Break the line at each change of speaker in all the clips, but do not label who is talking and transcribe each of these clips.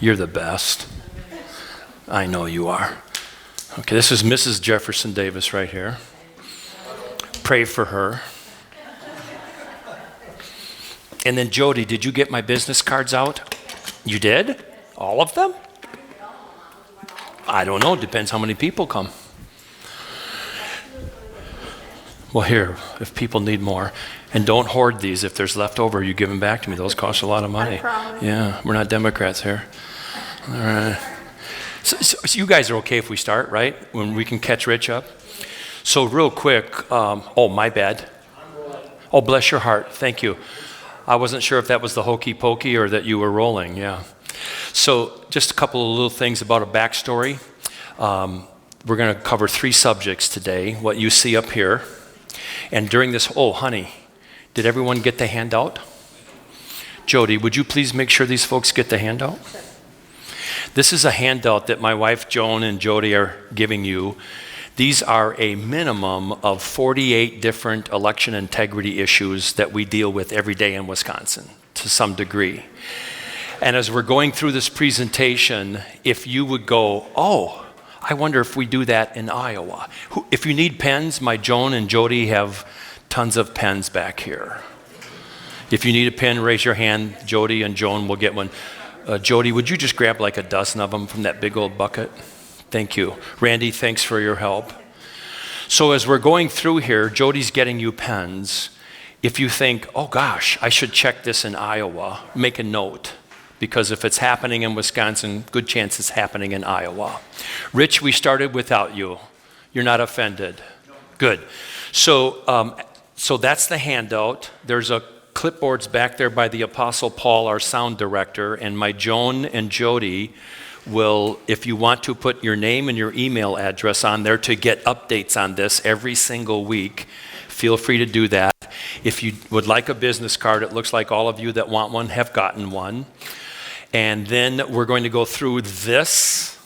You're the best. I know you are. Okay, this is Mrs. Jefferson Davis right here. Pray for her. And then Jody, did you get my business cards out? You did? All of them? I don't know. Depends how many people come. Well, here, if people need more. And don't hoard these. If there's leftover, you give them back to me. Those cost a lot of money. Yeah, we're not Democrats here. All right. So you guys are okay if we start, right? When we can catch Rich up. So real quick, oh, my bad. Oh, bless your heart. Thank you. I wasn't sure if that was the hokey pokey or that you were rolling, yeah. So just a couple of little things about a backstory. We're going to cover 3 subjects today, what you see up here. And during this, oh, honey, did everyone get the handout? Jody, would you please make sure these folks get the handout? This is a handout that my wife Joan and Jody are giving you. These are a minimum of 48 different election integrity issues that we deal with every day in Wisconsin to some degree. And as we're going through this presentation, if you would go, oh, I wonder if we do that in Iowa. If you need pens, my Joan and Jody have tons of pens back here. If you need a pen, raise your hand. Jody and Joan will get one. Jody, would you just grab like a dozen of them from that big old bucket? Thank you. Randy, thanks for your help. So as we're going through here, Jody's getting you pens. If you think, oh gosh, I should check this in Iowa, make a note. Because if it's happening in Wisconsin, good chance it's happening in Iowa. Rich, we started without you. You're not offended. Good. So that's the handout. There's a clipboards back there by the Apostle Paul, our sound director, and my Joan and Jody will, if you want to put your name and your email address on there to get updates on this every single week, feel free to do that. If you would like a business card, it looks like all of you that want one have gotten one. And then we're going to go through this.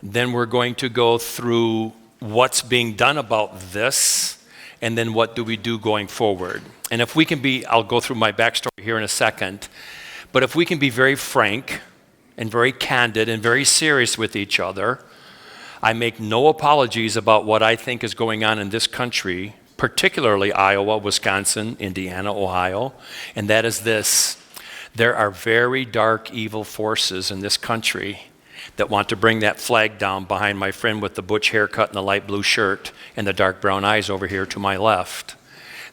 Then we're going to go through what's being done about this. And then what do we do going forward? And if we can be, I'll go through my backstory here in a second, but if we can be very frank and very candid and very serious with each other, I make no apologies about what I think is going on in this country, particularly Iowa, Wisconsin, Indiana, Ohio, and that is this. There are very dark, evil forces in this country that want to bring that flag down behind my friend with the butch haircut and the light blue shirt and the dark brown eyes over here to my left.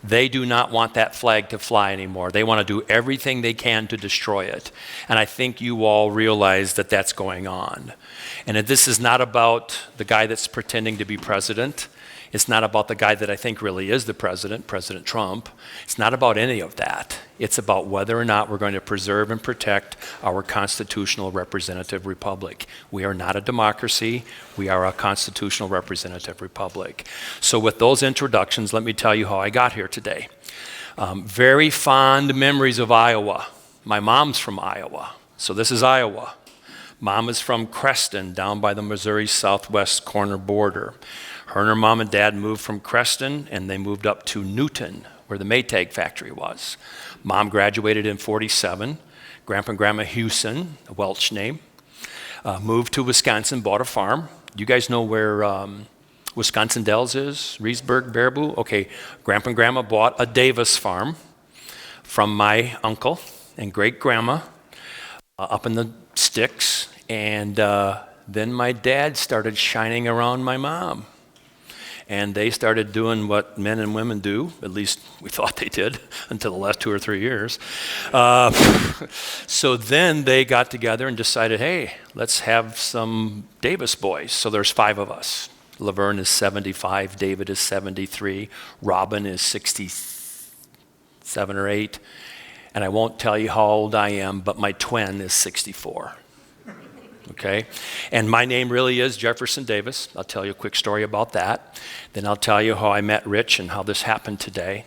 They do not want that flag to fly anymore. They want to do everything they can to destroy it. And I think you all realize that that's going on. And this is not about the guy that's pretending to be president. It's not about the guy that I think really is the president, President Trump. It's not about any of that. It's about whether or not we're going to preserve and protect our constitutional representative republic. We are not a democracy. We are a constitutional representative republic. So with those introductions, let me tell you how I got here today. Very fond memories of Iowa. My mom's from Iowa, so this is Iowa. Mom is from Creston, down by the Missouri southwest corner border. Her and her mom and dad moved from Creston, and they moved up to Newton, where the Maytag factory was. Mom graduated in '47. Grandpa and Grandma Hewson, a Welch name, moved to Wisconsin, bought a farm. You guys know where Wisconsin Dells is? Reedsburg, Baraboo? Okay, Grandpa and Grandma bought a Davis farm from my uncle and great-grandma up in the sticks, and then my dad started shining around my mom. And they started doing what men and women do, at least we thought they did, until the last 2 or 3 years. So then they got together and decided, hey, let's have some Davis boys. So there's 5 of us. Laverne is 75, David is 73, Robin is 67 or 8. And I won't tell you how old I am, but my twin is 64. Okay, and my name really is Jefferson Davis. I'll tell you a quick story about that. Then I'll tell you how I met Rich and how this happened today.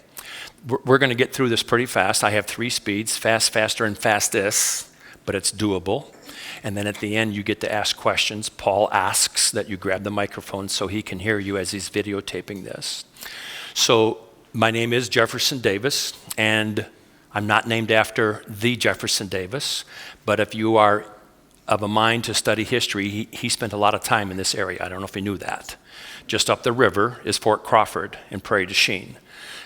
We're going to get through this pretty fast. I have 3 speeds, fast, faster, and fastest, but it's doable. And then at the end, you get to ask questions. Paul asks that you grab the microphone so he can hear you as he's videotaping this. So my name is Jefferson Davis, and I'm not named after the Jefferson Davis, but if you are of a mind to study history, he spent a lot of time in this area. I don't know if he knew that. Just up the river is Fort Crawford in Prairie du Chien.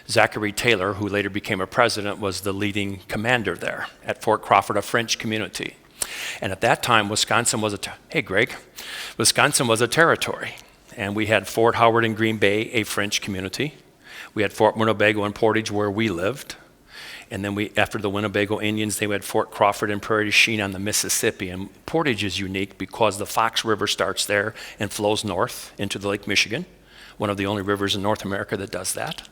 Zachary Taylor, who later became a president, was the leading commander there at Fort Crawford, a French community. And at that time, Wisconsin was Wisconsin was a territory. And we had Fort Howard in Green Bay, a French community. We had Fort Winnebago and Portage where we lived. And then after the Winnebago Indians, they had Fort Crawford and Prairie du Chien on the Mississippi. And Portage is unique because the Fox River starts there and flows north into the Lake Michigan, one of the only rivers in North America that does that.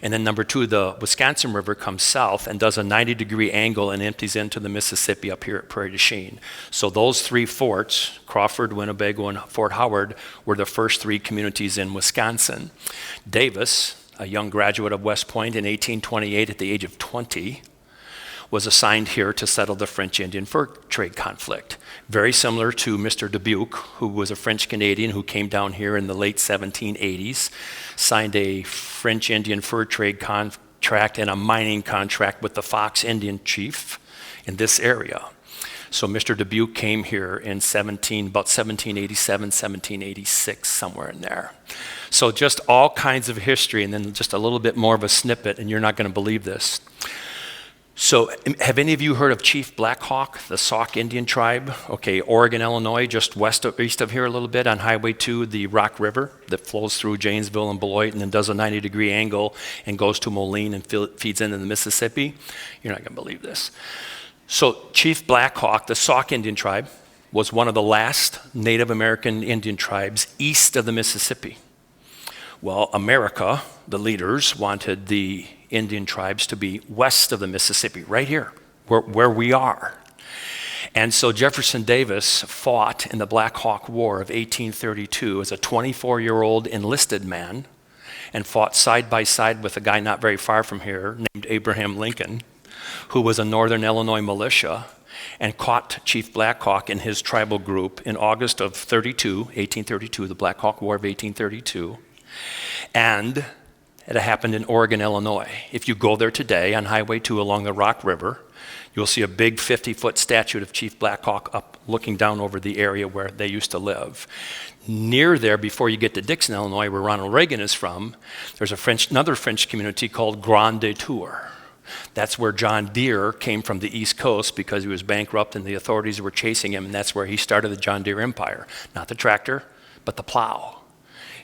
And then number two, the Wisconsin River comes south and does a 90-degree angle and empties into the Mississippi up here at Prairie du Chien. So those three forts, Crawford, Winnebago, and Fort Howard, were the first three communities in Wisconsin. Davis, a young graduate of West Point in 1828 at the age of 20, was assigned here to settle the French-Indian fur trade conflict. Very similar to Mr. Dubuque, who was a French-Canadian who came down here in the late 1780s, signed a French-Indian fur trade contract and a mining contract with the Fox Indian chief in this area. So Mr. Dubuque came here in about 1787, 1786, somewhere in there. So just all kinds of history, and then just a little bit more of a snippet, and you're not going to believe this. So have any of you heard of Chief Black Hawk, the Sauk Indian tribe? Okay, Oregon, Illinois, just east of here a little bit on Highway 2, the Rock River that flows through Janesville and Beloit and then does a 90-degree angle and goes to Moline and feeds into the Mississippi. You're not going to believe this. So Chief Black Hawk, the Sauk Indian tribe, was one of the last Native American Indian tribes east of the Mississippi. Well, America, the leaders, wanted the Indian tribes to be west of the Mississippi, right here, where we are. And so Jefferson Davis fought in the Black Hawk War of 1832 as a 24-year-old enlisted man and fought side by side with a guy not very far from here named Abraham Lincoln, who was a Northern Illinois militia, and caught Chief Black Hawk and his tribal group in August of 1832, the Black Hawk War of 1832. And it happened in Oregon, Illinois. If you go there today on Highway 2 along the Rock River, you'll see a big 50-foot statue of Chief Black Hawk up looking down over the area where they used to live. Near there, before you get to Dixon, Illinois, where Ronald Reagan is from, there's another French community called Grand Detour. That's where John Deere came from the East Coast because he was bankrupt and the authorities were chasing him, and that's where he started the John Deere empire. Not the tractor, but the plow.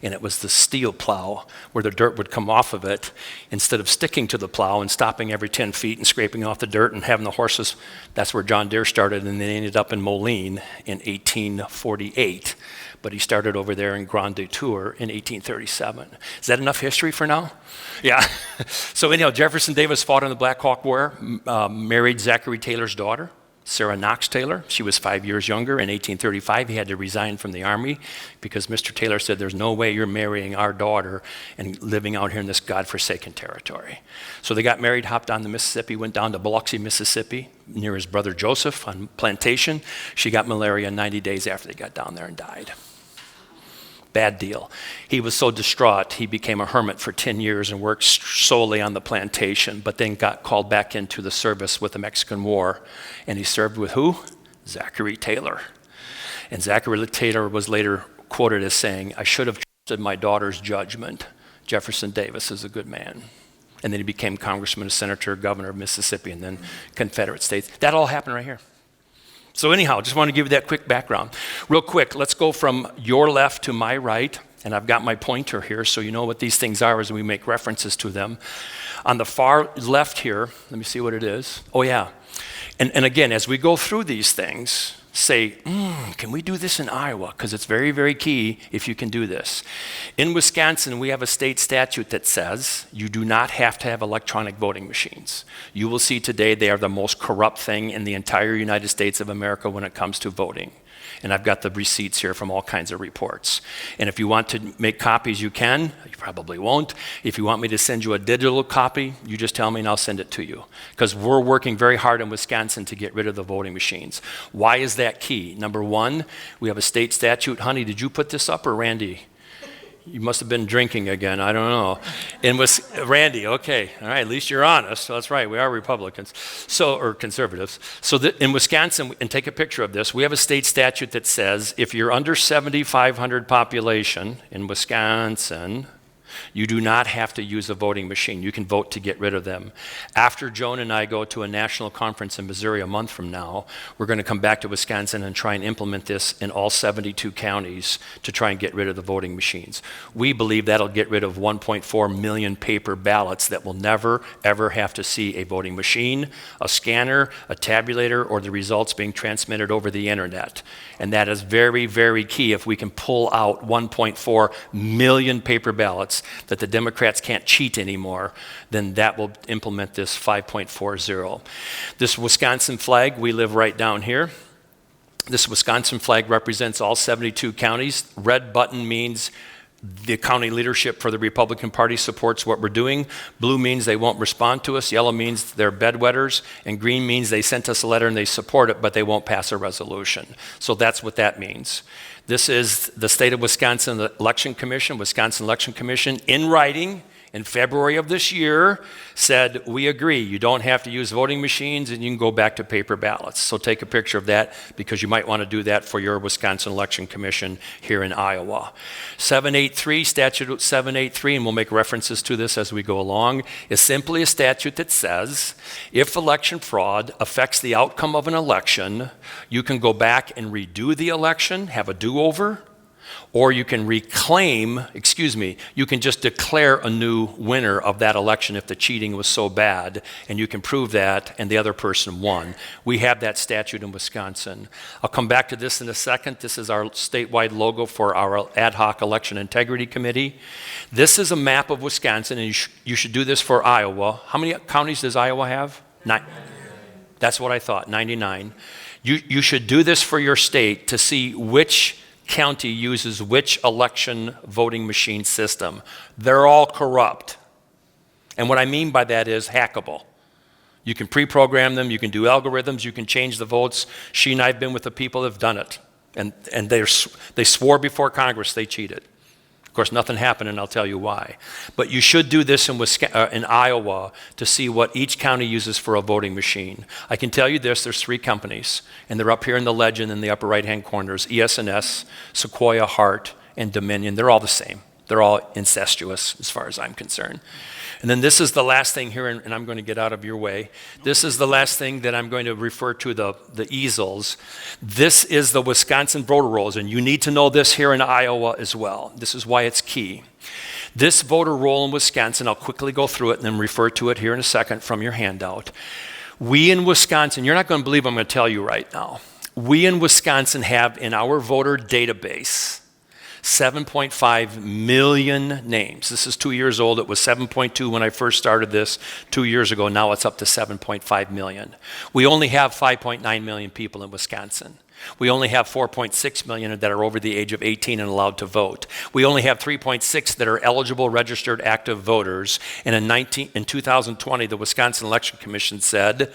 And it was the steel plow where the dirt would come off of it instead of sticking to the plow and stopping every 10 feet and scraping off the dirt and having the horses. That's where John Deere started, and they ended up in Moline in 1848. But he started over there in Grand Detour in 1837. Is that enough history for now? Yeah. So anyhow, Jefferson Davis fought in the Black Hawk War, married Zachary Taylor's daughter, Sarah Knox Taylor. She was 5 years younger. In 1835, he had to resign from the Army because Mr. Taylor said, there's no way you're marrying our daughter and living out here in this godforsaken territory. So they got married, hopped on the Mississippi, went down to Biloxi, Mississippi, near his brother Joseph on plantation. She got malaria 90 days after they got down there and died. Bad deal. He was so distraught, he became a hermit for 10 years and worked solely on the plantation, but then got called back into the service with the Mexican War. And he served with who? Zachary Taylor. And Zachary Taylor was later quoted as saying, I should have trusted my daughter's judgment. Jefferson Davis is a good man. And then he became congressman, senator, governor of Mississippi, and then Confederate States. That all happened right here. So anyhow, just want to give you that quick background. Real quick, let's go from your left to my right, and I've got my pointer here so you know what these things are as we make references to them. On the far left here, let me see what it is. Oh yeah, and again, as we go through these things, say, can we do this in Iowa? Because it's very, very key if you can do this. In Wisconsin, we have a state statute that says you do not have to have electronic voting machines. You will see today they are the most corrupt thing in the entire United States of America when it comes to voting. And I've got the receipts here from all kinds of reports. And if you want to make copies, you can. You probably won't. If you want me to send you a digital copy, you just tell me and I'll send it to you. Because we're working very hard in Wisconsin to get rid of the voting machines. Why is that key? Number one, we have a state statute. Honey, did you put this up or Randy? You must have been drinking again. I don't know. Randy, okay. All right, at least you're honest. That's right. We are Republicans, or conservatives. So in Wisconsin, and take a picture of this, we have a state statute that says if you're under 7,500 population in Wisconsin, you do not have to use a voting machine. You can vote to get rid of them. After Joan and I go to a national conference in Missouri a month from now, we're going to come back to Wisconsin and try and implement this in all 72 counties to try and get rid of the voting machines. We believe that'll get rid of 1.4 million paper ballots that will never, ever have to see a voting machine, a scanner, a tabulator, or the results being transmitted over the internet. And that is very, very key. If we can pull out 1.4 million paper ballots that the Democrats can't cheat anymore, then that will implement this 5.40. This Wisconsin flag, we live right down here. This Wisconsin flag represents all 72 counties. Red button means the county leadership for the Republican Party supports what we're doing. Blue means they won't respond to us. Yellow means they're bedwetters. And green means they sent us a letter and they support it, but they won't pass a resolution. So that's what that means. This is the state of Wisconsin Election Commission, in writing in February of this year said, we agree, you don't have to use voting machines and you can go back to paper ballots. So take a picture of that because you might want to do that for your Wisconsin Election Commission here in Iowa. 783, statute 783, and we'll make references to this as we go along, is simply a statute that says if election fraud affects the outcome of an election, you can go back and redo the election, have a do-over, or you can you can just declare a new winner of that election if the cheating was so bad, and you can prove that, and the other person won. We have that statute in Wisconsin. I'll come back to this in a second. This is our statewide logo for our ad hoc election integrity committee. This is a map of Wisconsin, and you should do this for Iowa. How many counties does Iowa have? 9. That's what I thought, 99. You should do this for your state to see which county uses which election voting machine system. They're all corrupt. And what I mean by that is hackable. You can pre-program them, you can do algorithms, you can change the votes. She and I have been with the people that have done it. And they swore before Congress they cheated. Of course, nothing happened, and I'll tell you why. But you should do this in Iowa to see what each county uses for a voting machine. I can tell you this, there's 3 companies, and they're up here in the legend in the upper right-hand corners, ES&S, Sequoia, Hart, and Dominion. They're all the same. They're all incestuous as far as I'm concerned. And then this is the last thing here, and I'm going to get out of your way. This is the last thing that I'm going to refer to, the easels. This is the Wisconsin voter rolls, and you need to know this here in Iowa as well. This is why it's key. This voter roll in Wisconsin, I'll quickly go through it and then refer to it here in a second from your handout. We in Wisconsin, you're not going to believe what I'm going to tell you right now. We in Wisconsin have in our voter database 7.5 million names. This is 2 years old. It was 7.2 when I first started this 2 years ago. Now it's up to 7.5 million. We only have 5.9 million people in Wisconsin. We only have 4.6 million that are over the age of 18 and allowed to vote. We only have 3.6 that are eligible, registered, active voters. And in 2020, the Wisconsin Election Commission said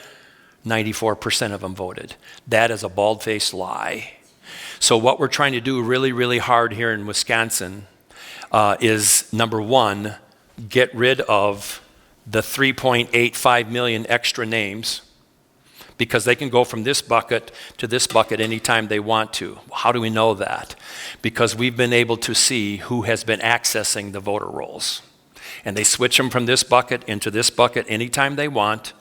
94% of them voted. That is a bald-faced lie. So what we're trying to do really, really hard here in Wisconsin is, number one, get rid of the 3.85 million extra names because they can go from this bucket to this bucket anytime they want to. How do we know that? Because we've been able to see who has been accessing the voter rolls. And they switch them from this bucket into this bucket anytime they want.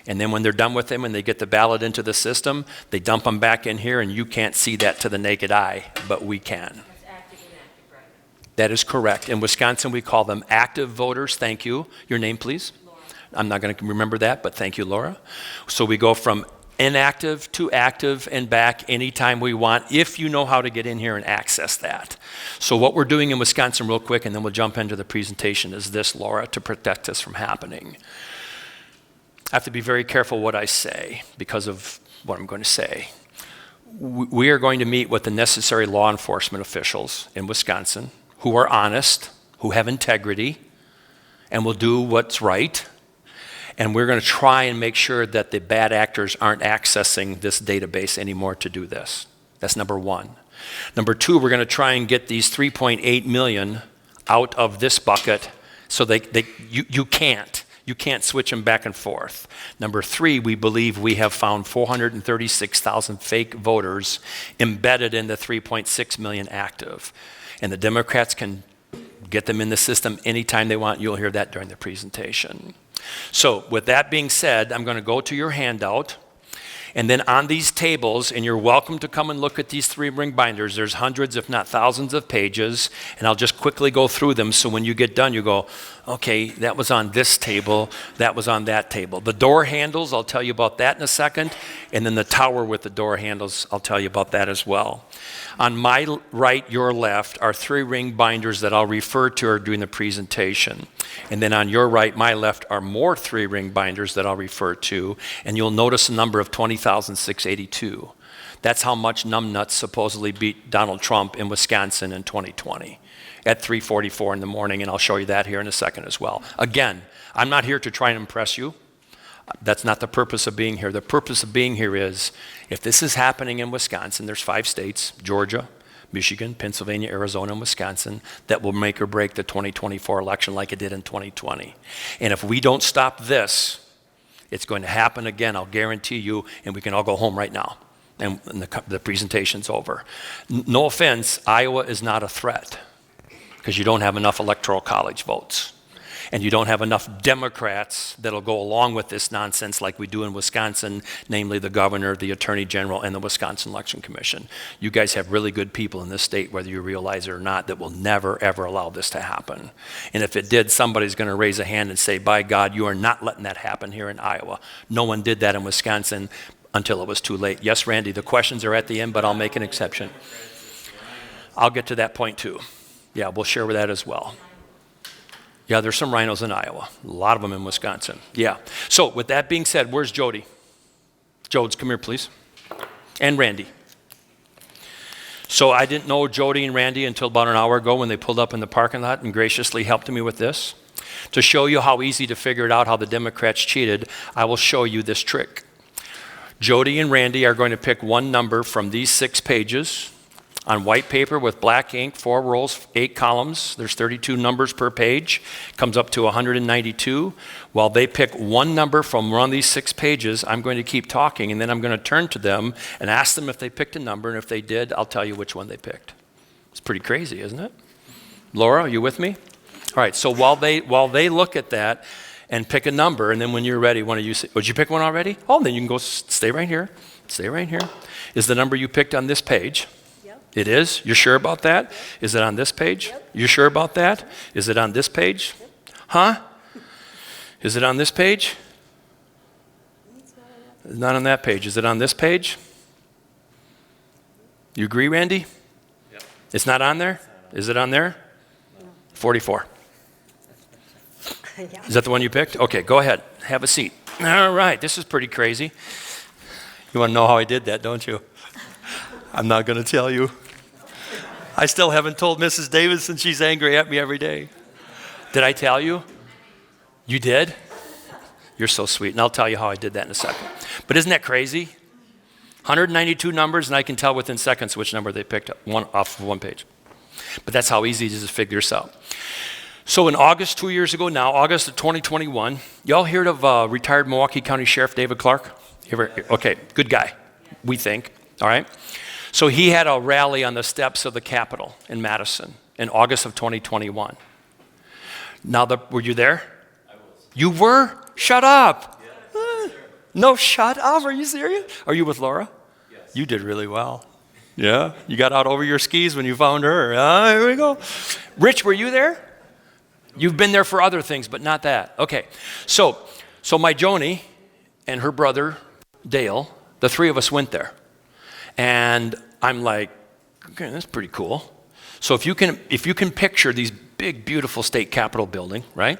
And then when they're done with them and they get the ballot into the system, they dump them back in here, and you can't see that to the naked eye, but we can.
That's active and active, right?
That is correct. In Wisconsin, we call them active voters. Thank you. Your name, please?
Laura.
I'm not going to remember that, but thank you, Laura. So we go from inactive to active and back anytime we want, if you know how to get in here and access that. So what we're doing in Wisconsin real quick, and then we'll jump into the presentation, is this, Laura, to protect us from happening. I have to be very careful what I say because of what I'm going to say. We are going to meet with the necessary law enforcement officials in Wisconsin who are honest, who have integrity, and will do what's right. And we're going to try and make sure that the bad actors aren't accessing this database anymore to do this. That's number one. Number two, we're going to try and get these 3.8 million out of this bucket, so you can't switch them back and forth. Number 3, we believe we have found 436,000 fake voters embedded in the 3.6 million active. And the Democrats can get them in the system anytime they want. You'll hear that during the presentation. So with that being said, I'm going to go to your handout. And then on these tables, and you're welcome to come and look at these 3-ring binders. There's hundreds, if not thousands of pages, and I'll just quickly go through them, so when you get done, you go, okay, that was on this table, that was on that table. The door handles, I'll tell you about that in a second, and then the tower with the door handles, I'll tell you about that as well. On my right, your left, are 3-ring binders that I'll refer to during the presentation. And then on your right, my left, are more 3-ring binders that I'll refer to, and you'll notice a number of 20,682. That's how much numbnuts supposedly beat Donald Trump in Wisconsin in 2020 at 3:44 in the morning, and I'll show you that here in a second as well. Again, I'm not here to try and impress you. That's not the purpose of being here. The purpose of being here is, if this is happening in Wisconsin, there's 5 states, Georgia, Michigan, Pennsylvania, Arizona, and Wisconsin, that will make or break the 2024 election like it did in 2020. And if we don't stop this, it's going to happen again, I'll guarantee you, and we can all go home right now. And the presentation's over. No offense, Iowa is not a threat, because you don't have enough electoral college votes. And you don't have enough Democrats that'll go along with this nonsense like we do in Wisconsin, namely the governor, the attorney general, and the Wisconsin Election Commission. You guys have really good people in this state, whether you realize it or not, that will never, ever allow this to happen. And if it did, somebody's going to raise a hand and say, by God, you are not letting that happen here in Iowa. No one did that in Wisconsin until it was too late. Yes, Randy, the questions are at the end, but I'll make an exception. I'll get to that point too. Yeah, we'll share with that as well. Yeah, there's some rhinos in Iowa. A lot of them in Wisconsin. Yeah. So with that being said, where's Jody? Jodes, come here, please. And Randy. So I didn't know Jody and Randy until about an hour ago when they pulled up in the parking lot and graciously helped me with this. To show you how easy to figure it out how the Democrats cheated, I will show you this trick. Jody and Randy are going to pick one number from these 6 pages on white paper with black ink, 4 rows, 8 columns. There's 32 numbers per page. Comes up to 192. While they pick one number from one of these 6 pages, I'm going to keep talking, and then I'm going to turn to them and ask them if they picked a number, and if they did, I'll tell you which one they picked. It's pretty crazy, isn't it? Laura, are you with me? All right, so while they look at that and pick a number, and then when you're ready, one of you say, would you pick one already? Oh, then you can go stay right here. Stay right here. Is the number you picked on this page? It is? You're sure about that? Yep. Is it on this page? Yep. You sure about that? Yep. Is it on this page? Yep. Huh? Is it on this page? It's not on that page. Is it on this page? You agree, Randy? Yep. It's not on there? Is it on there? No. 44. Yeah. Is that the one you picked? Okay, go ahead. Have a seat. All right, this is pretty crazy. You want to know how I did that, don't you? I'm not going to tell you. I still haven't told Mrs. Davis, and she's angry at me every day. Did I tell you? You did? You're so sweet, and I'll tell you how I did that in a second. But isn't that crazy? 192 numbers, and I can tell within seconds which number they picked up off of one page. But that's how easy it is to figure this out. So in August, 2 years ago now, August of 2021, y'all heard of retired Milwaukee County Sheriff David Clark? Okay, good guy, we think, all right? So he had a rally on the steps of the Capitol in Madison in August of 2021. Now, were you there? I was. You were? Shut up. Yeah, no, shut up. Are you serious? Are you with Laura? Yes. You did really well. Yeah? You got out over your skis when you found her. Here we go. Rich, were you there? You've been there for other things, but not that. Okay. So my Joni and her brother, Dale, the 3 of us went there. And I'm like, okay, that's pretty cool. So if you can picture these big, beautiful state capitol building, right?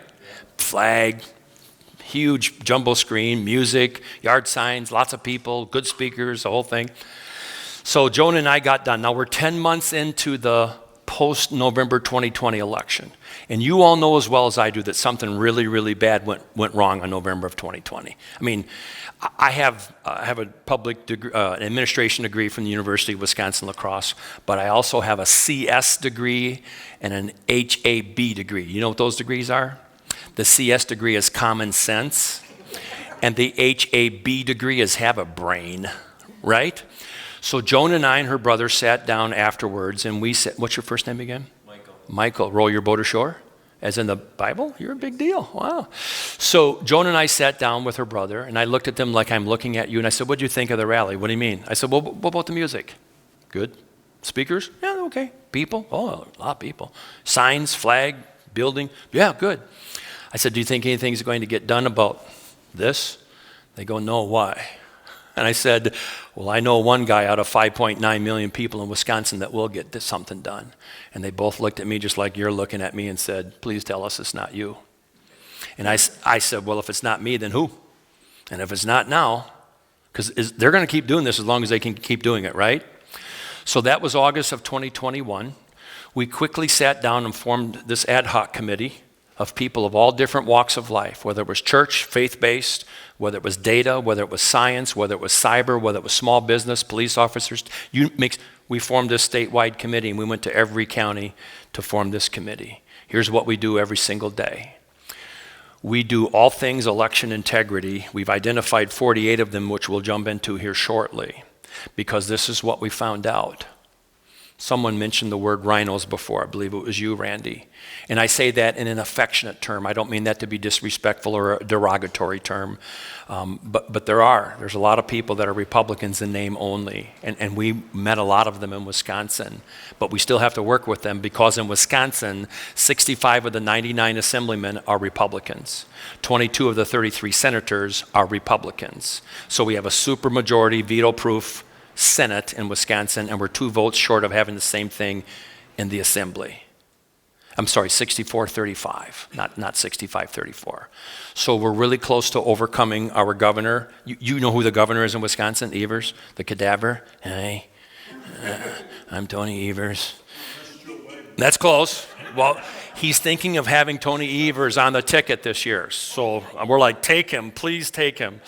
Flag, huge jumbo screen, music, yard signs, lots of people, good speakers, the whole thing. So Joan and I got done. Now we're 10 months into the post-November 2020 election. And you all know as well as I do that something really, really bad went wrong in November of 2020. I mean, I have a public degree, administration degree from the University of Wisconsin-La Crosse, but I also have a CS degree and an HAB degree. You know what those degrees are? The CS degree is common sense, and the HAB degree is have a brain, right? So Joan and I and her brother sat down afterwards, and we said, what's your first name again? Michael. Michael, roll your boat ashore? As in the Bible? You're a big deal. Wow. So Joan and I sat down with her brother, and I looked at them like I'm looking at you, and I said, what do you think of the rally? What do you mean? I said, well, what about the music? Good. Speakers? Yeah, okay. People? Oh, a lot of people. Signs, flag, building? Yeah, good. I said, do you think anything's going to get done about this? They go, no, why? And I said, well, I know one guy out of 5.9 million people in Wisconsin that will get something done. And they both looked at me just like you're looking at me and said, please tell us it's not you. And I said, well, if it's not me, then who? And if it's not now, because they're going to keep doing this as long as they can keep doing it, right? So that was August of 2021. We quickly sat down and formed this ad hoc committee of people of all different walks of life, whether it was church, faith-based, whether it was data, whether it was science, whether it was cyber, whether it was small business, police officers. We formed this statewide committee, and we went to every county to form this committee. Here's what we do every single day. We do all things election integrity. We've identified 48 of them, which we'll jump into here shortly, because this is what we found out. Someone mentioned the word rhinos before. I believe it was you, Randy. And I say that in an affectionate term. I don't mean that to be disrespectful or a derogatory term. But there's a lot of people that are Republicans in name only. And we met a lot of them in Wisconsin. But we still have to work with them because in Wisconsin, 65 of the 99 assemblymen are Republicans. 22 of the 33 senators are Republicans. So we have a supermajority, veto-proof Senate in Wisconsin, and we're 2 votes short of having the same thing in the Assembly. I'm sorry, 64-35, not 65-34. So we're really close to overcoming our governor. You know who the governor is in Wisconsin, Evers, the cadaver? Hey, I'm Tony Evers. That's close. Well, he's thinking of having Tony Evers on the ticket this year. So we're like, take him, please take him.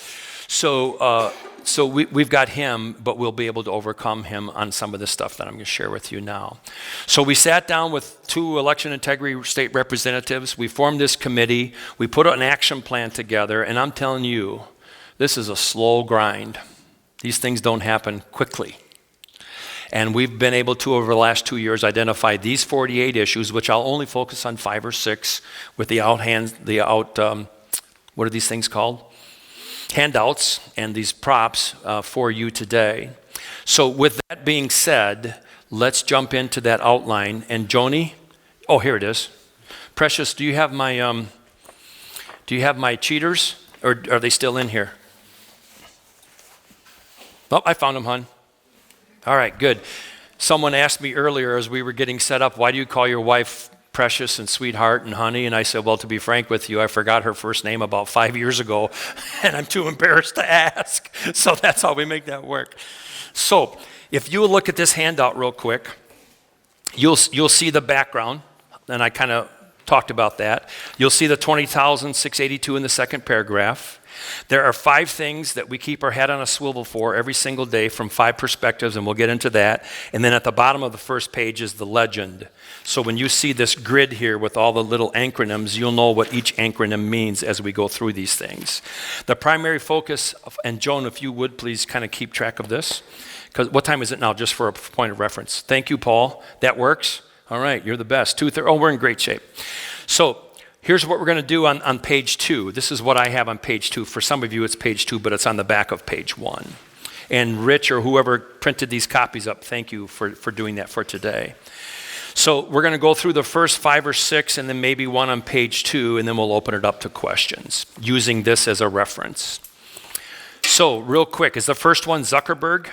So we've got him, but we'll be able to overcome him on some of the stuff that I'm going to share with you now. So we sat down with 2 election integrity state representatives. We formed this committee. We put an action plan together, and I'm telling you, this is a slow grind. These things don't happen quickly. And we've been able to, over the last 2 years, identify these 48 issues, which I'll only focus on 5 or 6 with what are these things called? Handouts and these props for you today. So with that being said, let's jump into that outline. And Joni, oh, here it is. Precious, do you have my cheaters, or are they still in here? Oh, I found them, hon. All right, good. Someone asked me earlier as we were getting set up, why do you call your wife Precious and Sweetheart and Honey? And I said, well, to be frank with you, I forgot her first name about 5 years ago, and I'm too embarrassed to ask. So that's how we make that work. So if you look at this handout real quick, you'll see the background, and I kind of talked about that. You'll see the 20,682 in the second paragraph. There are 5 things that we keep our head on a swivel for every single day from 5 perspectives, and we'll get into that. And then at the bottom of the first page is the legend. So when you see this grid here with all the little acronyms, you'll know what each acronym means as we go through these things. The primary focus, and Joan, if you would please kind of keep track of this, because what time is it now, just for a point of reference? Thank you, Paul. That works? All right, you're the best. 2:30. Oh, we're in great shape. So here's what we're going to do on page 2. This is what I have on page 2. For some of you, it's page 2, but it's on the back of page 1. And Rich or whoever printed these copies up, thank you for doing that for today. So we're going to go through the first 5 or 6 and then maybe one on page 2, and then we'll open it up to questions using this as a reference. So real quick, is the first one Zuckerberg?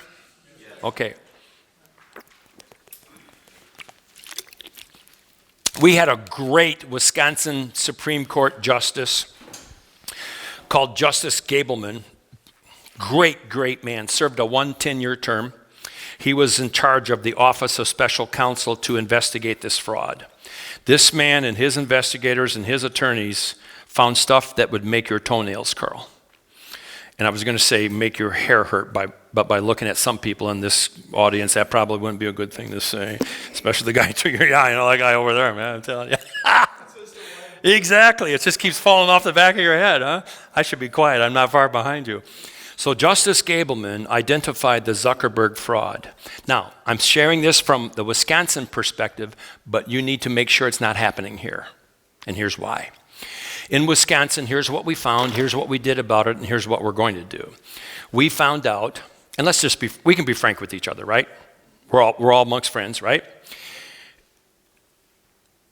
Okay. We had a great Wisconsin Supreme Court justice called Justice Gableman. Great man. Served a 1 10-year term. He was in charge of the Office of Special Counsel to investigate this fraud. This man and his investigators and his attorneys found stuff that would make your toenails curl. And I was going to say make your hair hurt, but by looking at some people in this audience, that probably wouldn't be a good thing to say, especially the guy to your eye, that guy over there, man, I'm telling you. Exactly, it just keeps falling off the back of your head, huh? I should be quiet, I'm not far behind you. So Justice Gableman identified the Zuckerberg fraud. Now, I'm sharing this from the Wisconsin perspective, but you need to make sure it's not happening here. And here's why. In Wisconsin, here's what we found, here's what we did about it, and here's what we're going to do. We found out, and we can be frank with each other, right? We're all amongst friends, right?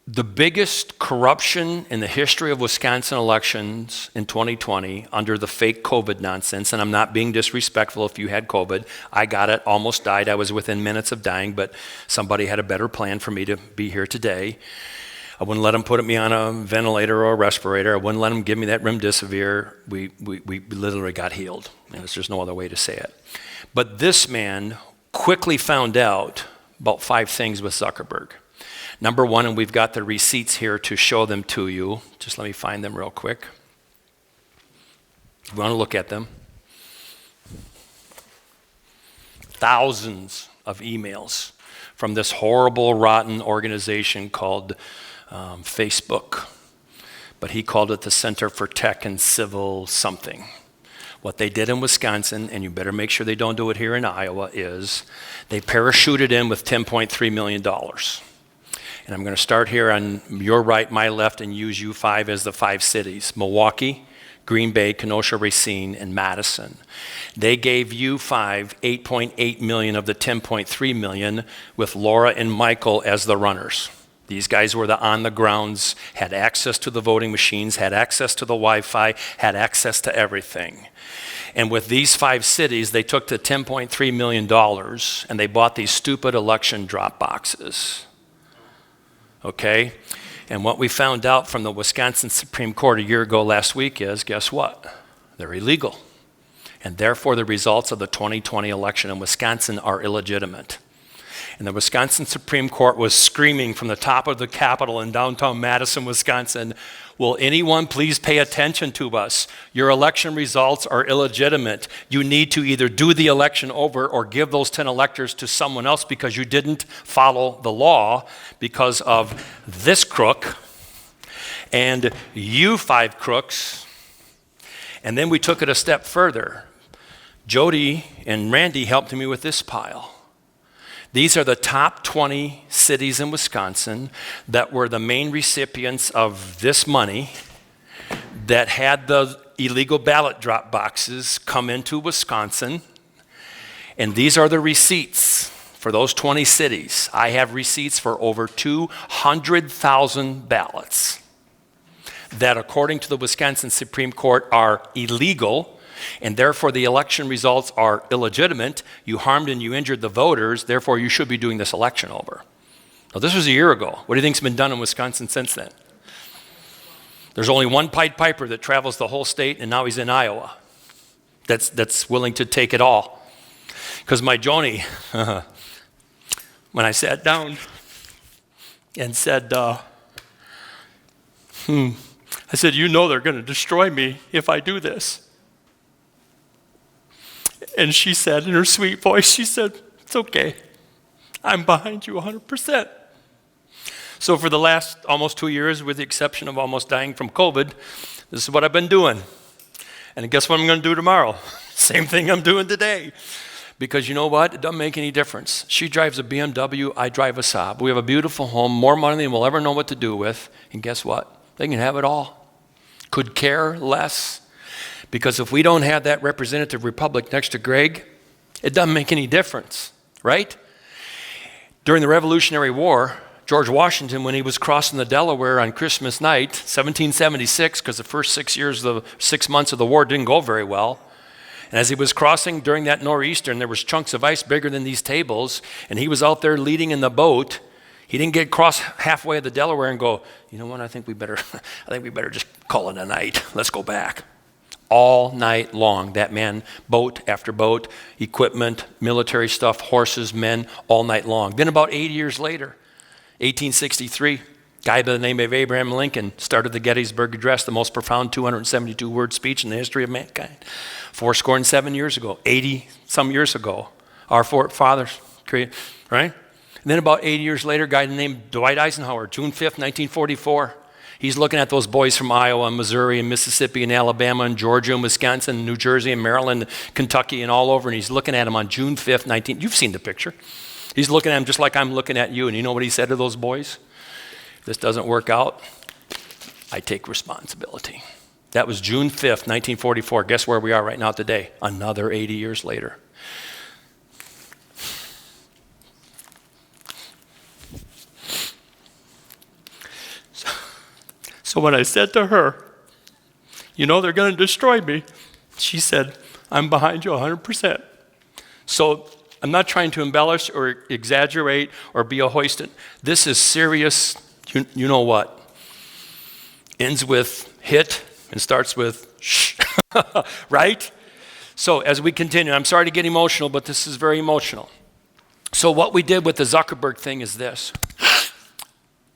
The biggest corruption in the history of Wisconsin elections in 2020 under the fake COVID nonsense, and I'm not being disrespectful if you had COVID. I got it, almost died. I was within minutes of dying, but somebody had a better plan for me to be here today. I wouldn't let them put me on a ventilator or a respirator. I wouldn't let them give me that remdesivir. We literally got healed. There's just no other way to say it. But this man quickly found out about 5 things with Zuckerberg. Number one, and we've got the receipts here to show them to you. Just let me find them real quick. If you want to look at them. Thousands of emails from this horrible, rotten organization called Facebook. But he called it the Center for Tech and Civil something. What they did in Wisconsin, and you better make sure they don't do it here in Iowa, is they parachuted in with $10.3 million. And I'm going to start here on your right, my left, and use you 5 as the 5 cities. Milwaukee, Green Bay, Kenosha, Racine, and Madison. They gave you 5 $8.8 million of the $10.3 million with Laura and Michael as the runners. These guys were on the grounds, had access to the voting machines, had access to the Wi-Fi, had access to everything. And with these 5 cities, they took the $10.3 million and they bought these stupid election drop boxes. Okay? And what we found out from the Wisconsin Supreme Court a year ago last week is, guess what? They're illegal. And therefore the results of the 2020 election in Wisconsin are illegitimate. And the Wisconsin Supreme Court was screaming from the top of the Capitol in downtown Madison, Wisconsin, will anyone please pay attention to us? Your election results are illegitimate. You need to either do the election over or give those 10 electors to someone else because you didn't follow the law because of this crook and you 5 crooks. And then we took it a step further. Jody and Randy helped me with this pile. These are the top 20 cities in Wisconsin that were the main recipients of this money that had the illegal ballot drop boxes come into Wisconsin. And these are the receipts for those 20 cities. I have receipts for over 200,000 ballots that, according to the Wisconsin Supreme Court, are illegal. And therefore the election results are illegitimate. You harmed and you injured the voters, therefore you should be doing this election over. Now this was a year ago. What do you think's been done in Wisconsin since then? There's only one Pied Piper that travels the whole state, and now he's in Iowa. That's willing to take it all. Because my Joni, when I sat down and said, I said, you know they're going to destroy me if I do this. And she said in her sweet voice, she said, it's okay. I'm behind you 100%. So for the last almost 2 years, with the exception of almost dying from COVID, this is what I've been doing. And guess what I'm going to do tomorrow? Same thing I'm doing today. Because you know what? It doesn't make any difference. She drives a BMW, I drive a Saab. We have a beautiful home, more money than we'll ever know what to do with. And guess what? They can have it all. Could care less. Because if we don't have that representative republic next to Greg, it doesn't make any difference, right? During the Revolutionary War, George Washington, when he was crossing the Delaware on Christmas night, 1776, because the first 6 months of the war didn't go very well, and as he was crossing during that nor'easter, and there was chunks of ice bigger than these tables, and he was out there leading in the boat, he didn't get across halfway of the Delaware and go, you know what, I think we better just call it a night. Let's go back. all night long. That man, boat after boat, equipment, military stuff, horses, men, all night long. Then about 80 years later, 1863, guy by the name of Abraham Lincoln started the Gettysburg Address, the most profound 272-word speech in the history of mankind. 77 years ago, 80-some years ago, our forefathers created, right? And then about 80 years later, a guy named Dwight Eisenhower, June 5th, 1944. He's looking at those boys from Iowa and Missouri and Mississippi and Alabama and Georgia and Wisconsin and New Jersey and Maryland, Kentucky and all over, and he's looking at them on June 5th, you've seen the picture. He's looking at them just like I'm looking at you, and you know what he said to those boys? If this doesn't work out, I take responsibility. That was June 5th, 1944. Guess where we are right now today? Another 80 years later. So when I said to her, you know they're going to destroy me, she said, I'm behind you 100%. So I'm not trying to embellish or exaggerate or be a hoisted. This is serious, you know what? Ends with hit and starts with shh, right? So as we continue, I'm sorry to get emotional, but this is very emotional. So what we did with the Zuckerberg thing is this.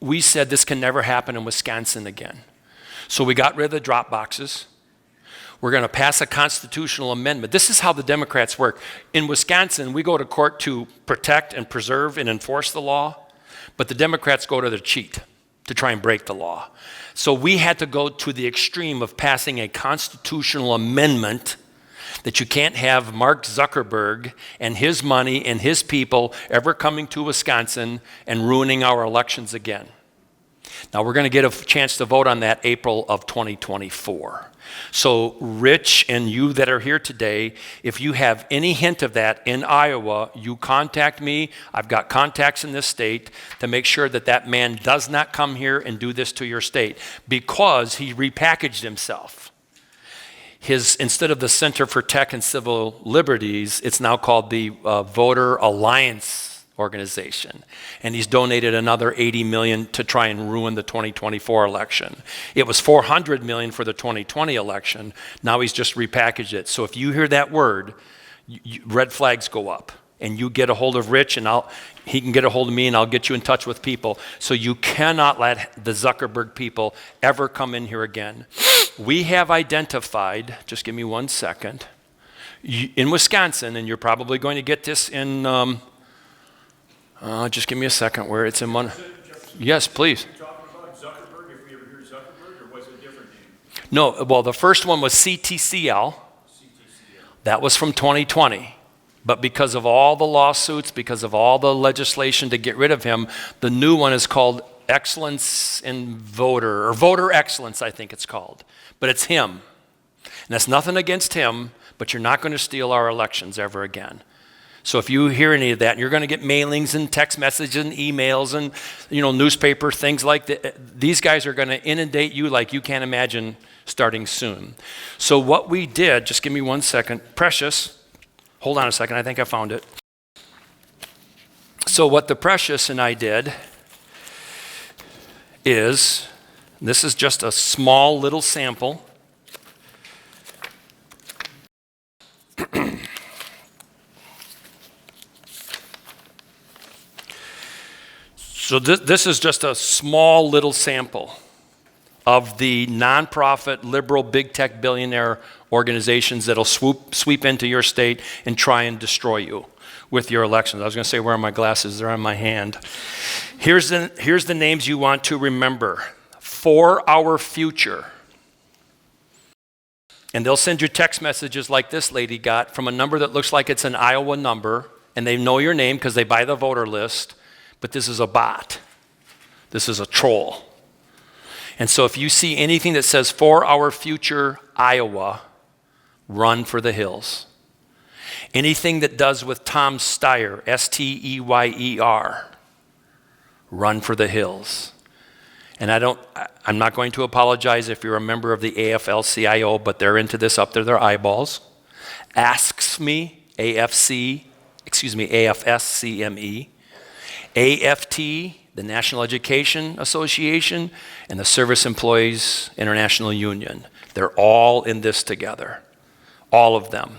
We said this can never happen in Wisconsin again. So we got rid of the drop boxes. We're going to pass a constitutional amendment. This is how the Democrats work. In Wisconsin, we go to court to protect and preserve and enforce the law, but the Democrats go to the cheat to try and break the law. So we had to go to the extreme of passing a constitutional amendment that you can't have Mark Zuckerberg and his money and his people ever coming to Wisconsin and ruining our elections again. Now, we're going to get a chance to vote on that April of 2024. So, Rich and you that are here today, if you have any hint of that in Iowa, you contact me. I've got contacts in this state to make sure that that man does not come here and do this to your state because he repackaged himself. Instead of the Center for Tech and Civil Liberties, it's now called the Voter Alliance Organization. And he's donated another $80 million to try and ruin the 2024 election. It was $400 million for the 2020 election. Now he's just repackaged it. So if you hear that word, red flags go up. And you get a hold of Rich, and he can get a hold of me, and I'll get you in touch with people. So you cannot let the Zuckerberg people ever come in here again. We have identified, just give me 1 second, in Wisconsin, and you're probably going to get this in, just give me a second where it's in one. Yes, please.
Are you talking about Zuckerberg, if we ever hear Zuckerberg, or was it a different name?
No, well, the first one was CTCL. That was from 2020. But because of all the lawsuits, because of all the legislation to get rid of him, the new one is called Excellence in Voter, or Voter Excellence, I think it's called. But it's him. And that's nothing against him, but you're not going to steal our elections ever again. So if you hear any of that, you're going to get mailings and text messages and emails and newspaper, things like that. These guys are going to inundate you like you can't imagine starting soon. So what we did, just give me 1 second. Precious, hold on a second, I think I found it. So what the Precious and I did is, this is just a small little sample. So this is just a small little sample of the nonprofit, liberal, big tech billionaire organizations that'll sweep into your state and try and destroy you with your elections. I was going to say, where are my glasses? They're on my hand. Here's the names you want to remember. For Our Future. And they'll send you text messages like this lady got from a number that looks like it's an Iowa number, and they know your name because they buy the voter list, but this is a bot. This is a troll. And so if you see anything that says For Our Future Iowa, run for the hills. Anything that does with Tom Steyer, S-T-E-Y-E-R, run for the hills. And I'm not going to apologize if you're a member of the AFL-CIO, but they're into this up to their eyeballs. Asks me, AFS-CME, AFT, the National Education Association, and the Service Employees International Union. They're all in this together, all of them.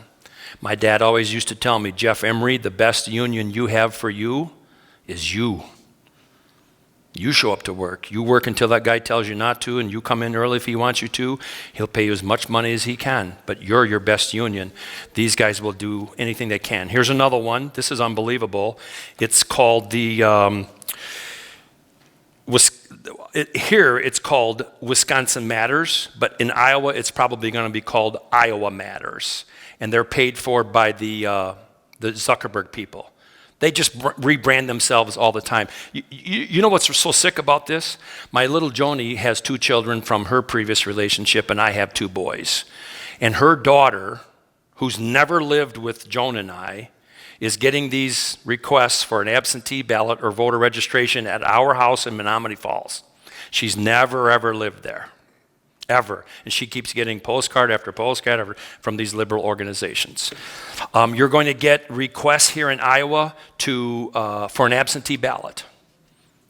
My dad always used to tell me, Jeff Emery, the best union you have for you is you. You show up to work. You work until that guy tells you not to, and you come in early if he wants you to. He'll pay you as much money as he can, but you're your best union. These guys will do anything they can. Here's another one. This is unbelievable. It's called here it's called Wisconsin Matters, but in Iowa it's probably going to be called Iowa Matters. And they're paid for by the Zuckerberg people. They just rebrand themselves all the time. You know what's so sick about this? My little Joni has 2 children from her previous relationship, and I have 2 boys. And her daughter, who's never lived with Joan and I, is getting these requests for an absentee ballot or voter registration at our house in Menominee Falls. She's never, ever lived there. Ever. And she keeps getting postcard after postcard from these liberal organizations. You're going to get requests here in Iowa for an absentee ballot.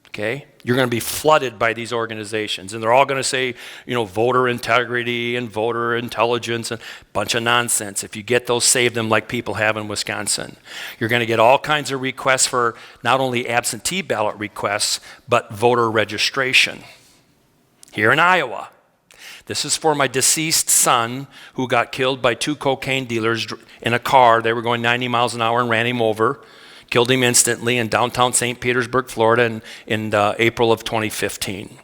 Okay? You're going to be flooded by these organizations. And they're all going to say, voter integrity and voter intelligence and a bunch of nonsense. If you get those, save them like people have in Wisconsin. You're going to get all kinds of requests for not only absentee ballot requests, but voter registration here in Iowa. This is for my deceased son who got killed by 2 cocaine dealers in a car. They were going 90 miles an hour and ran him over, killed him instantly in downtown St. Petersburg, Florida in April of 2015.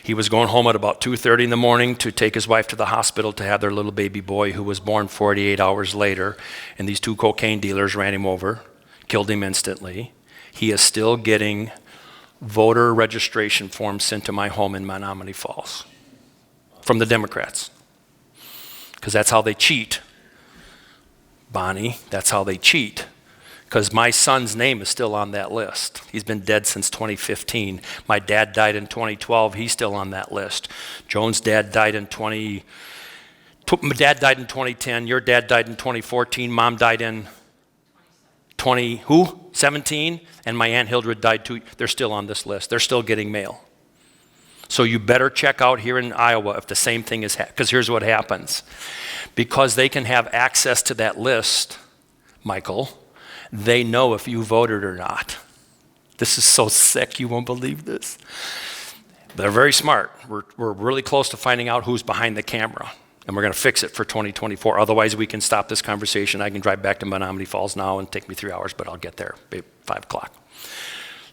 He was going home at about 2:30 in the morning to take his wife to the hospital to have their little baby boy who was born 48 hours later. And these 2 cocaine dealers ran him over, killed him instantly. He is still getting voter registration forms sent to my home in Menominee Falls. From the Democrats, because that's how they cheat, Bonnie. That's how they cheat, because my son's name is still on that list. He's been dead since 2015. My dad died in 2012. He's still on that list. Joan's dad died in my dad died in 2010. Your dad died in 2014. Mom died in 17, and my Aunt Hildred died too. They're still on this list. They're still getting mail. So you better check out here in Iowa if the same thing is because here's what happens. Because they can have access to that list, Michael, they know if you voted or not. This is so sick, you won't believe this. They're very smart. We're really close to finding out who's behind the camera, and we're going to fix it for 2024. Otherwise, we can stop this conversation. I can drive back to Menominee Falls now and take me 3 hours, but I'll get there at 5 o'clock.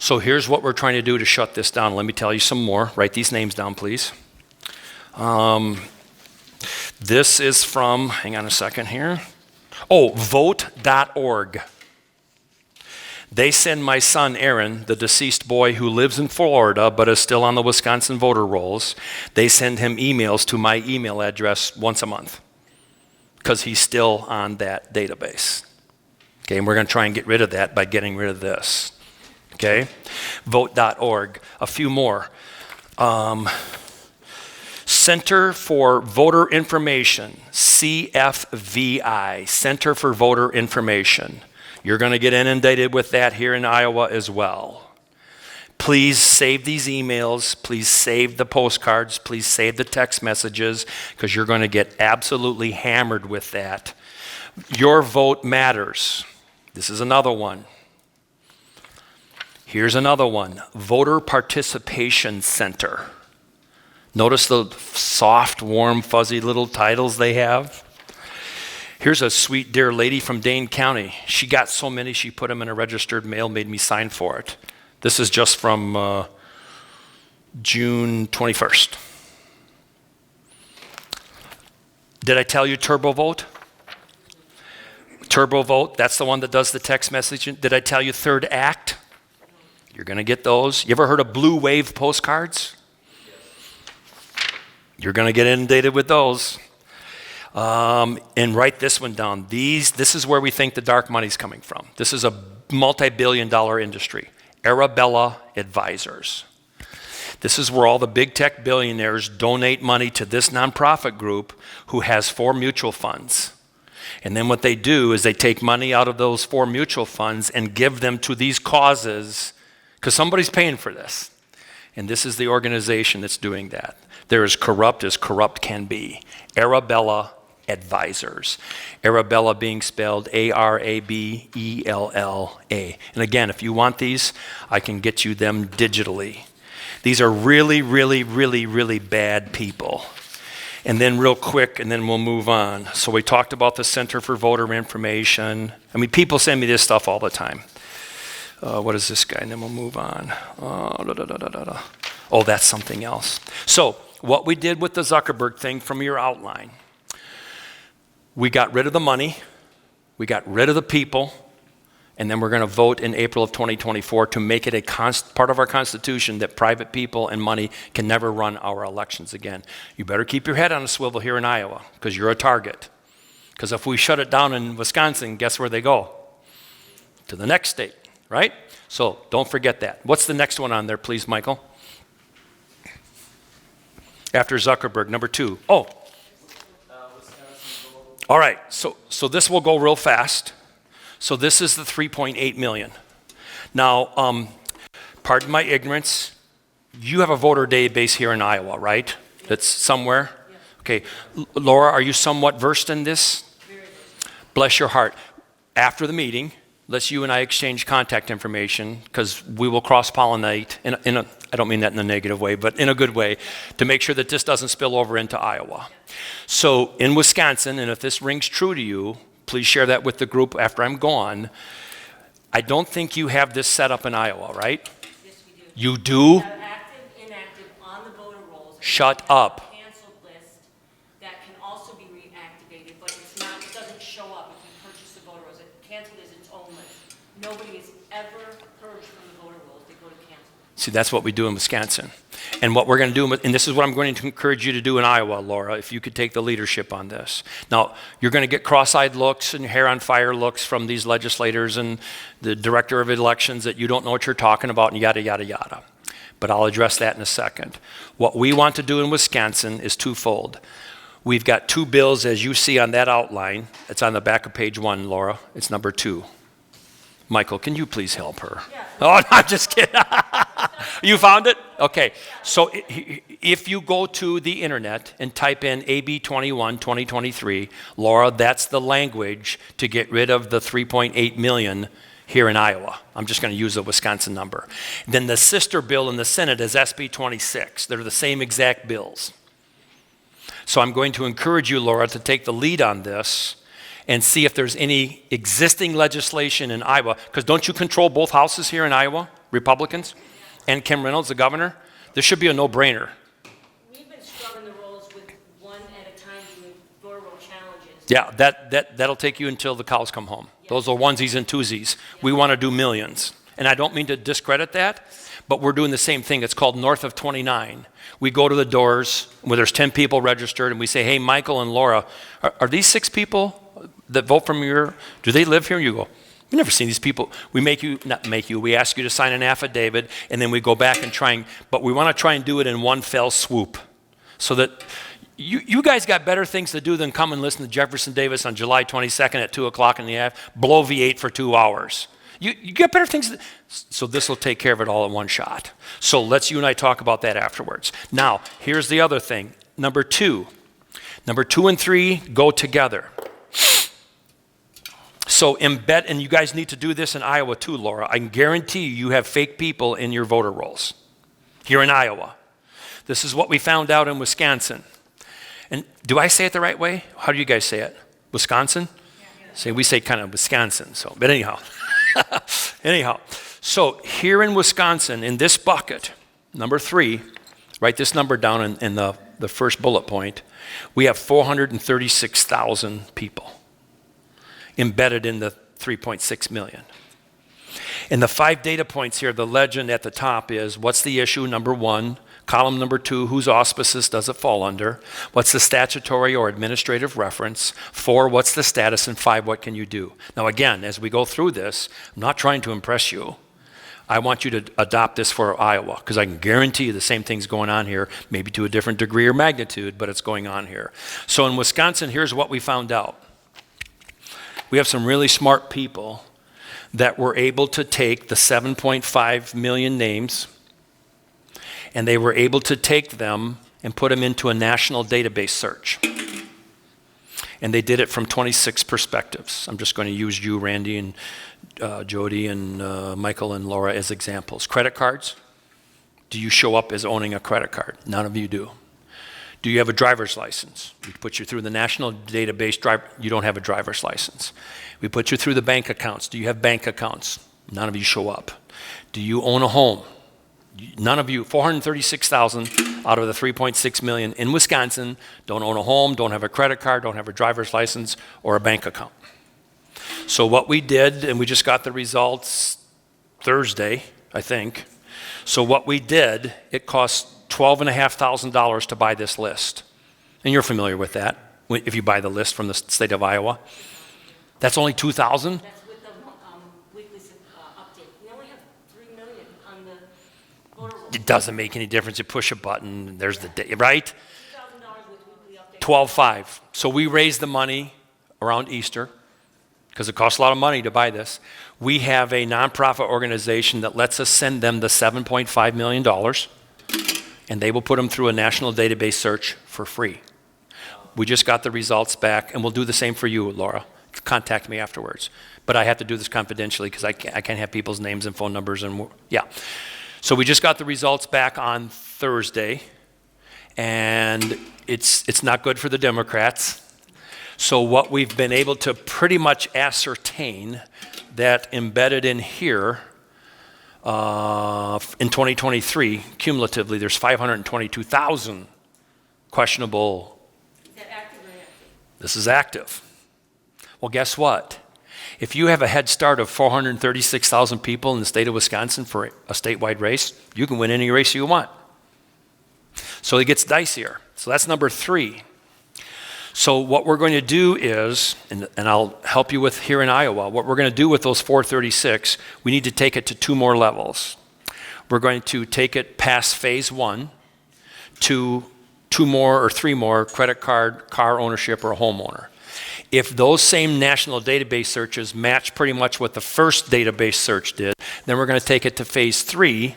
So here's what we're trying to do to shut this down. Let me tell you some more. Write these names down, please. This is from, hang on a second here. Vote.org. They send my son Aaron, the deceased boy who lives in Florida but is still on the Wisconsin voter rolls, they send him emails to my email address once a month because he's still on that database. Okay, and we're going to try and get rid of that by getting rid of this. Okay, vote.org. A few more. Center for Voter Information, CFVI, Center for Voter Information. You're going to get inundated with that here in Iowa as well. Please save these emails. Please save the postcards. Please save the text messages because you're going to get absolutely hammered with that. Your vote matters. This is another one. Here's another one, Voter Participation Center. Notice the soft, warm, fuzzy little titles they have. Here's a sweet, dear lady from Dane County. She got so many, she put them in a registered mail, made me sign for it. This is just from June 21st. Did I tell you TurboVote? TurboVote, that's the one that does the text messaging. Did I tell you Third Act? You're going to get those. You ever heard of Blue Wave postcards? You're going to get inundated with those. And write this one down. This is where we think the dark money's coming from. This is a multi-billion-dollar industry. Arabella Advisors. This is where all the big tech billionaires donate money to this nonprofit group who has 4 mutual funds. And then what they do is they take money out of those 4 mutual funds and give them to these causes because somebody's paying for this. And this is the organization that's doing that. They're as corrupt can be. Arabella Advisors. Arabella being spelled Arabella. And again, if you want these, I can get you them digitally. These are really, really, really, really bad people. And then real quick, and then we'll move on. So we talked about the Center for Voter Information. I mean, people send me this stuff all the time. What is this guy? And then we'll move on. Oh, that's something else. So what we did with the Zuckerberg thing from your outline, we got rid of the money, we got rid of the people, and then we're going to vote in April of 2024 to make it a part of our Constitution that private people and money can never run our elections again. You better keep your head on a swivel here in Iowa, because you're a target. Because if we shut it down in Wisconsin, guess where they go? To the next state, right? So don't forget that. What's the next one on there, please, Michael? After Zuckerberg, number 2. Oh. All right, so this will go real fast. So this is the 3.8 million. Now, pardon my ignorance, you have a voter database here in Iowa, right? That's somewhere? Okay, Laura, are you somewhat versed in this? Bless your heart. After the meeting, let's you and I exchange contact information, because we will cross-pollinate, I don't mean that in a negative way, but in a good way, to make sure that this doesn't spill over into Iowa. So in Wisconsin, and if this rings true to you, please share that with the group after I'm gone. I don't think you have this set up in Iowa, right?
Yes, we do.
You do?
We have active, inactive on the voter rolls. And
Shut
we have
up.
a canceled list that can also be reactivated, but it doesn't show up if you purchase the voter rolls. Canceled is its own list. Nobody is ever purged from the voter rolls. They go to cancel.
See, that's what we do in Wisconsin. And what we're going to do, and this is what I'm going to encourage you to do in Iowa, Laura, if you could take the leadership on this. Now, you're going to get cross-eyed looks and hair on fire looks from these legislators and the director of elections that you don't know what you're talking about and yada, yada, yada. But I'll address that in a second. What we want to do in Wisconsin is twofold. We've got 2 bills, as you see on that outline. It's on the back of page 1, Laura. It's number 2. Michael, can you please help her?
Yeah.
Oh, no, I'm just kidding. You found it? Okay. So if you go to the internet and type in AB 21, 2023, Laura, that's the language to get rid of the 3.8 million here in Iowa. I'm just going to use the Wisconsin number. Then the sister bill in the Senate is SB 26. They're the same exact bills. So I'm going to encourage you, Laura, to take the lead on this and see if there's any existing legislation in Iowa, because don't you control both houses here in Iowa, Republicans, and Kim Reynolds, the governor? This should be a no-brainer.
We've been scrubbing the rolls with one at a time doing voter roll challenges.
Yeah, that'll take you until the cows come home. Those are onesies and twosies. We want to do millions. And I don't mean to discredit that, but we're doing the same thing. It's called North of 29. We go to the doors where there's 10 people registered, and we say, hey, Michael and Laura, are these 6 people that vote from do they live here? You go, we've never seen these people. We we ask you to sign an affidavit, and then we go back and but we want to try and do it in one fell swoop, so that you guys got better things to do than come and listen to Jefferson Davis on July 22nd at 2 o'clock in the afternoon, blow V8 for 2 hours. You get better things, so this will take care of it all in one shot. So let's you and I talk about that afterwards. Now, here's the other thing. Number 2 and 3 go together. So embed, and you guys need to do this in Iowa too, Laura. I can guarantee you have fake people in your voter rolls here in Iowa. This is what we found out in Wisconsin. And do I say it the right way? How do you guys say it? Wisconsin? Yeah. We say kind of Wisconsin. So, but anyhow, so here in Wisconsin, in this bucket, number 3, write this number down in the first bullet point. We have 436,000 people embedded in the 3.6 million. And the 5 data points here, the legend at the top is, what's the issue, number 1, column number 2, whose auspices does it fall under, what's the statutory or administrative reference, 4, what's the status, and 5, what can you do? Now again, as we go through this, I'm not trying to impress you. I want you to adopt this for Iowa, because I can guarantee you the same thing's going on here, maybe to a different degree or magnitude, but it's going on here. So in Wisconsin, here's what we found out. We have some really smart people that were able to take the 7.5 million names, and they were able to take them and put them into a national database search. And they did it from 26 perspectives. I'm just going to use you, Randy, and Jody, and Michael, and Laura as examples. Credit cards. Do you show up as owning a credit card? None of you do. Do you have a driver's license? We put you through the national database. You don't have a driver's license. We put you through the bank accounts. Do you have bank accounts? None of you show up. Do you own a home? None of you, 436,000 out of the 3.6 million in Wisconsin don't own a home, don't have a credit card, don't have a driver's license or a bank account. So what we did, and we just got the results Thursday, I think. So what we did, it cost $12,500 to buy this list. And you're familiar with that, if you buy the list from the state of Iowa. That's only $2,000?
That's with the weekly update. We only have 3 million on the voter roll.
It doesn't make any difference. You push a button, there's the day, right?
$2,000 with weekly update.
12.5. So we raised the money around Easter because it costs a lot of money to buy this. We have a nonprofit organization that lets us send them the $7.5 million, and they will put them through a national database search for free. We just got the results back, and we'll do the same for you, Laura. Contact me afterwards. But I have to do this confidentially because I can't have people's names and phone numbers. And yeah. So we just got the results back on Thursday, and it's not good for the Democrats. So what we've been able to pretty much ascertain that embedded in here in 2023, cumulatively, there's 522,000 questionable.
Is that active or inactive?
This is active. Well, guess what? If you have a head start of 436,000 people in the state of Wisconsin for a statewide race, you can win any race you want. So it gets dicier. So that's number 3. So what we're going to do is, and I'll help you with here in Iowa, what we're going to do with those 436, we need to take it to 2 more levels. We're going to take it past phase 1 to 2 more or 3 more credit card, car ownership, or a homeowner. If those same national database searches match pretty much what the first database search did, then we're going to take it to phase 3,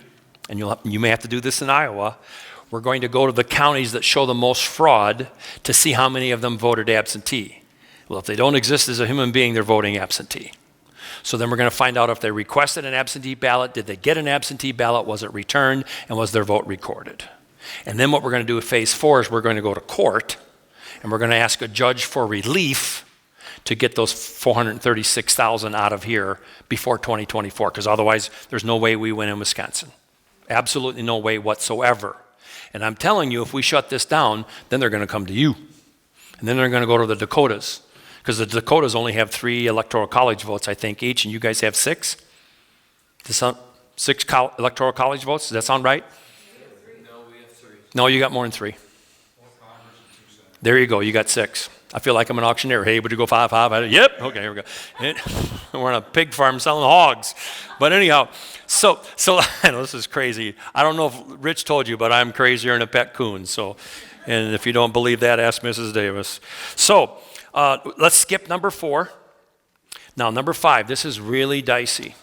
and you may have to do this in Iowa. We're going to go to the counties that show the most fraud to see how many of them voted absentee. Well, if they don't exist as a human being, they're voting absentee. So then we're going to find out if they requested an absentee ballot, did they get an absentee ballot, was it returned, and was their vote recorded? And then what we're going to do with phase 4 is we're going to go to court, and we're going to ask a judge for relief to get those 436,000 out of here before 2024, because otherwise there's no way we win in Wisconsin. Absolutely no way whatsoever. And I'm telling you, if we shut this down, then they're going to come to you. And then they're going to go to the Dakotas, because the Dakotas only have 3 electoral college votes, I think, each, and you guys have 6? Does that sound, 6 electoral college votes? Does that sound right?
No, we have 3.
No, you got more than 3.
4 Congress and 2 Senate.
There you go, you got 6. I feel like I'm an auctioneer. Hey, would you go 5? Yep. Okay, here we go. We're on a pig farm selling hogs. But anyhow, so I know this is crazy. I don't know if Rich told you, but I'm crazier than a pet coon. So, and if you don't believe that, ask Mrs. Davis. So let's skip number 4. Now number 5. This is really dicey.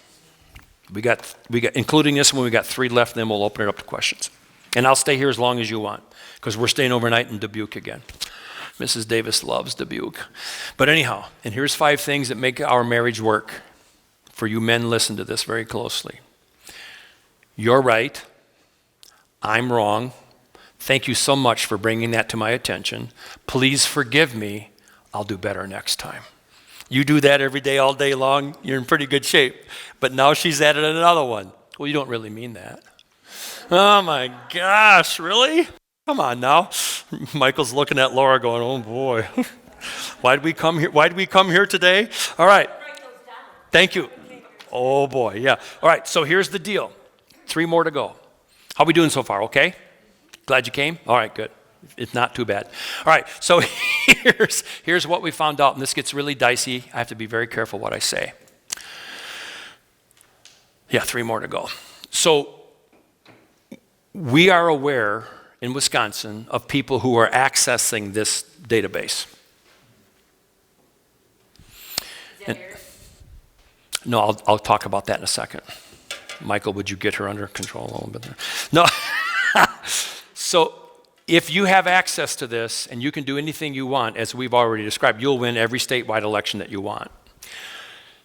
We got including this one. We got 3 left. Then we'll open it up to questions. And I'll stay here as long as you want, because we're staying overnight in Dubuque again. Mrs. Davis loves Dubuque. But anyhow, and here's 5 things that make our marriage work. For you men, listen to this very closely. You're right. I'm wrong. Thank you so much for bringing that to my attention. Please forgive me. I'll do better next time. You do that every day, all day long, you're in pretty good shape. But now she's added another one. Well, you don't really mean that. Oh my gosh, really? Come on now. Michael's looking at Laura going, oh boy. Why'd we come here? Why'd we come here today? All right. Thank you. Oh boy, yeah. All right, so here's the deal. 3 more to go. How we doing so far, okay? Glad you came? All right, good. It's not too bad. All right, so here's what we found out, and this gets really dicey. I have to be very careful what I say. Yeah, 3 more to go. So we are aware in Wisconsin of people who are accessing this database.
Is that Eric?
No, I'll talk about that in a second. Michael, would you get her under control a little bit there? No. So if you have access to this and you can do anything you want, as we've already described, you'll win every statewide election that you want.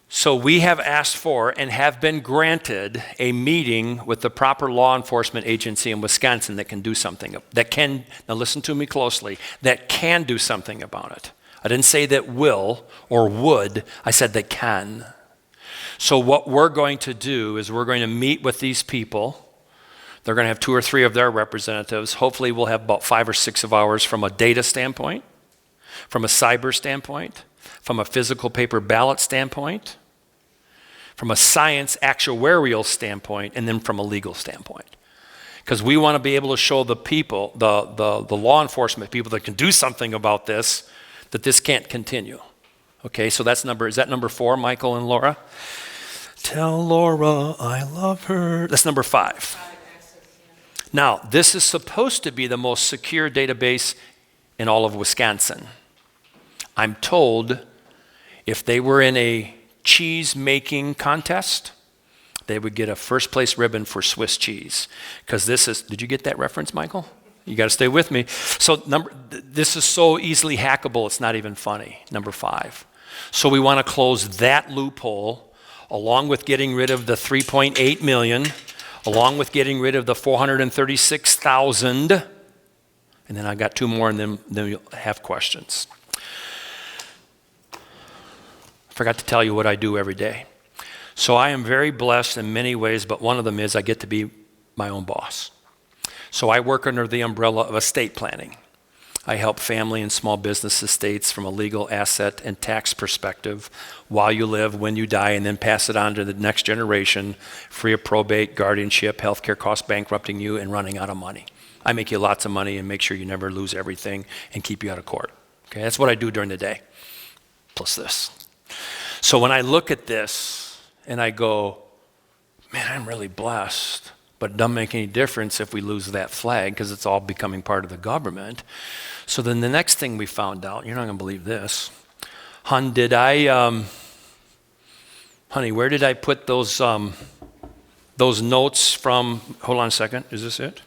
So we have asked for and have been granted a meeting with the proper law enforcement agency in Wisconsin that can do something, now listen to me closely, that can do something about it. I didn't say that will or would, I said that can. So what we're going to do is we're going to meet with these people. They're going to have 2 or 3 of their representatives. Hopefully we'll have about 5 or 6 of ours from a data standpoint, from a cyber standpoint, from a physical paper ballot standpoint, from a science actuarial standpoint, and then from a legal standpoint. Because we want to be able to show the people, the law enforcement people that can do something about this, that this can't continue. Okay, so is that number 4, Michael and Laura? Tell Laura I love her. That's number 5. Now, this is supposed to be the most secure database in all of Wisconsin. I'm told if they were in a cheese making contest, they would get a first place ribbon for Swiss cheese. Because did you get that reference, Michael? You got to stay with me. So this is so easily hackable, it's not even funny, number 5. So we want to close that loophole, along with getting rid of the 3.8 million, along with getting rid of the 436,000, and then I got 2 more, and then you'll have questions. I forgot to tell you what I do every day. So I am very blessed in many ways, but one of them is I get to be my own boss. So I work under the umbrella of estate planning. I help family and small business estates from a legal, asset, and tax perspective while you live, when you die, and then pass it on to the next generation, free of probate, guardianship, healthcare costs bankrupting you, and running out of money. I make you lots of money and make sure you never lose everything and keep you out of court. Okay, that's what I do during the day, plus this. So when I look at this and I go, man, I'm really blessed, but it doesn't make any difference if we lose that flag because it's all becoming part of the government. So then the next thing we found out, you're not going to believe this. Honey, where did I put those notes from, hold on a second, is this it?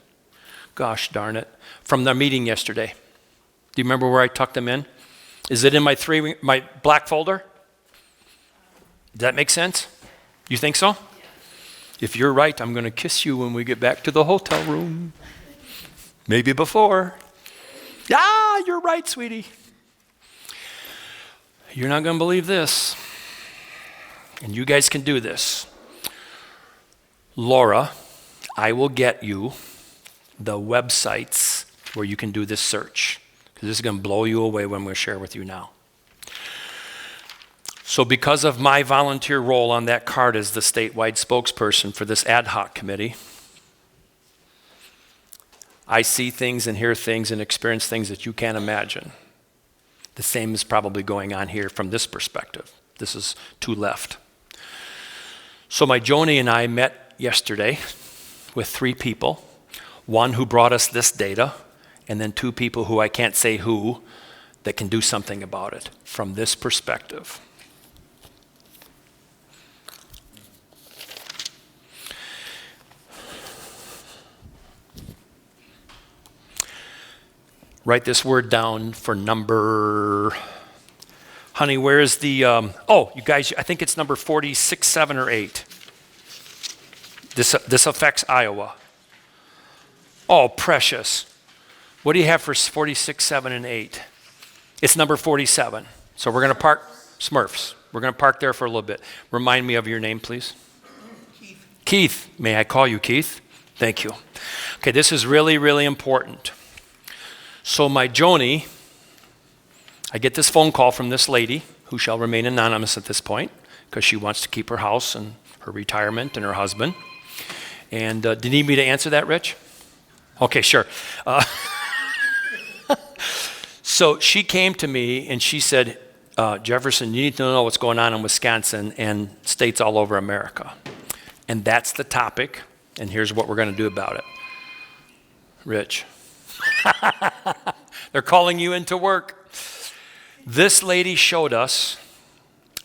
Gosh darn it. From the meeting yesterday. Do you remember where I tucked them in? Is it in my black folder? Does that make sense? You think so? If you're right, I'm going to kiss you when we get back to the hotel room. Maybe before. Yeah, you're right, sweetie. You're not going to believe this. And you guys can do this. Laura, I will get you the websites where you can do this search. Because this is going to blow you away when we share with you now. So because of my volunteer role on that card as the statewide spokesperson for this ad hoc committee, I see things and hear things and experience things that you can't imagine. The same is probably going on here from this perspective. This is 2 left. So my Joni and I met yesterday with 3 people. 1 who brought us this data, and then 2 people who I can't say who, that can do something about it from this perspective. Write this word down for number, honey, where is the, you guys, I think it's number 46, 7, or 8. This affects Iowa. Oh, precious. What do you have for 46, 7, and 8? It's number 47. So we're going to park, Smurfs. We're going to park there for a little bit. Remind me of your name, please. Keith. Keith. May I call you Keith? Thank you. Okay, this is really, really important. So my Joni, I get this phone call from this lady, who shall remain anonymous at this point, because she wants to keep her house and her retirement and her husband. And do you need me to answer that, Rich? Okay, sure. So she came to me and she said, Jefferson, you need to know what's going on in Wisconsin and states all over America. And that's the topic, and here's what we're going to do about it. Rich. They're calling you into work. This lady showed us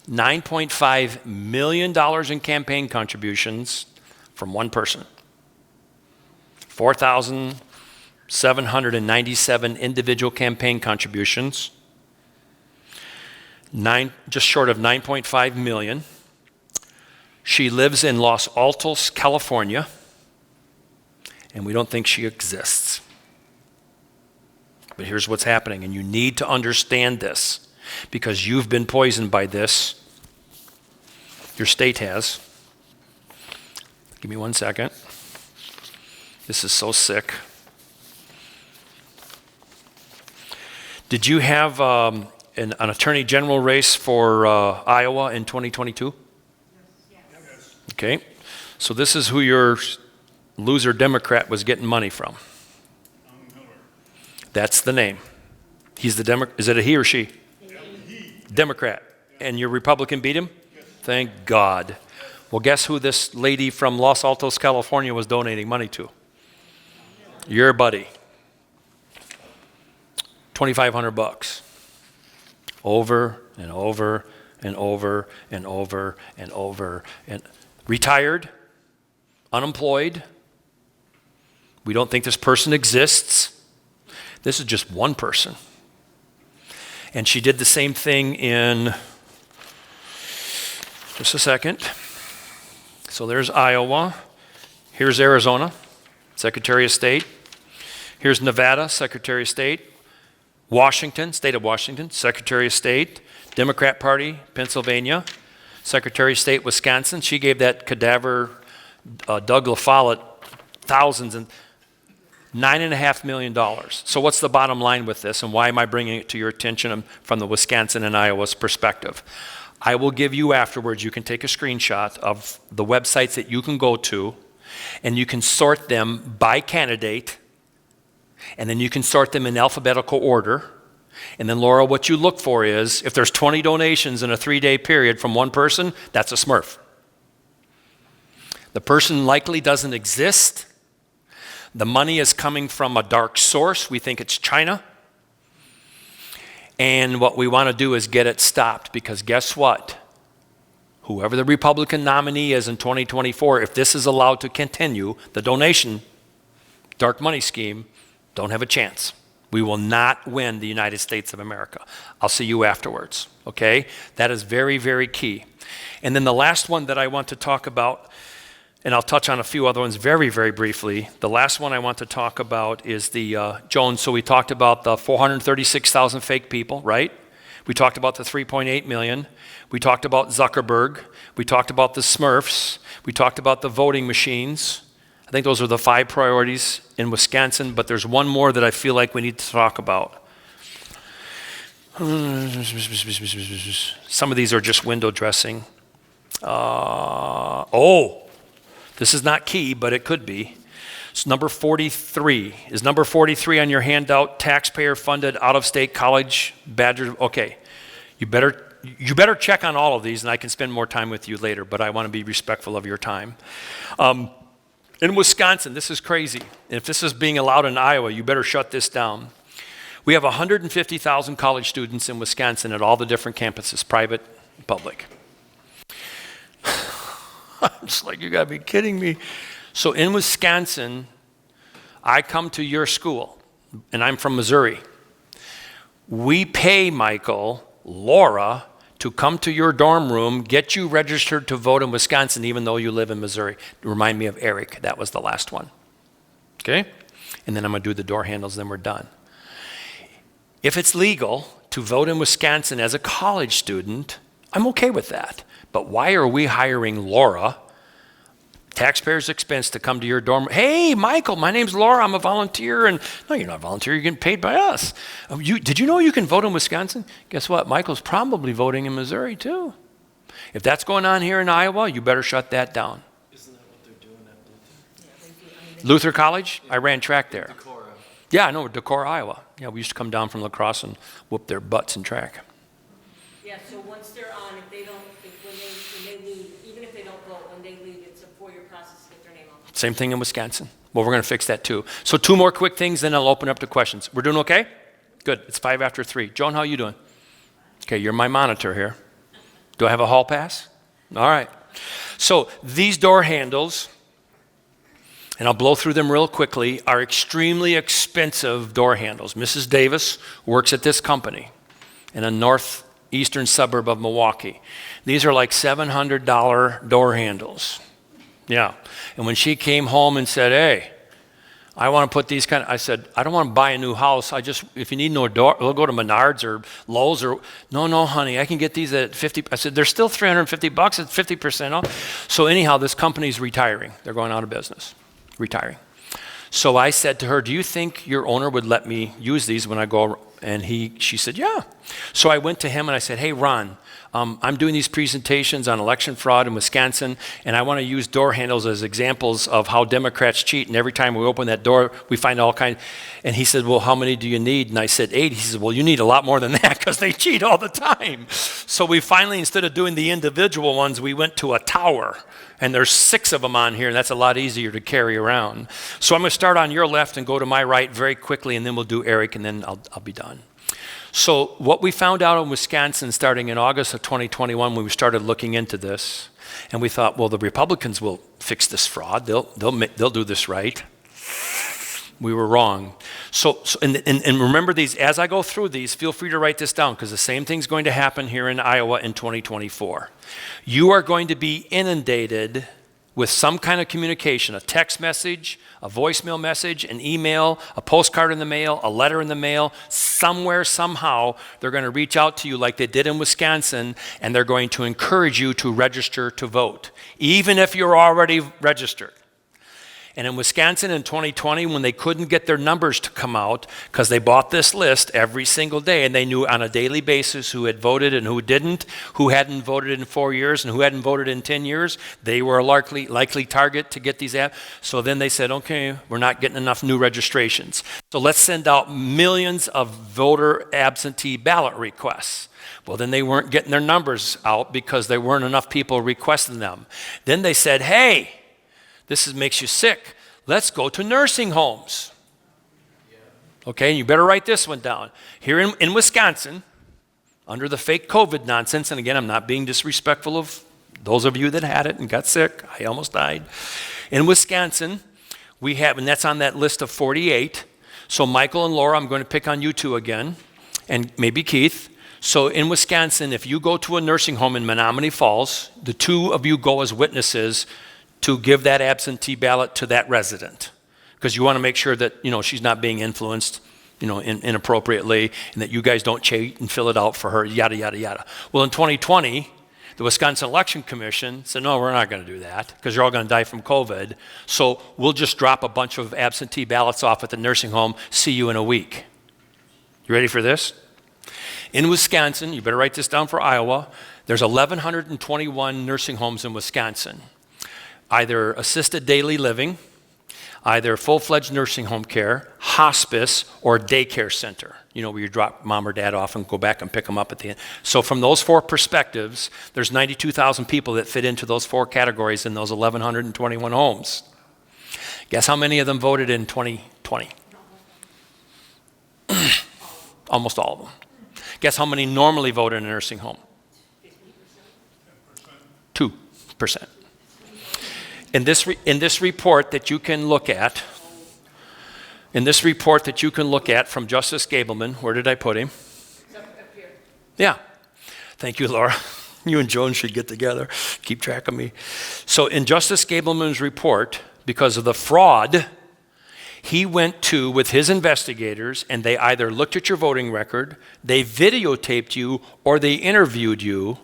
$9.5 million in campaign contributions from one person. 4,000 797 individual campaign contributions, just short of 9.5 million. She lives in Los Altos, California, and we don't think she exists. But here's what's happening, and you need to understand this because you've been poisoned by this. Your state has. Give me 1 second. This is so sick. Did you have an attorney general race for Iowa in 2022?
Yes.
Okay. So this is who your loser Democrat was getting money from.
Miller.
That's the name. He's the Democrat. Is it a he or she?
He.
Democrat. And your Republican beat him? Yes. Thank God. Well, guess who this lady from Los Altos, California was donating money to? Your buddy. $2,500. Over and over and over and over and over. And retired, unemployed. We don't think this person exists. This is just one person. And she did the same thing in, just a second. So there's Iowa. Here's Arizona, Secretary of State. Here's Nevada, Secretary of State. Washington, State of Washington, Secretary of State. Democrat Party, Pennsylvania. Secretary of State, Wisconsin. She gave that cadaver, Doug LaFollette, thousands and $9.5 million. So what's the bottom line with this, and why am I bringing it to your attention from the Wisconsin and Iowa's perspective? I will give you afterwards, you can take a screenshot of the websites that you can go to, and you can sort them by candidate, and then you can sort them in alphabetical order. And then, Laura, what you look for is, if there's 20 donations in a 3-day period from one person, that's a Smurf. The person likely doesn't exist. The money is coming from a dark source. We think it's China. And what we want to do is get it stopped, because guess what? Whoever the Republican nominee is in 2024, if this is allowed to continue, the donation, dark money scheme, don't have a chance. We will not win the United States of America. I'll see you afterwards, okay? That is very, very key. And then the last one that I want to talk about, and I'll touch on a few other ones very, very briefly. The last one I want to talk about is the Jones. So we talked about the 436,000 fake people, right? We talked about the 3.8 million. We talked about Zuckerberg. We talked about the Smurfs. We talked about the voting machines. I think those are the 5 priorities in Wisconsin, but there's one more that I feel like we need to talk about. Some of these are just window dressing. This is not key, but it could be. It's number 43. Is number 43 on your handout, taxpayer-funded out-of-state college badger? Okay, you better check on all of these, and I can spend more time with you later, but I want to be respectful of your time. In Wisconsin, this is crazy. And if this is being allowed in Iowa, you better shut this down. We have 150,000 college students in Wisconsin at all the different campuses, private, public. I'm just like, you gotta be kidding me. So in Wisconsin, I come to your school, and I'm from Missouri. We pay, Michael, Laura, to come to your dorm room, get you registered to vote in Wisconsin, even though you live in Missouri. Remind me of Eric, that was the last one. Okay? And then I'm gonna do the door handles, then we're done. If it's legal to vote in Wisconsin as a college student, I'm okay with that. But why are we hiring Laura, taxpayers' expense, to come to your dorm? Hey, Michael, my name's Laura, I'm a volunteer. And no, you're not a volunteer, you're getting paid by us. Did you know you can vote in Wisconsin? Guess what? Michael's probably voting in Missouri too. If that's going on here in Iowa, you better shut that down.
Isn't that what they're doing at Luther?
Luther College? I ran track there.
Decorah.
Yeah, I know, Decorah, Iowa. Yeah, we used to come down from La Crosse and whoop their butts in track.
Yeah, so once they're on, when they leave, even if they don't vote, when they leave, it's a 4-year process to get their name on.
Same thing in Wisconsin. Well, we're going to fix that too. So 2 more quick things, then I'll open up to questions. We're doing okay? Good. It's 5 after 3. Joan, how you doing? Okay, you're my monitor here. Do I have a hall pass? All right. So these door handles, and I'll blow through them real quickly, are extremely expensive door handles. Mrs. Davis works at this company in a northeastern suburb of Milwaukee. These are like $700 door handles. Yeah. And when she came home and said, hey, I want to put these I said, I don't want to buy a new house. If you need no door, we'll go to Menards or Lowe's or, no, honey, I can get these at 50. I said, they're still $350 at 50% off. So anyhow, this company's retiring. They're going out of business, retiring. So I said to her, do you think your owner would let me use these when I go? And she said, yeah. So I went to him and I said, hey, Ron, I'm doing these presentations on election fraud in Wisconsin, and I want to use door handles as examples of how Democrats cheat. And every time we open that door, we find all kinds. And he said, well, how many do you need? And I said, 8. He said, well, you need a lot more than that because they cheat all the time. So we finally, instead of doing the individual ones, we went to a tower. And there's 6 of them on here, and that's a lot easier to carry around. So I'm going to start on your left and go to my right very quickly, and then we'll do Eric, and then I'll be done. So what we found out in Wisconsin starting in August of 2021 when we started looking into this, and we thought, well, the Republicans will fix this fraud. They'll do this right. We were wrong. And remember these, as I go through these, feel free to write this down because the same thing's going to happen here in Iowa in 2024. You are going to be inundated with some kind of communication, a text message, a voicemail message, an email, a postcard in the mail, a letter in the mail. Somewhere, somehow, they're going to reach out to you like they did in Wisconsin, and they're going to encourage you to register to vote, even if you're already registered. And in Wisconsin in 2020, when they couldn't get their numbers to come out because they bought this list every single day and they knew on a daily basis who had voted and who didn't, who hadn't voted in 4 years and who hadn't voted in 10 years, they were a likely target to get these apps. So then they said, okay, we're not getting enough new registrations. So let's send out millions of voter absentee ballot requests. Well, then they weren't getting their numbers out because there weren't enough people requesting them. Then they said, hey, this makes you sick. Let's go to nursing homes. Okay, you better write this one down. Here in Wisconsin, under the fake COVID nonsense, and again, I'm not being disrespectful of those of you that had it and got sick. I almost died. In Wisconsin, we have, and that's on that list of 48. So Michael and Laura, I'm going to pick on you two again, and maybe Keith. So in Wisconsin, if you go to a nursing home in Menominee Falls, the 2 of you go as witnesses to give that absentee ballot to that resident, because you want to make sure that she's not being influenced inappropriately, and that you guys don't cheat and fill it out for her, yada yada yada. Well, in 2020, the Wisconsin Election Commission said, no, we're not going to do that because you're all going to die from COVID. So we'll just drop a bunch of absentee ballots off at the nursing home. See you in a week. You ready for this? In Wisconsin, you better write this down for Iowa. There's 1,121 nursing homes in Wisconsin. Either assisted daily living, either full-fledged nursing home care, hospice, or daycare center, where you drop mom or dad off and go back and pick them up at the end. So from those 4 perspectives, there's 92,000 people that fit into those 4 categories in those 1,121 homes. Guess how many of them voted in 2020? Almost all of them. Guess how many normally vote in a nursing home? 2%. In this report that you can look at, from Justice Gableman, where did I put him?
Up here.
Yeah. Thank you, Laura. You and Joan should get together. Keep track of me. So in Justice Gableman's report, because of the fraud, he went with his investigators, and they either looked at your voting record, they videotaped you, or they interviewed you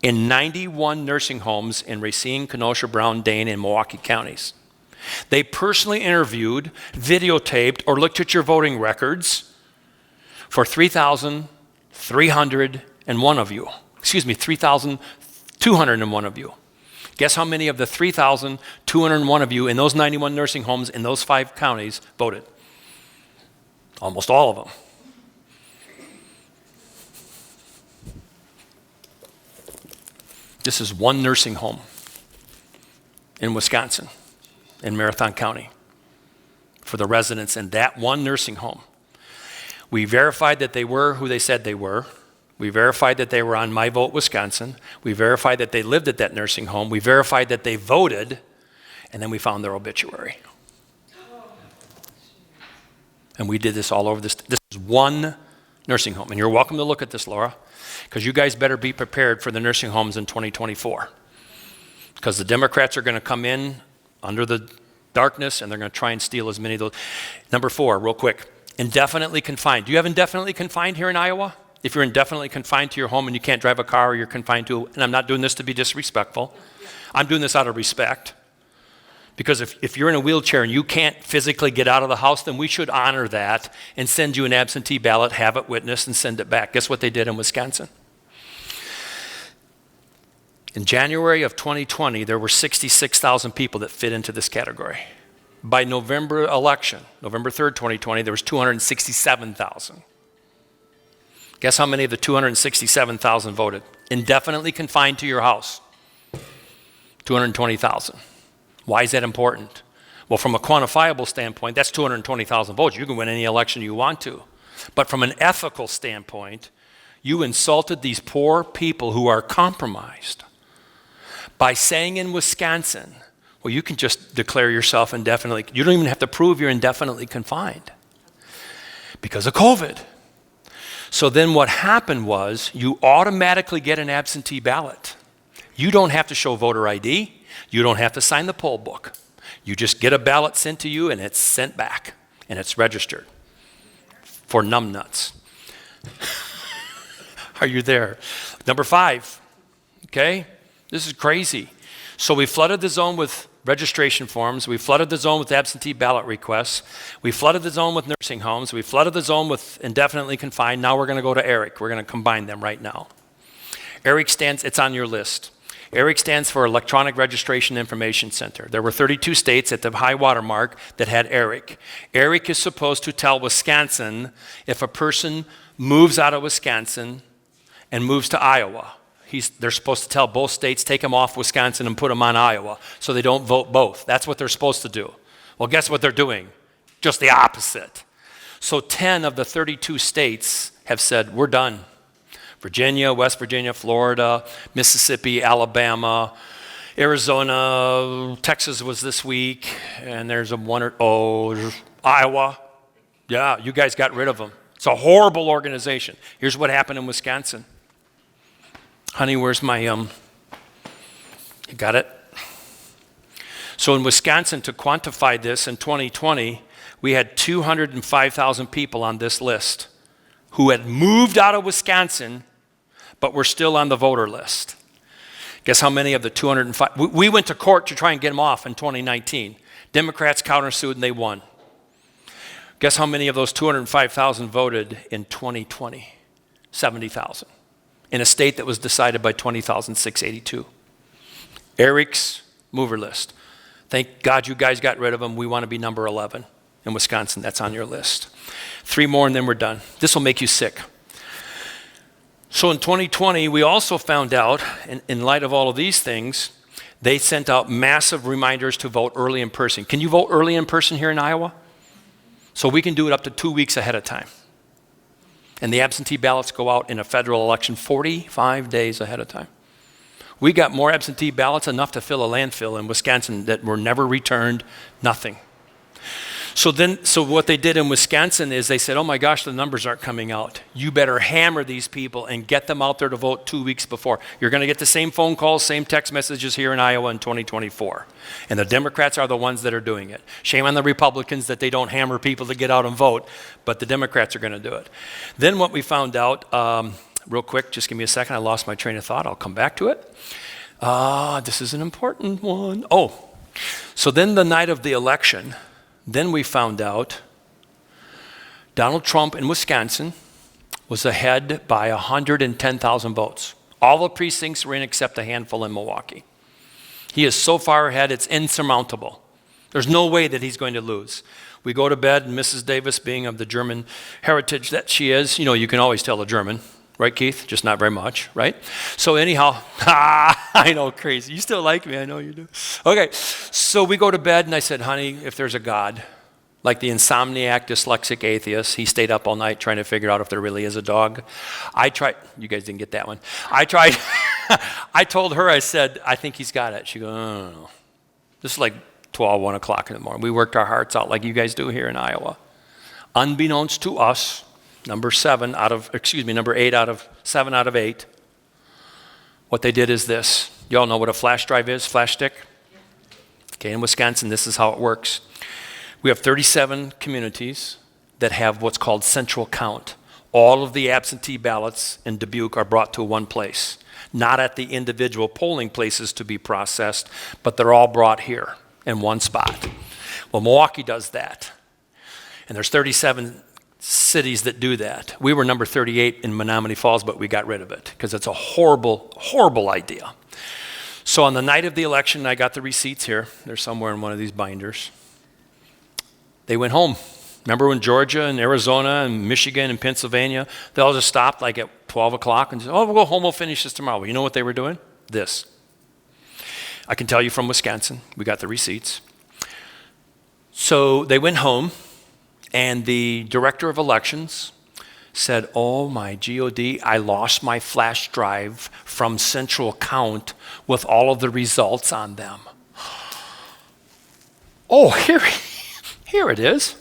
in 91 nursing homes in Racine, Kenosha, Brown, Dane, and Milwaukee counties. They personally interviewed, videotaped, or looked at your voting records for 3,301 of you. 3,201 of you. Guess how many of the 3,201 of you in those 91 nursing homes in those 5 counties voted? Almost all of them. This is one nursing home in Wisconsin, in Marathon County, for the residents in that one nursing home. We verified that they were who they said they were. We verified that they were on My Vote Wisconsin. We verified that they lived at that nursing home. We verified that they voted. And then we found their obituary. And we did this all over this. This is one nursing home. And you're welcome to look at this, Laura, because you guys better be prepared for the nursing homes in 2024. Because the Democrats are going to come in under the darkness, and they're going to try and steal as many of those. Number 4, real quick, indefinitely confined. Do you have indefinitely confined here in Iowa? If you're indefinitely confined to your home and you can't drive a car, or you're confined to, and I'm not doing this to be disrespectful, I'm doing this out of respect. Because if you're in a wheelchair and you can't physically get out of the house, then we should honor that and send you an absentee ballot, have it witnessed, and send it back. Guess what they did in Wisconsin? In January of 2020, there were 66,000 people that fit into this category. By November election, November 3rd, 2020, there was 267,000. Guess how many of the 267,000 voted? Indefinitely confined to your house. 220,000. Why is that important? Well, from a quantifiable standpoint, that's 220,000 votes. You can win any election you want to. But from an ethical standpoint, you insulted these poor people who are compromised by saying in Wisconsin, well, you can just declare yourself indefinitely. You don't even have to prove you're indefinitely confined because of COVID. So then what happened was you automatically get an absentee ballot. You don't have to show voter ID. You don't have to sign the poll book. You just get a ballot sent to you, and it's sent back, and it's registered for numbnuts. Are you there? Number 5, okay? This is crazy. So we flooded the zone with registration forms. We flooded the zone with absentee ballot requests. We flooded the zone with nursing homes. We flooded the zone with indefinitely confined. Now we're going to go to ERIC. We're going to combine them right now. ERIC stands, it's on your list. ERIC stands for Electronic Registration Information Center. There were 32 states at the high water mark that had ERIC. ERIC is supposed to tell Wisconsin if a person moves out of Wisconsin and moves to Iowa. They're supposed to tell both states, take them off Wisconsin and put them on Iowa so they don't vote both. That's what they're supposed to do. Well, guess what they're doing? Just the opposite. So 10 of the 32 states have said, we're done. Virginia, West Virginia, Florida, Mississippi, Alabama, Arizona, Texas was this week, and there's Iowa. Yeah, you guys got rid of them. It's a horrible organization. Here's what happened in Wisconsin. Honey, where's my, you got it? So in Wisconsin, to quantify this, in 2020, we had 205,000 people on this list who had moved out of Wisconsin but were still on the voter list. Guess how many of the 205? We went to court to try and get them off in 2019. Democrats countersued and they won. Guess how many of those 205,000 voted in 2020? 70,000. In a state that was decided by 20,682. ERIC's mover list. Thank God you guys got rid of them. We want to be number 11 in Wisconsin. That's on your list. 3 more and then we're done. This will make you sick. So in 2020, we also found out, in light of all of these things, they sent out massive reminders to vote early in person. Can you vote early in person here in Iowa? So we can do it up to 2 weeks ahead of time. And the absentee ballots go out in a federal election 45 days ahead of time. We got more absentee ballots, enough to fill a landfill in Wisconsin that were never returned, nothing. So what they did in Wisconsin is they said, oh my gosh, the numbers aren't coming out. You better hammer these people and get them out there to vote 2 weeks before. You're going to get the same phone calls, same text messages here in Iowa in 2024. And the Democrats are the ones that are doing it. Shame on the Republicans that they don't hammer people to get out and vote, but the Democrats are going to do it. Then what we found out, real quick, just give me a second. I lost my train of thought. I'll come back to it. This is an important one. Oh, so then the night of the election, then we found out Donald Trump in Wisconsin was ahead by 110,000 votes. All the precincts were in except a handful in Milwaukee. He is so far ahead, it's insurmountable. There's no way that he's going to lose. We go to bed, and Mrs. Davis, being of the German heritage that she is, you know, you can always tell a German. Right, Keith? Just not very much, right? So anyhow, I know, crazy. You still like me, I know you do. Okay, so we go to bed, and I said, honey, if there's a God, like the insomniac, dyslexic atheist, he stayed up all night trying to figure out if there really is a dog. I tried, you guys didn't get that one. I tried, I told her, I said, I think he's got it. She goes, oh, no. This is like 12, 1 o'clock in the morning. We worked our hearts out like you guys do here in Iowa. Unbeknownst to us, number 8 out of 7 out of 8, what they did is this. You all know what a flash drive is, flash stick? Okay, in Wisconsin, this is how it works. We have 37 communities that have what's called central count. All of the absentee ballots in Dubuque are brought to one place, not at the individual polling places to be processed, but they're all brought here in one spot. Well, Milwaukee does that, and there's 37 cities that do that. We were number 38 in Menominee Falls, but we got rid of it because it's a horrible, horrible idea. So on the night of the election, I got the receipts here. They're somewhere in one of these binders. They went home. Remember when Georgia and Arizona and Michigan and Pennsylvania, they all just stopped like at 12 o'clock and said, oh, we'll go home, we'll finish this tomorrow. Well, you know what they were doing? This. I can tell you from Wisconsin. We got the receipts. So they went home, and the director of elections said, oh my God, I lost my flash drive from central count with all of the results on them. Oh, here it is.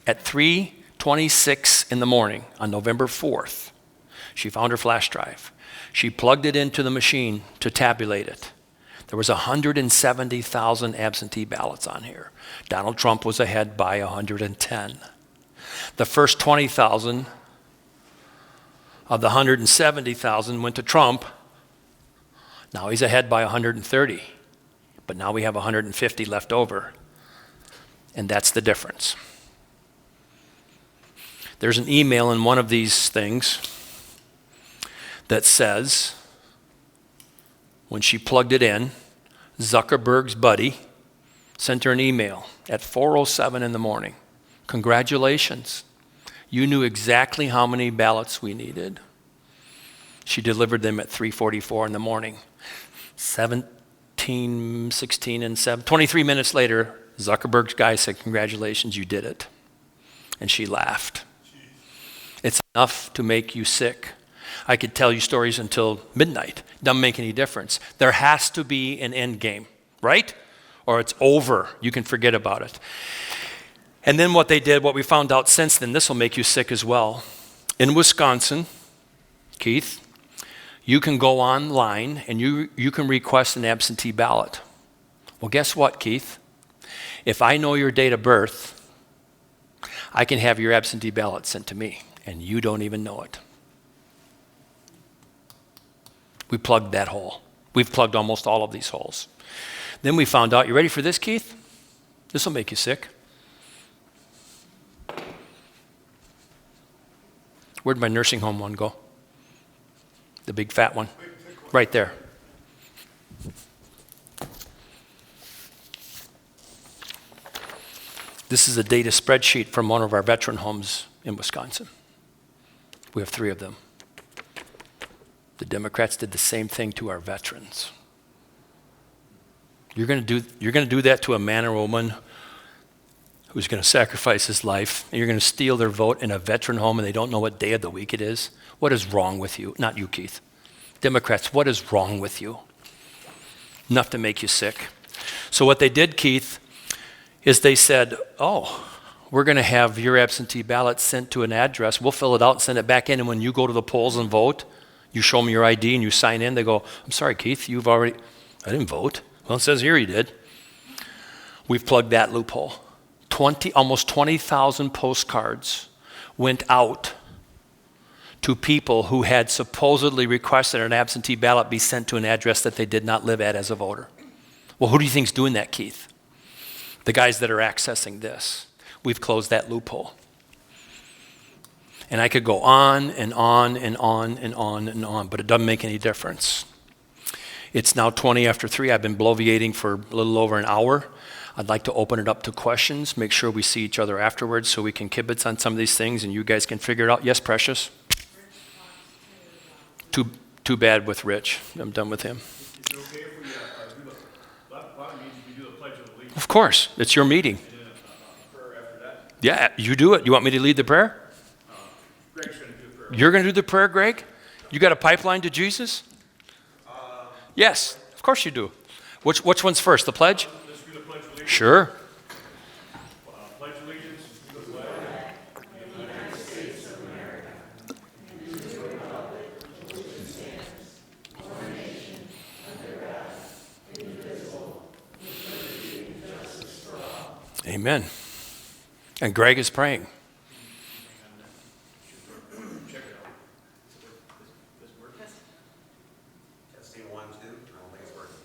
At 3:26 in the morning on November 4th, she found her flash drive. She plugged it into the machine to tabulate it. There was 170,000 absentee ballots on here. Donald Trump was ahead by 110. The first 20,000 of the 170,000 went to Trump. Now he's ahead by 130. But now we have 150 left over. And that's the difference. There's an email in one of these things that says, when she plugged it in, Zuckerberg's buddy sent her an email at 4:07 in the morning. Congratulations. You knew exactly how many ballots we needed. She delivered them at 3:44 in the morning. 17, 16, and 7. 23 minutes later, Zuckerberg's guy said, congratulations, you did it. And she laughed. It's enough to make you sick. I could tell you stories until midnight. Doesn't make any difference. There has to be an end game, right? Or it's over. You can forget about it. And then what they did, what we found out since then, this will make you sick as well. In Wisconsin, Keith, you can go online and you can request an absentee ballot. Well, guess what, Keith? If I know your date of birth, I can have your absentee ballot sent to me, and you don't even know it. We plugged that hole. We've plugged almost all of these holes. Then we found out, you ready for this, Keith? This will make you sick. Where'd my nursing home one go? The big fat one? Right there. This is a data spreadsheet from one of our veteran homes in Wisconsin. We have 3 of them. The Democrats did the same thing to our veterans. You're going to do that to a man or woman who's going to sacrifice his life, and you're going to steal their vote in a veteran home and they don't know what day of the week it is? What is wrong with you? Not you, Keith. Democrats, what is wrong with you? Enough to make you sick. So what they did, Keith, is they said, oh, we're going to have your absentee ballot sent to an address. We'll fill it out and send it back in, and when you go to the polls and vote, you show them your ID and you sign in. They go, I'm sorry, Keith, I didn't vote. Well, it says here you did. We've plugged that loophole. Almost 20,000 postcards went out to people who had supposedly requested an absentee ballot be sent to an address that they did not live at as a voter. Well, who do you think's doing that, Keith? The guys that are accessing this. We've closed that loophole. And I could go on and on and on and on and on, but it doesn't make any difference. It's now 20 after 3. I've been bloviating for a little over an hour. I'd like to open it up to questions, make sure we see each other afterwards so we can kibitz on some of these things and you guys can figure it out. Yes, Precious? Too bad with Rich. I'm done with him.
Is it okay if we do a lot of meetings, we do the Pledge of Allegiance?
Of course, it's your meeting.
And then a prayer after that?
Yeah, you do it. You want me to lead the prayer?
Greg's going to do the prayer.
You're going to do the prayer, Greg? You got a pipeline to Jesus? Yes, of course you do. Which one's first, the pledge?
Let's do the Pledge of Allegiance.
Sure.
Pledge allegiance to the flag.
Amen. And Greg is praying.
Testing 1, 2. I don't think it's working.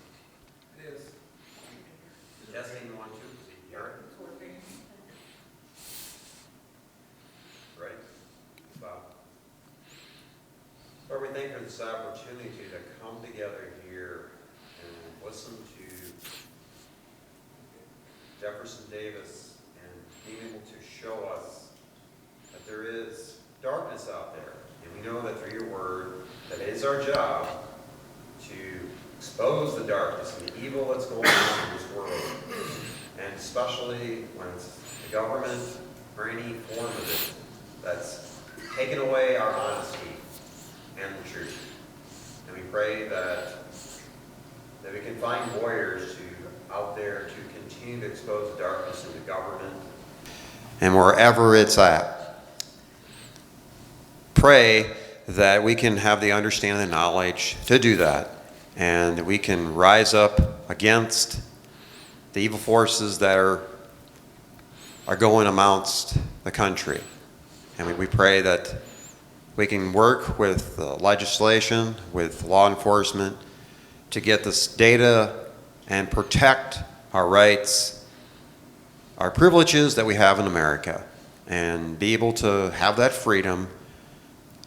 It is. Testing 1, 2. You heard? It's working. Right. Wow. Lord, we thank you for this opportunity to come together here and listen to Jefferson Davis and being able to show us that there is darkness out there. And we know that through your word, that it is our job to expose the darkness and the evil that's going on in this world. And especially when it's the government or any form of it that's taken away our honesty and the truth. And we pray that we can find warriors out there to continue to expose the darkness in the government and wherever it's at. Pray that we can have the understanding and knowledge to do that, and that we can rise up against the evil forces that are going amongst the country. And we pray that we can work with legislation, with law enforcement, to get this data and protect our rights, our privileges that we have in America, and be able to have that freedom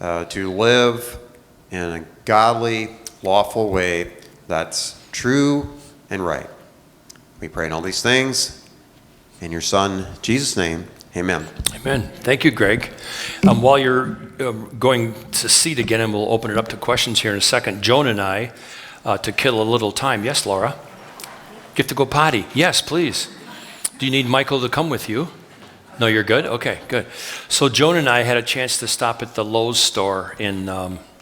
to live in a godly, lawful way that's true and right. We pray in all these things in your Son, Jesus' name, amen.
Amen. Thank you, Greg. While you're going to seat again, and we'll open it up to questions here in a second, Joan and I, to kill a little time. Yes, Laura? You have to go potty. Yes, please. Do you need Michael to come with you? No, you're good? Okay, good. So Joan and I had a chance to stop at the Lowe's store in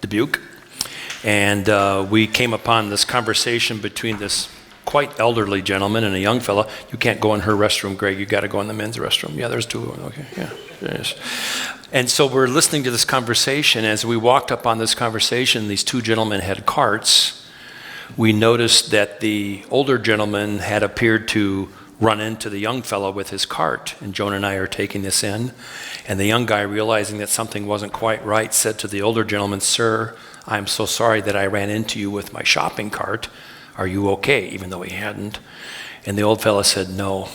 Dubuque, and we came upon this conversation between this quite elderly gentleman and a young fella. You can't go in her restroom, Greg. You got to go in the men's restroom. Yeah, there's two. Okay, yeah. Yes. And so we're listening to this conversation. As we walked up on this conversation, these two gentlemen had carts. We noticed that the older gentleman had appeared to run into the young fellow with his cart, and Joan and I are taking this in, and the young guy, realizing that something wasn't quite right, said to the older gentleman, "Sir, I'm so sorry that I ran into you with my shopping cart. Are you okay?" Even though he hadn't. And the old fellow said, "No,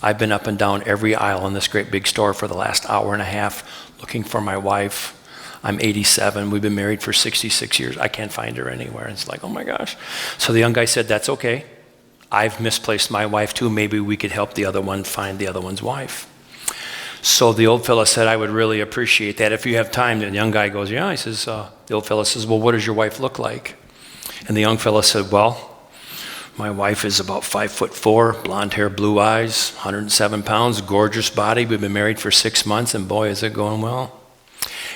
I've been up and down every aisle in this great big store for the last hour and a half looking for my wife. I'm 87. We've been married for 66 years. I can't find her anywhere." And it's like, oh my gosh. So the young guy said, "That's okay. I've misplaced my wife too. Maybe we could help the other one find the other one's wife." So the old fellow said, "I would really appreciate that if you have time." And the young guy goes, "Yeah." He says, the old fellow says, "Well, what does your wife look like?" And the young fellow said, "Well, my wife is about 5'4", blonde hair, blue eyes, 107 pounds, gorgeous body. We've been married for 6 months, and boy, is it going well."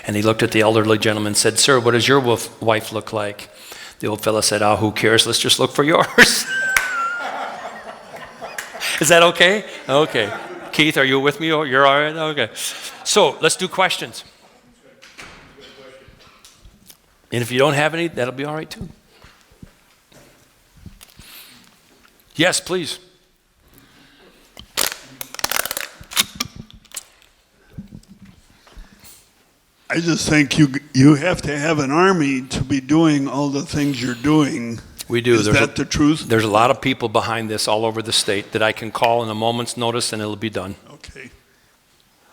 And he looked at the elderly gentleman and said, "Sir, what does your wife look like?" The old fellow said, "Oh, who cares? Let's just look for yours." Is that okay? Okay. Keith, are you with me? Oh, you're all right? Okay. So let's do questions. And if you don't have any, that'll be all right too. Yes, please.
I just think you have to have an army to be doing all the things you're doing.
We do.
Is that the truth?
There's a lot of people behind this all over the state that I can call in a moment's notice and it'll be done.
Okay.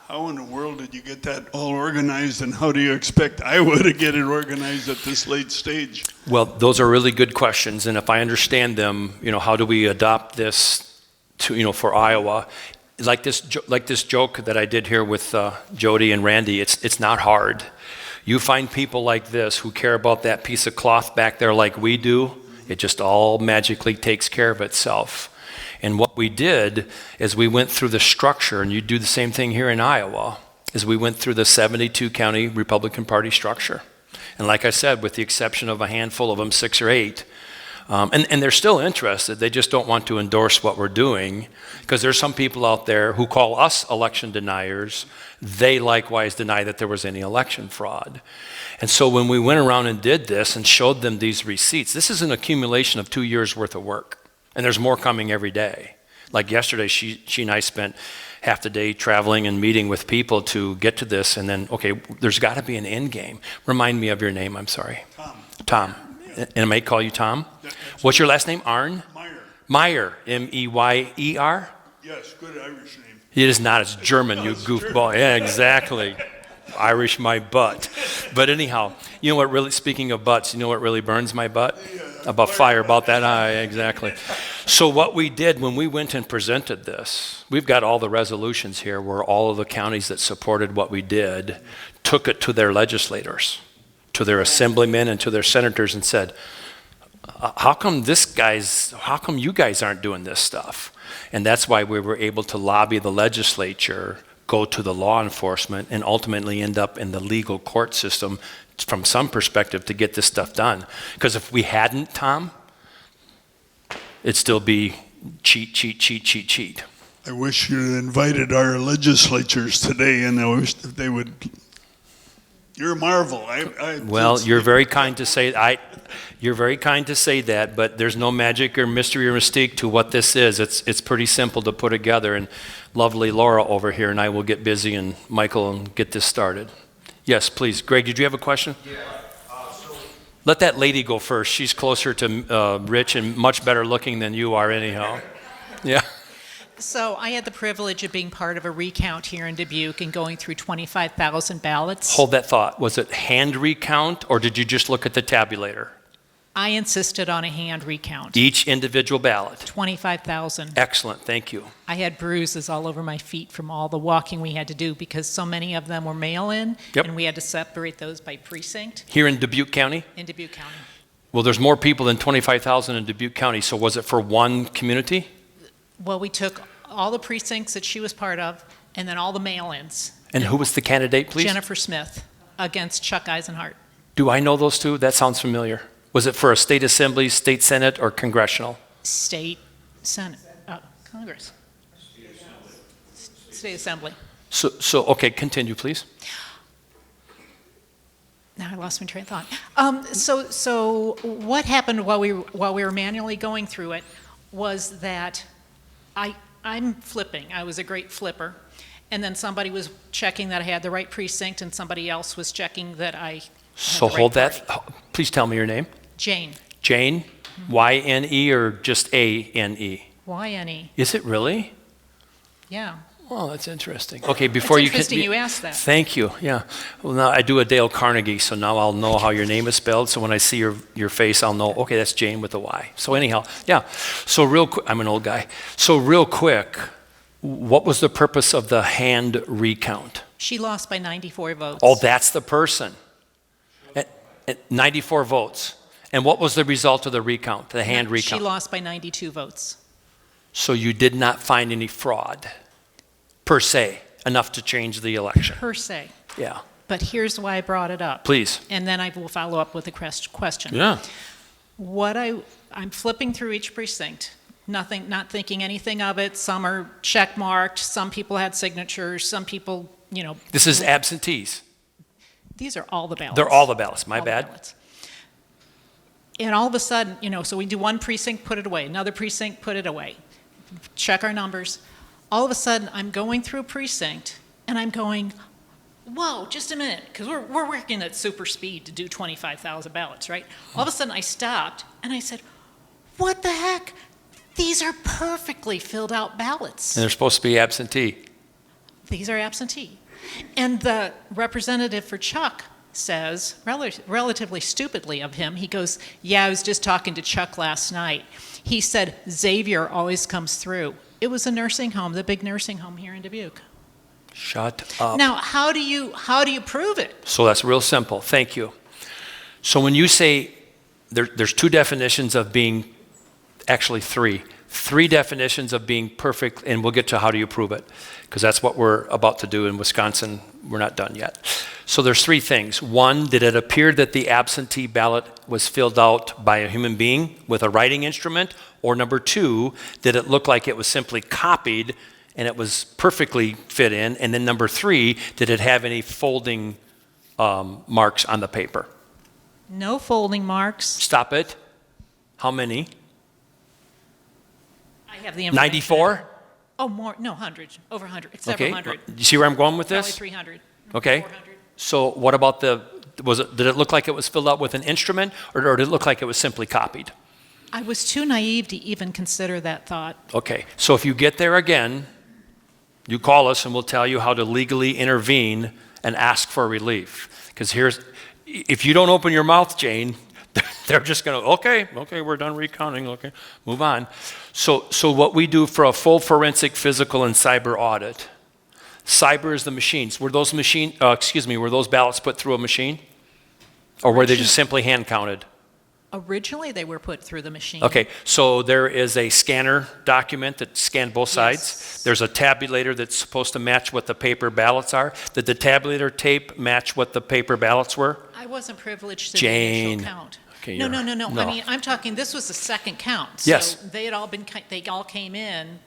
How in the world did you get that all organized, and how do you expect Iowa to get it organized at this late stage?
Well, those are really good questions, and if I understand them, how do we adopt this to, for Iowa? Like this joke that I did here with Jody and Randy, it's not hard. You find people like this who care about that piece of cloth back there like we do, it just all magically takes care of itself. And what we did is we went through the structure, and you do the same thing here in Iowa, is we went through the 72 county Republican Party structure. And like I said, with the exception of a handful of them, 6 or 8, And they're still interested. They just don't want to endorse what we're doing because there's some people out there who call us election deniers. They likewise deny that there was any election fraud. And so when we went around and did this and showed them these receipts, this is an accumulation of 2 years worth of work. And there's more coming every day. Like yesterday, she and I spent half the day traveling and meeting with people to get to this. And then, okay, there's got to be an end game. Remind me of your name, I'm sorry. Tom. And I may call you Tom? What's your last name? Arn? Meyer. M-E-Y-E-R?
Yes, good Irish name.
It is not. It's German, you goofball. Yeah, exactly. Irish my butt. But anyhow, you know what really, speaking of butts, you know what really burns my butt? About fire, about that eye, exactly. So what we did when we went and presented this, we've got all the resolutions here where all of the counties that supported what we did took it to their legislators, to their assemblymen and to their senators and said, how come you guys aren't doing this stuff? And that's why we were able to lobby the legislature, go to the law enforcement, and ultimately end up in the legal court system from some perspective to get this stuff done. Because if we hadn't, Tom, it'd still be cheat.
I wish you had invited our legislatures today, and I wish that they would. You're a marvel.
Well, you're very kind to say. You're very kind to say that, but there's no magic or mystery or mystique to what this is. It's pretty simple to put together, and lovely Laura over here and I will get busy, and Michael, and get this started. Yes, please. Greg, did you have a question? Yeah. Let that lady go first. She's closer to Rich and much better looking than you are anyhow. Yeah.
So I had the privilege of being part of a recount here in Dubuque and going through 25,000 ballots.
Hold that thought. Was it hand recount or did you just look at the tabulator?
I insisted on a hand recount.
Each individual ballot?
25,000.
Excellent, thank you.
I had bruises all over my feet from all the walking we had to do because so many of them were mail-in,
Yep.
and we had to separate those by precinct
Here in Dubuque County?
in Dubuque County.
Well, there's more people than 25,000 in Dubuque County, so was it for one community?
Well, we took all the precincts that she was part of and then all the mail-ins.
And who was the candidate, please?
Jennifer Smith against Chuck Eisenhart.
Do I know those two? That sounds familiar. Was it for a state assembly, state senate, or congressional?
State Senate, Congress. State Assembly.
So okay, continue, please.
Now I lost my train of thought. So what happened while we were manually going through it was that I'm flipping. I was a great flipper. And then somebody was checking that I had the right precinct, and somebody else was checking that I had
So
the right
hold
party.
that. Please tell me your name.
Jane.
Jane? Y-N-E or just A-N-E?
Y-N-E.
Is it really?
Yeah.
Well, that's interesting. Okay, before you
interesting you asked that.
Thank you. Yeah. Well, now I do a Dale Carnegie, so now I'll know how your name is spelled. So when I see your face, I'll know. Okay, that's Jane with a Y. So anyhow, yeah. So real quick, I'm an old guy. So real quick, what was the purpose of the hand recount?
She lost by 94 votes.
Oh, that's the person. 94 votes. And what was the result of the recount, the hand recount?
She lost by 92 votes.
So you did not find any fraud, per se, enough to change the election?
Per se.
Yeah.
But here's why I brought it up.
Please.
And then I will follow up with a question.
Yeah.
I'm flipping through each precinct, not thinking anything of it. Some are check marked, some people had signatures, some people,
This is absentees.
These are all the ballots.
They're all the ballots, my
All the
bad.
ballots. And all of a sudden, so we do one precinct, put it away, another precinct, put it away, check our numbers. All of a sudden, I'm going through a precinct, and I'm going, whoa, just a minute, because we're working at super speed to do 25,000 ballots, right? All of a sudden, I stopped, and I said, what the heck? These are perfectly filled out ballots.
And they're supposed to be absentee.
These are absentee. And the representative for Chuck says, relatively stupidly of him, he goes, yeah, I was just talking to Chuck last night. He said, Xavier always comes through. It was a nursing home, the big nursing home here in Dubuque.
Shut up.
Now, how do you prove it?
So that's real simple. Thank you. So when you say there's two definitions of being, actually three definitions of being perfect, and we'll get to how do you prove it, because that's what we're about to do in Wisconsin. We're not done yet. So there's three things. One, did it appear that the absentee ballot was filled out by a human being with a writing instrument? Or number two, did it look like it was simply copied and it was perfectly fit in? And then number three, did it have any folding marks on the paper?
No folding marks.
Stop it. How many?
I have the information.
94?
Oh, more, no, hundreds, over 100, it's
Okay.
several hundred.
You see where I'm going with
Probably
this?
300.
Okay.
400.
So what about did it look like it was filled out with an instrument, or did it look like it was simply copied?
I was too naive to even consider that thought.
Okay, so if you get there again, you call us and we'll tell you how to legally intervene and ask for relief. Because if you don't open your mouth, Jane, they're just going to, okay, we're done recounting, okay, move on. So what we do for a full forensic, physical, and cyber audit, cyber is the machines. Were those ballots put through a machine? Or were they just simply hand counted?
Originally, they were put through the machine.
Okay, so there is a scanner document that scanned both sides.
Yes.
There's a tabulator that's supposed to match what the paper ballots are. Did the tabulator tape match what the paper ballots were?
I wasn't privileged to
Jane.
the initial count.
Okay,
No.
no.
I mean, I'm talking, this was the second count.
Yes.
So they all came in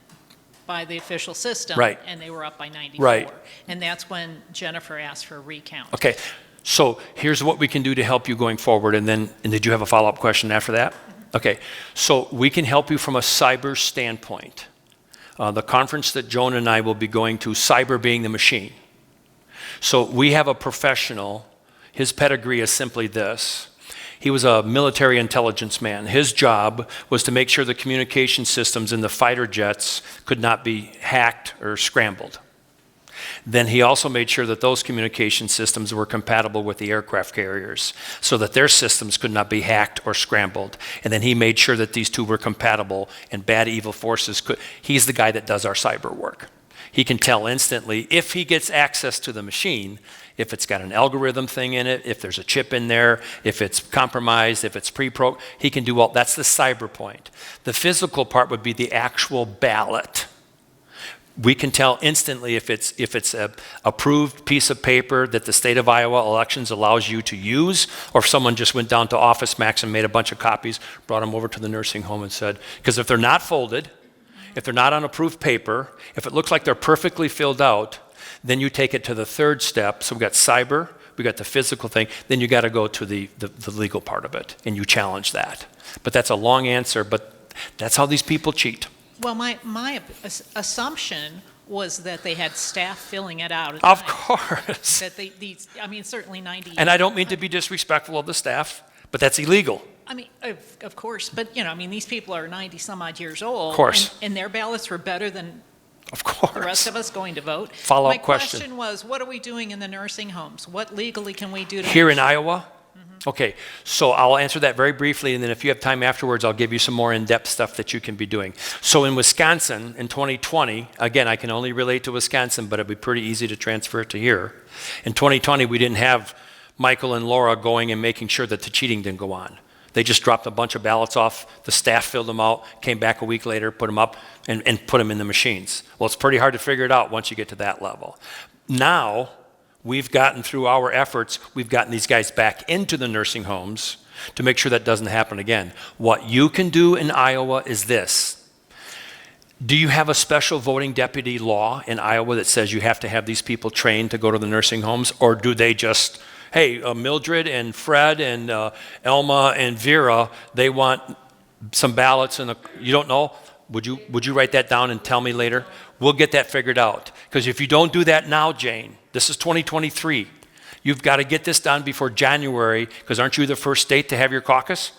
by the official system.
Right.
And they were up by 94.
Right.
And that's when Jennifer asked for a recount.
Okay, so here's what we can do to help you going forward, and did you have a follow-up question after that? Okay, so we can help you from a cyber standpoint. The conference that Joan and I will be going to, cyber being the machine. So we have a professional, his pedigree is simply this. He was a military intelligence man. His job was to make sure the communication systems in the fighter jets could not be hacked or scrambled. Then he also made sure that those communication systems were compatible with the aircraft carriers so that their systems could not be hacked or scrambled. And then he made sure that these two were compatible and bad evil forces could. He's the guy that does our cyber work. He can tell instantly if he gets access to the machine, if it's got an algorithm thing in it, if there's a chip in there, if it's compromised, if it's pre-programmed, he can do all. That's the cyber point. The physical part would be the actual ballot. We can tell instantly if it's a approved piece of paper that the state of Iowa elections allows you to use, or if someone just went down to Office Max and made a bunch of copies, brought them over to the nursing home and said, because if they're not folded, if they're not on approved paper, if it looks like they're perfectly filled out, then you take it to the third step. So we got cyber, we got the physical thing, then you got to go to the legal part of it, and you challenge that. But that's a long answer, but that's how these people cheat.
Well, my assumption was that they had staff filling it out.
Of course.
That certainly 90.
And I don't mean to be disrespectful of the staff, but that's illegal.
I mean, of course, but these people are 90 some odd years old.
Of course.
And their ballots were better than
Of course.
the rest of us going to vote.
Follow-up question.
My question was, what are we doing in the nursing homes? What legally can we do to
Here
make
in
sure-
Iowa? Okay, so I'll answer that very briefly, and then if you have time afterwards, I'll give you some more in-depth stuff that you can be doing. So in Wisconsin, in 2020, again, I can only relate to Wisconsin, but it'd be pretty easy to transfer it to here. In 2020, we didn't have Michael and Laura going and making sure that the cheating didn't go on. They just dropped a bunch of ballots off, the staff filled them out, came back a week later, put them up, and put them in the machines. Well, it's pretty hard to figure it out once you get to that level. Now, we've gotten through our efforts, we've gotten these guys back into the nursing homes to make sure that doesn't happen again. What you can do in Iowa is this. Do you have a special voting deputy law in Iowa that says you have to have these people trained to go to the nursing homes? Or do they just, hey, Mildred and Fred and Elma and Vera, they want some ballots and you don't know? Would you write that down and tell me later? We'll get that figured out. Because if you don't do that now, Jane, this is 2023. You've got to get this done before January, because aren't you the first state to have your caucus?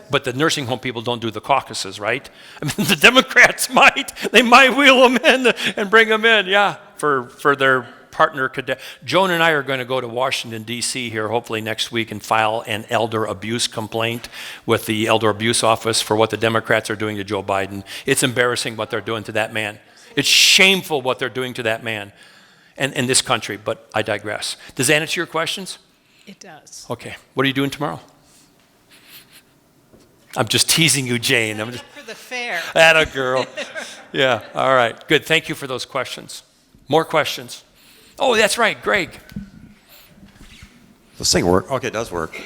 But the nursing home people don't do the caucuses, right? I mean, the Democrats might. They might wheel them in and bring them in, yeah, for their partner cadet. Joan and I are going to go to Washington, D.C. here hopefully next week and file an elder abuse complaint with the elder abuse office for what the Democrats are doing to Joe Biden. It's embarrassing what they're doing to that man. It's shameful what they're doing to that man and in this country, but I digress. Does that answer your questions?
It does.
Okay. What are you doing tomorrow? I'm just teasing you, Jane. I'm just,
For the fair.
atta girl. Yeah, all right. Good. Thank you for those questions. More questions. Oh, that's right, Greg.
This thing work? Okay, it does work.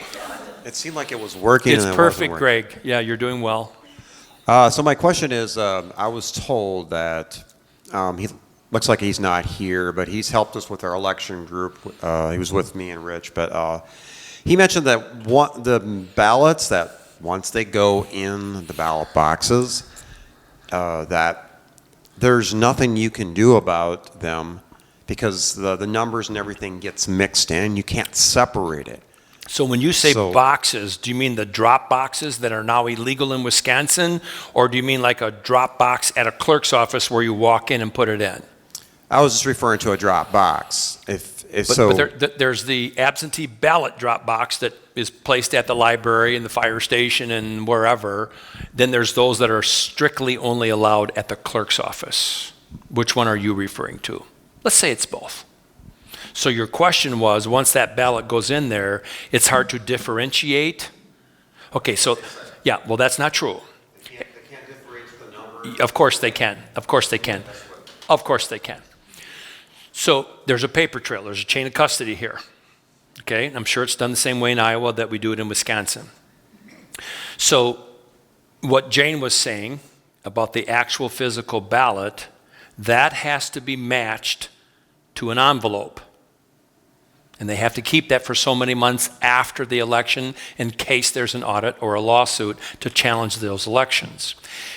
It seemed like it was working.
It's
and it
perfect,
wasn't working.
Greg. Yeah, you're doing well.
So my question is, I was told that he looks like he's not here, but he's helped us with our election group. He was with me and Rich, but he mentioned that the ballots that once they go in the ballot boxes, that there's nothing you can do about them because the numbers and everything gets mixed in. You can't separate it.
So when you say
So-
boxes, do you mean the drop boxes that are now illegal in Wisconsin, or do you mean like a drop box at a clerk's office where you walk in and put it in?
I was just referring to a drop box. If
But,
so,
there's the absentee ballot drop box that is placed at the library and the fire station and wherever. Then there's those that are strictly only allowed at the clerk's office. Which one are you referring to? Let's say it's both. So your question was, once that ballot goes in there, it's hard to differentiate? Okay, so, yeah, well, that's not true.
they can't differentiate the number.
Of course they can. Of course they can. Of course they can. So there's a paper trail. There's a chain of custody here. Okay? I'm sure it's done the same way in Iowa that we do it in Wisconsin. So what Jane was saying about the actual physical ballot, that has to be matched to an envelope. And they have to keep that for so many months after the election in case there's an audit or a lawsuit to challenge those elections.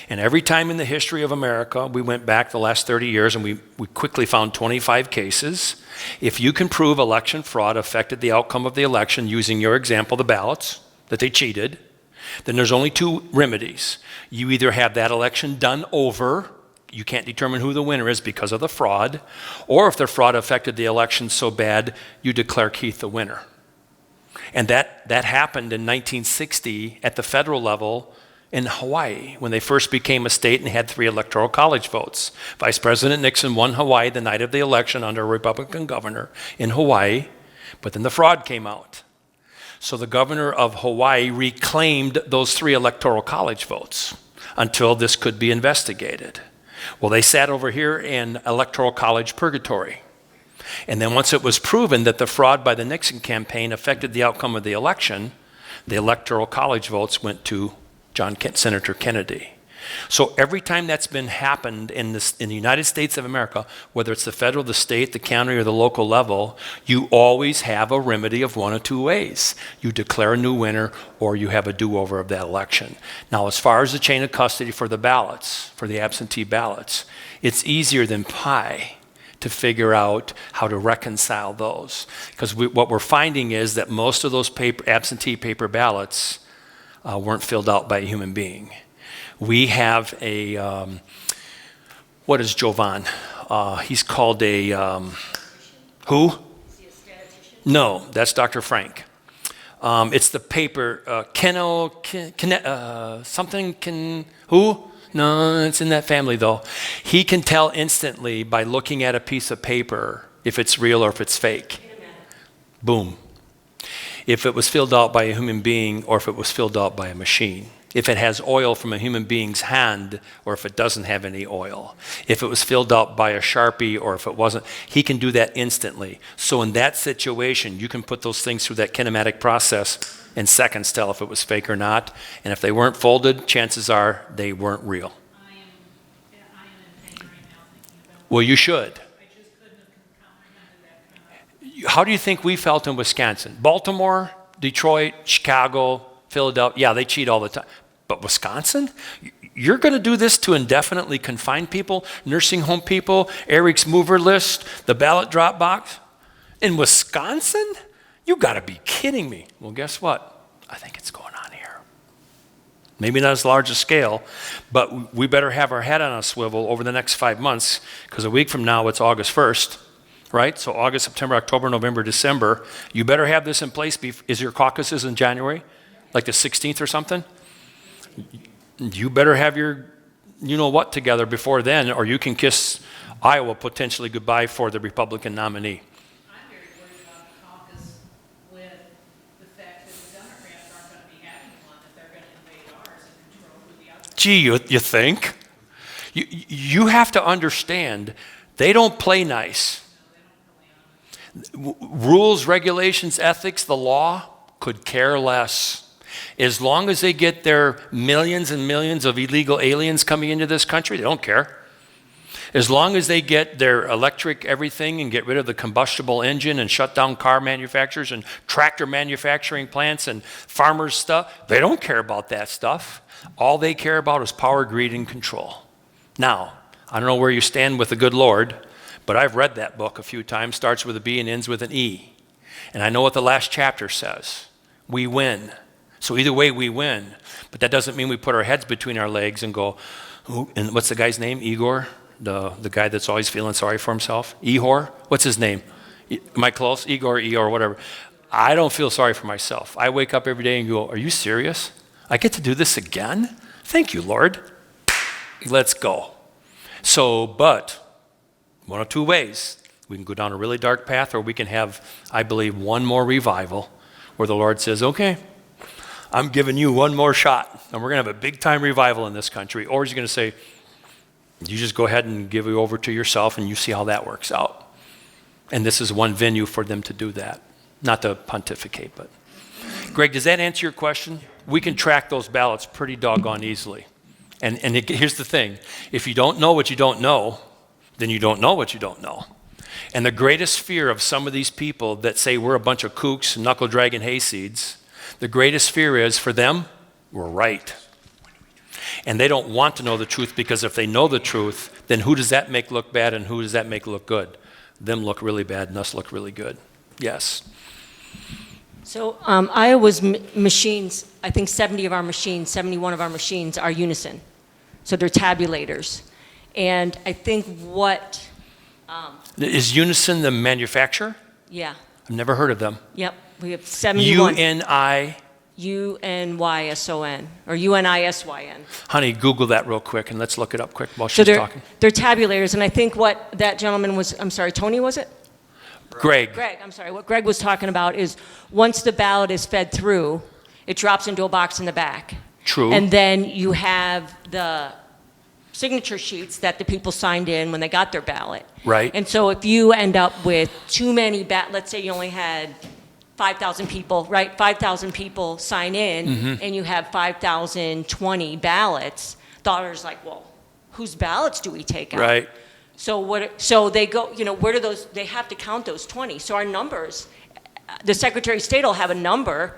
And every time in the history of America, we went back the last 30 years and we quickly found 25 cases. If you can prove election fraud affected the outcome of the election using your example, the ballots, that they cheated, then there's only two remedies. You either have that election done over, you can't determine who the winner is because of the fraud, or if the fraud affected the election so bad, you declare Keith the winner. And that happened in 1960 at the federal level in Hawaii when they first became a state and had 3 electoral college votes. Vice President Nixon won Hawaii the night of the election under a Republican governor in Hawaii, but then the fraud came out. So the governor of Hawaii reclaimed those 3 electoral college votes until this could be investigated. Well, they sat over here in electoral college purgatory. And then once it was proven that the fraud by the Nixon campaign affected the outcome of the election, the electoral college votes went to Senator Kennedy. So every time that's been happened in the United States of America, whether it's the federal, the state, the county, or the local level, you always have a remedy of one of two ways. You declare a new winner or you have a do-over of that election. Now, as far as the chain of custody for the ballots, for the absentee ballots, it's easier than pie to figure out how to reconcile those. Because what we're finding is that most of those absentee paper ballots weren't filled out by a human being. We have a, what is Jovan? He's called a, who?
Is he a statistician?
No, that's Dr. Frank. It's the paper, who? No, it's in that family though. He can tell instantly by looking at a piece of paper if it's real or if it's fake. Boom. If it was filled out by a human being or if it was filled out by a machine. If it has oil from a human being's hand or if it doesn't have any oil. If it was filled out by a Sharpie or if it wasn't, he can do that instantly. So in that situation, you can put those things through that kinematic process in seconds, tell if it was fake or not. And if they weren't folded, chances are they weren't real.
I am in pain right now thinking about
Well, you should.
I just couldn't have comprehended that.
How do you think we felt in Wisconsin? Baltimore, Detroit, Chicago, Philadelphia, yeah, they cheat all the time. But Wisconsin? You're going to do this to indefinitely confine people, nursing home people, Eric's mover list, the ballot drop box? In Wisconsin? You got to be kidding me. Well, guess what? I think it's going on here. Maybe not as large a scale, but we better have our head on a swivel over the next 5 months, because a week from now it's August 1st, right? So August, September, October, November, December. You better have this in place. Is your caucuses in January? Like the 16th or something? You better have your you-know-what together before then, or you can kiss Iowa potentially goodbye for the Republican nominee.
I'm very worried about the caucus with the fact that the Democrats aren't going to be having one, that they're going to invade ours and control who the outcome.
Gee, you think? You have to understand, they don't play nice. Rules, regulations, ethics, the law could care less. As long as they get their millions and millions of illegal aliens coming into this country, they don't care. As long as they get their electric everything and get rid of the combustible engine and shut down car manufacturers and tractor manufacturing plants and farmers' stuff, they don't care about that stuff. All they care about is power, greed, and control. Now, I don't know where you stand with the good Lord, but I've read that book a few times, starts with a B and ends with an E. And I know what the last chapter says. We win. So either way, we win. But that doesn't mean we put our heads between our legs and go, ooh, and what's the guy's name? Igor? The guy that's always feeling sorry for himself? Ihor? What's his name? Am I close? Igor, whatever. I don't feel sorry for myself. I wake up every day and go, are you serious? I get to do this again? Thank you, Lord. Let's go. So, but one of two ways. We can go down a really dark path, or we can have, I believe, one more revival where the Lord says, okay, I'm giving you one more shot, and we're going to have a big-time revival in this country. Or he's going to say, you just go ahead and give it over to yourself, and you see how that works out. And this is one venue for them to do that. Not to pontificate, but. Greg, does that answer your question? We can track those ballots pretty doggone easily. And here's the thing. If you don't know what you don't know, then you don't know what you don't know. And the greatest fear of some of these people that say we're a bunch of kooks, knuckle-dragging hayseeds, the greatest fear is for them, we're right. And they don't want to know the truth, because if they know the truth, then who does that make look bad and who does that make look good? Them look really bad and us look really good. Yes.
So Iowa's machines, I think 71 of our machines are Unison. So they're tabulators. And I think what...
Is Unison the manufacturer?
Yeah.
I've never heard of them.
Yep. We have 71.
UNI?
UNYSON, or UNISYN.
Honey, Google that real quick, and let's look it up quick while she's talking.
They're tabulators, and I think what that gentleman was, I'm sorry, Tony, was it?
Greg,
I'm sorry. What Greg was talking about is once the ballot is fed through, it drops into a box in the back.
True.
And then you have the signature sheets that the people signed in when they got their ballot.
Right.
And so if you end up with too many, let's say you only had 5,000 people, right? 5,000 people sign in, and you have 5,020 ballots. The auditor's like, well, whose ballots do we take out?
right.
So they go, where do those, they have to count those 20. So our numbers, the Secretary of State will have a number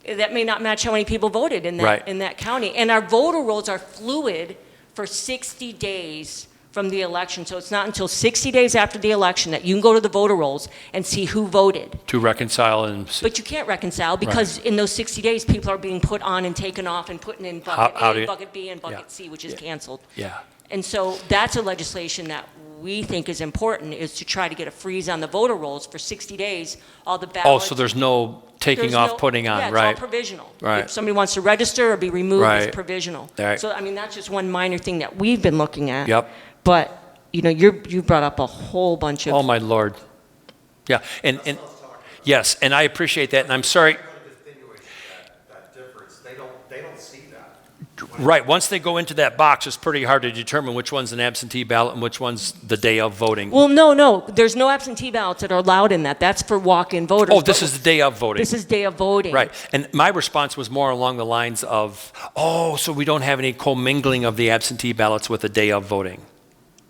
that may not match how many people voted in that,
Right.
in that county. And our voter rolls are fluid for 60 days from the election. So it's not until 60 days after the election that you can go to the voter rolls and see who voted.
To reconcile and
But you can't reconcile because in those 60 days, people are being put on and taken off and putting in bucket
How do
A,
you-
bucket B, and bucket
Yeah.
C, which is canceled.
yeah.
And so that's a legislation that we think is important, is to try to get a freeze on the voter rolls for 60 days, all the ballots.
Oh, so there's no taking
There's
off,
no-
putting on,
yeah, it's
right?
all provisional.
Right.
If somebody wants to register or be removed,
Right.
it's provisional.
Right.
So, I mean, that's just one minor thing that we've been looking at.
Yep.
But, you brought up a whole bunch of...
Oh, my Lord. Yeah, and yes, and I appreciate that, and I'm sorry.
That difference, they don't see that.
Right, once they go into that box, it's pretty hard to determine which one's an absentee ballot and which one's the day of voting.
Well, no, there's no absentee ballots that are allowed in that. That's for walk-in voters.
Oh, this is the day of voting.
This is day of voting.
Right, and my response was more along the lines of, oh, so we don't have any commingling of the absentee ballots with the day of voting.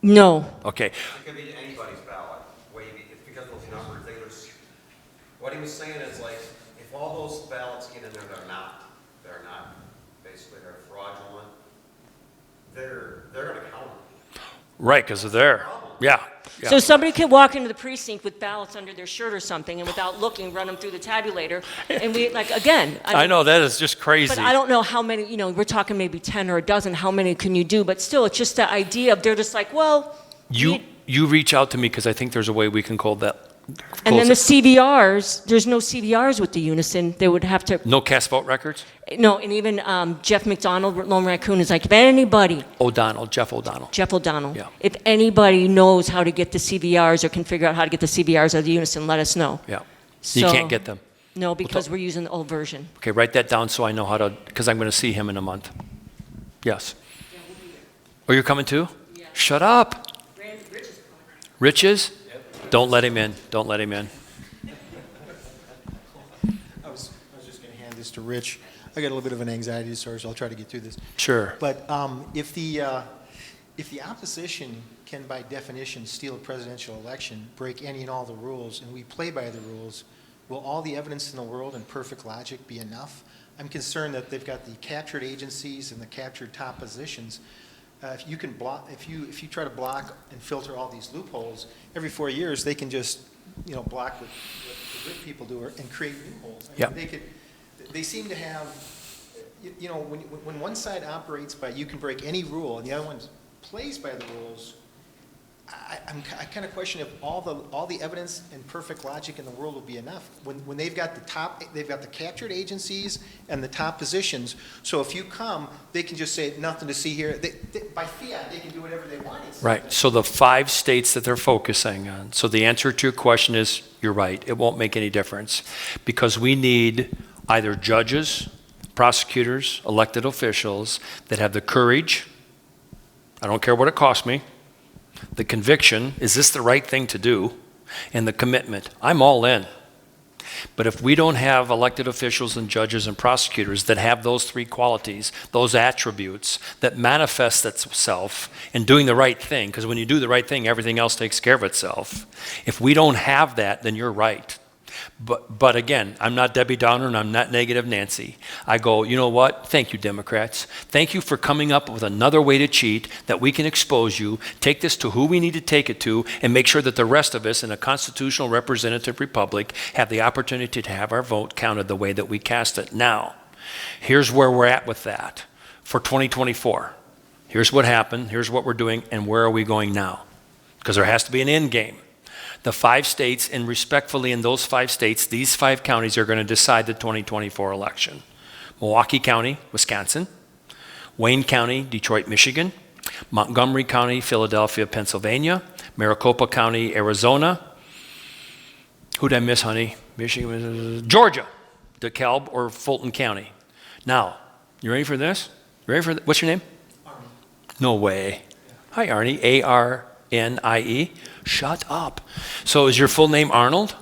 No.
Okay,
It could be anybody's ballot. It's because those numbers, what he was saying is like, if all those ballots get in there, they're not, basically they're fraudulent, they're gonna count them.
right, because of there. Yeah.
So somebody could walk into the precinct with ballots under their shirt or something, and without looking, run them through the tabulator. And we,
I know, that is just crazy.
But I don't know how many, we're talking maybe 10 or a dozen, how many can you do? But still, it's just the idea of, they're just like, well...
You reach out to me because I think there's a way we can call that.
And then the CVRs, there's no CVRs with the Unison. They would have to...
No cast vote records?
No, and even Jeff McDonald, Lone Raccoon, is like, if anybody...
Jeff O'Donnell.
Jeff O'Donnell.
Yeah.
If anybody knows how to get the CVRs or can figure out how to get the CVRs of the Unison, let us know.
Yeah.
So,
You can't get them.
No, because we're using the old version.
Okay, write that down so I know how to, because I'm going to see him in a month. Yes. Oh, you're coming too?
Yeah.
Shut up.
Rich is coming.
Rich is? Don't let him in. Don't let him in.
I was just going to hand this to Rich. I got a little bit of an anxiety disorder, so I'll try to get through this.
Sure.
But if the opposition can, by definition, steal a presidential election, break any and all the rules, and we play by the rules, will all the evidence in the world and perfect logic be enough? I'm concerned that they've got the captured agencies and the captured top positions. If you can block, if you try to block and filter all these loopholes, every 4 years they can just, block what the good people do and create loopholes. I mean, they seem to have, when one side operates by you can break any rule and the other one plays by the rules, I kind of question if all the evidence and perfect logic in the world will be enough when they've got the captured agencies and the top positions. So if you come, they can just say nothing to see here. By fiat, they can do whatever they want.
Right. So the 5 states that they're focusing on. So the answer to your question is, you're right. It won't make any difference because we need either judges, prosecutors, elected officials that have the courage. I don't care what it costs me. The conviction, is this the right thing to do? And the commitment, I'm all in. But if we don't have elected officials and judges and prosecutors that have those 3 qualities, those attributes that manifest itself in doing the right thing, because when you do the right thing, everything else takes care of itself. If we don't have that, then you're right. But again, I'm not Debbie Downer and I'm not negative Nancy. I go, you know what? Thank you, Democrats. Thank you for coming up with another way to cheat that we can expose you, take this to who we need to take it to, and make sure that the rest of us in a constitutional representative republic have the opportunity to have our vote counted the way that we cast it. Now, here's where we're at with that for 2024. Here's what happened, here's what we're doing, and where are we going now? Because there has to be an end game. The 5 states, and respectfully in those 5 states, these 5 counties are going to decide the 2024 election. Milwaukee County, Wisconsin. Wayne County, Detroit, Michigan. Montgomery County, Philadelphia, Pennsylvania. Maricopa County, Arizona. Who'd I miss, honey? Michigan, Georgia. DeKalb or Fulton County. Now, you ready for this? You ready for what's your name?
Arnie.
No way. Hi, Arnie. A-R-N-I-E. Shut up. So is your full name Arnold?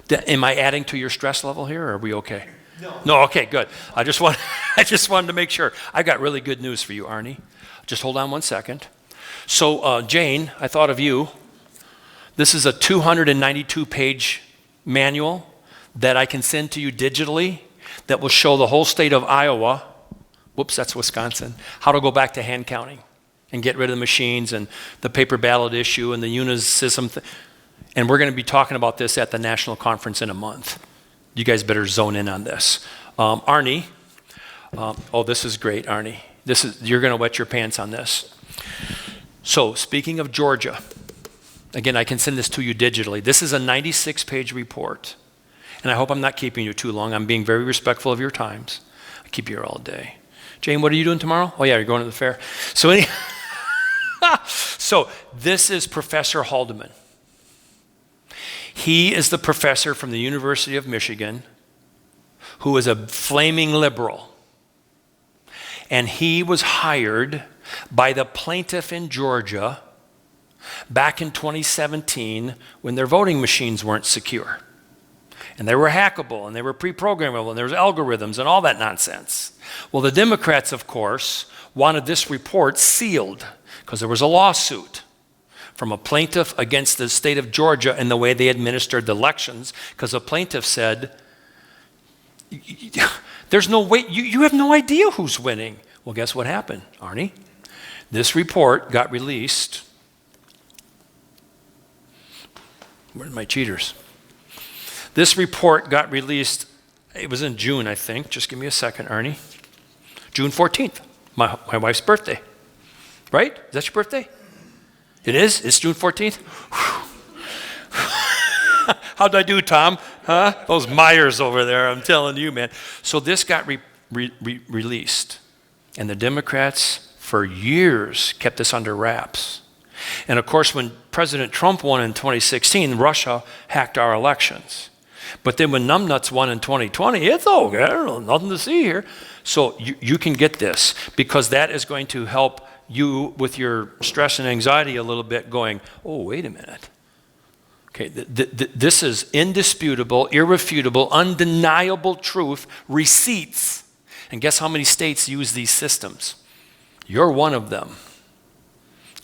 Yeah. Am I adding to your stress level here, or are we okay? No, okay, good. I just wanted to make sure. I got really good news for you, Arnie. Just hold on one second. So, Jane, I thought of you. This is a 292-page manual that I can send to you digitally that will show the whole state of Iowa. Whoops, that's Wisconsin. How to go back to hand counting and get rid of the machines and the paper ballot issue and the UNIS system. And we're going to be talking about this at the national conference in a month. You guys better zone in on this. Arnie, oh, this is great, Arnie. You're going to wet your pants on this. So speaking of Georgia, again, I can send this to you digitally. This is a 96-page report. And I hope I'm not keeping you too long. I'm being very respectful of your times. I keep you here all day. Jane, what are you doing tomorrow? Oh, yeah, you're going to the fair. So this is Professor Haldeman. He is the professor from the University of Michigan who is a flaming liberal. And he was hired by the plaintiff in Georgia back in 2017 when their voting machines weren't secure. And they were hackable, and they were pre-programmable, and there was algorithms and all that nonsense. Well, the Democrats, of course, wanted this report sealed because there was a lawsuit from a plaintiff against the state of Georgia and the way they administered the elections, because the plaintiff said, there's no way, you have no idea who's winning. Well, guess what happened, Arnie? This report got released. Where are my cheaters? This report got released, it was in June, I think. Just give me a second, Arnie. June 14th, my wife's birthday. Right? Is that your birthday? It is? It's June 14th? How'd I do, Tom? Huh? Those Myers over there, I'm telling you, man. So this got released. And the Democrats, for years, kept this under wraps. And of course, when President Trump won in 2016, Russia hacked our elections. But then when numbnuts won in 2020, it's okay, nothing to see here. So you can get this, because that is going to help you with your stress and anxiety a little bit, going, oh, wait a minute. Okay, this is indisputable, irrefutable, undeniable truth, receipts. And guess how many states use these systems? You're one of them.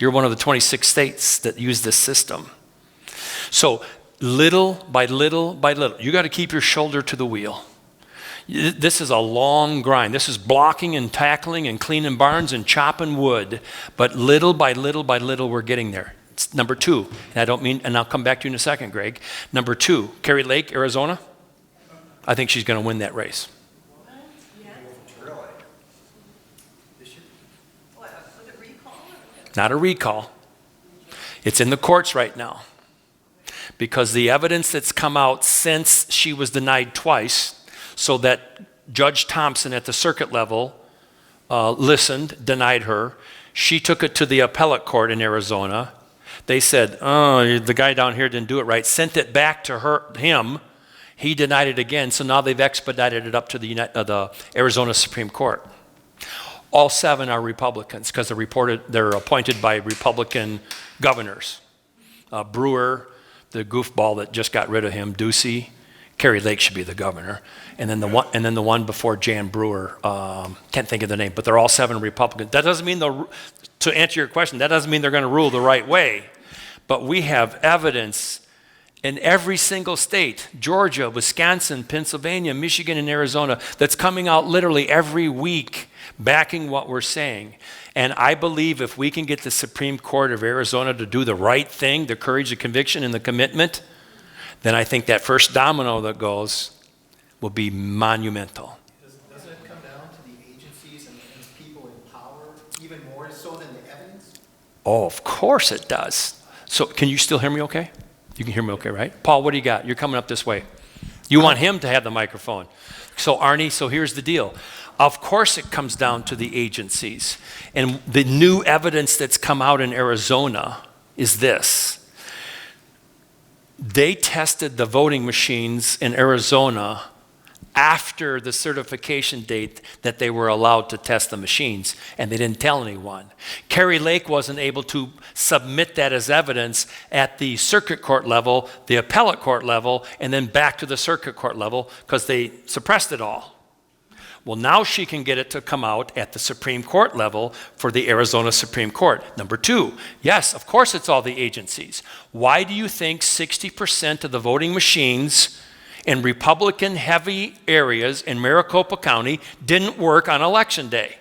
You're one of the 26 states that use this system. So little by little by little, you got to keep your shoulder to the wheel. This is a long grind. This is blocking and tackling and cleaning barns and chopping wood. But little by little by little, we're getting there. It's number 2, and I'll come back to you in a second, Greg. Number 2, Kari Lake, Arizona. I think she's going to win that race. Not a recall. It's in the courts right now. Because the evidence that's come out since she was denied twice, so that Judge Thompson at the circuit level listened, denied her. She took it to the appellate court in Arizona. They said, oh, the guy down here didn't do it right. Sent it back to him. He denied it again. So now they've expedited it up to the Arizona Supreme Court. All 7 are Republicans because they're appointed by Republican governors. Brewer, the goofball that just got rid of him, Ducey. Kari Lake should be the governor. And then the one before Jan Brewer, can't think of the name, but they're all 7 Republicans. That doesn't mean to answer your question, that doesn't mean they're going to rule the right way. But we have evidence in every single state, Georgia, Wisconsin, Pennsylvania, Michigan, and Arizona, that's coming out literally every week backing what we're saying. And I believe if we can get the Supreme Court of Arizona to do the right thing, the courage, the conviction, and the commitment, then I think that first domino that goes will be monumental.
Doesn't it come down to the agencies and people in power, even more so than the evidence?
Oh, of course it does. So can you still hear me okay? You can hear me okay, right? Paul, what do you got? You're coming up this way. You want him to have the microphone. So Arnie, so here's the deal. Of course it comes down to the agencies. And the new evidence that's come out in Arizona is this. They tested the voting machines in Arizona after the certification date that they were allowed to test the machines, and they didn't tell anyone. Kari Lake wasn't able to submit that as evidence at the circuit court level, the appellate court level, and then back to the circuit court level because they suppressed it all. Well, now she can get it to come out at the Supreme Court level for the Arizona Supreme Court. Number 2, yes, of course it's all the agencies. Why do you think 60% of the voting machines in Republican-heavy areas in Maricopa County didn't work on Election Day?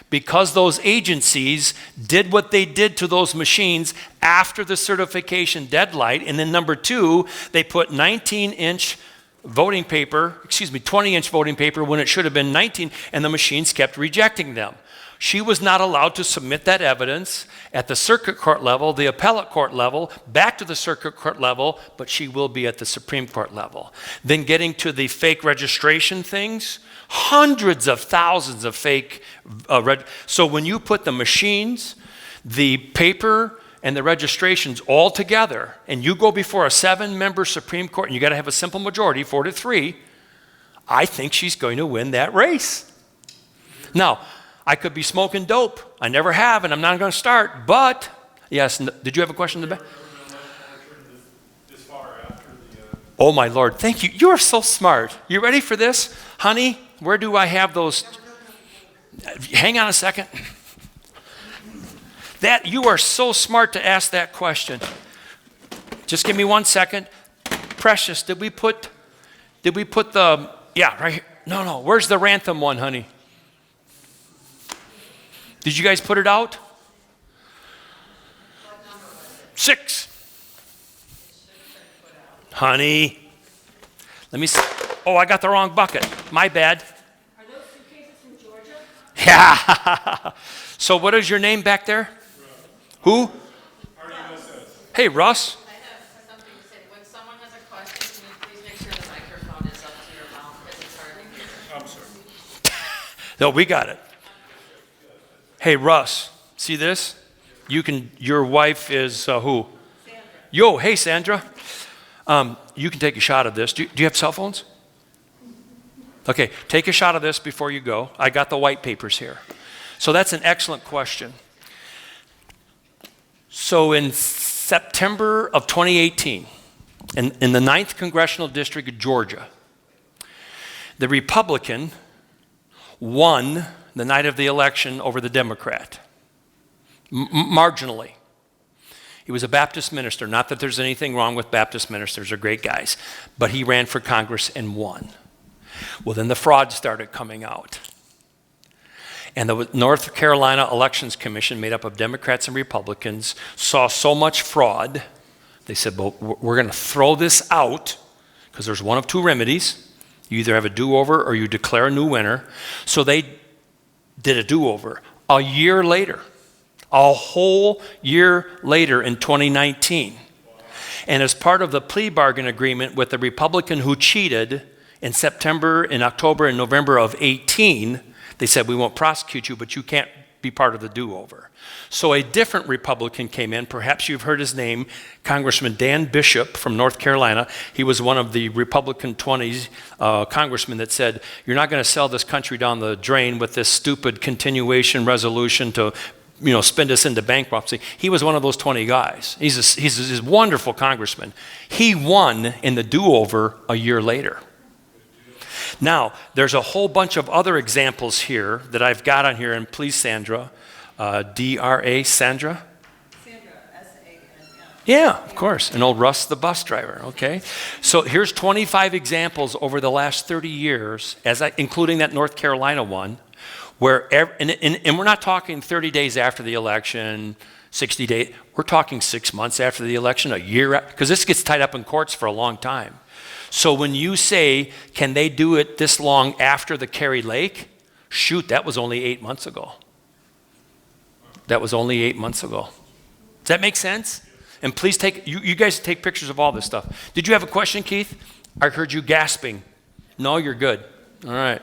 Because those agencies did what they did to those machines after the certification deadline. And then number 2, they put 19-inch voting paper, 20-inch voting paper when it should have been 19, and the machines kept rejecting them. She was not allowed to submit that evidence at the circuit court level, the appellate court level, back to the circuit court level, but she will be at the Supreme Court level. Then getting to the fake registration things, hundreds of thousands of fake so when you put the machines, the paper, and the registrations all together, and you go before a 7-member Supreme Court, and you got to have a simple majority, 4-3, I think she's going to win that race. Now, I could be smoking dope. I never have, and I'm not going to start, but, yes, did you have a question in the back? Oh, my Lord, thank you. You are so smart. You ready for this? Honey, where do I have those? Hang on a second. That you are so smart to ask that question. Just give me 1 second. Precious, did we put the, yeah, right here. No, where's the Rantham one, honey? Did you guys put it out? 6. Honey, let me see. Oh, I got the wrong bucket. My bad.
Are those suitcases from Georgia?
Yeah. So what is your name back there? Who? Hey, Russ.
I have something to say. When someone has a question, can you please make sure the microphone is up to your mouth because it's hard to hear.
I'm sorry.
No, we got it. Hey, Russ, see this? Your wife is who?
Sandra.
Yo, hey, Sandra. You can take a shot of this. Do you have cell phones? Okay, take a shot of this before you go. I got the white papers here. So that's an excellent question. So in September of 2018, in the 9th Congressional District of Georgia, the Republican won the night of the election over the Democrat, marginally. He was a Baptist minister. Not that there's anything wrong with Baptist ministers, they're great guys. But he ran for Congress and won. Well, then the fraud started coming out. And the North Carolina Elections Commission, made up of Democrats and Republicans, saw so much fraud, they said, well, we're going to throw this out, because there's one of two remedies. You either have a do-over or you declare a new winner. So they did a do-over. A year later, a whole year later in 2019. And as part of the plea bargain agreement with the Republican who cheated in September, in October, and November of 18, they said, we won't prosecute you, but you can't be part of the do-over. So a different Republican came in. Perhaps you've heard his name, Congressman Dan Bishop from North Carolina. He was one of the Republican 20s congressmen that said, you're not going to sell this country down the drain with this stupid continuation resolution to spend us into bankruptcy. He was one of those 20 guys. He's a wonderful congressman. He won in the do-over a year later. Now, there's a whole bunch of other examples here that I've got on here, and please, Sandra, D-R-A, Sandra?
Sandra, S-A-N-N.
Yeah, of course, and old Russ the bus driver, okay? So here's 25 examples over the last 30 years, including that North Carolina one, where, and we're not talking 30 days after the election, 60 days, we're talking 6 months after the election, a year, because this gets tied up in courts for a long time. So when you say, can they do it this long after the Kerry Lake? Shoot, that was only 8 months ago. That was only 8 months ago. Does that make sense? And please you guys take pictures of all this stuff. Did you have a question, Keith? I heard you gasping. No, you're good. All right.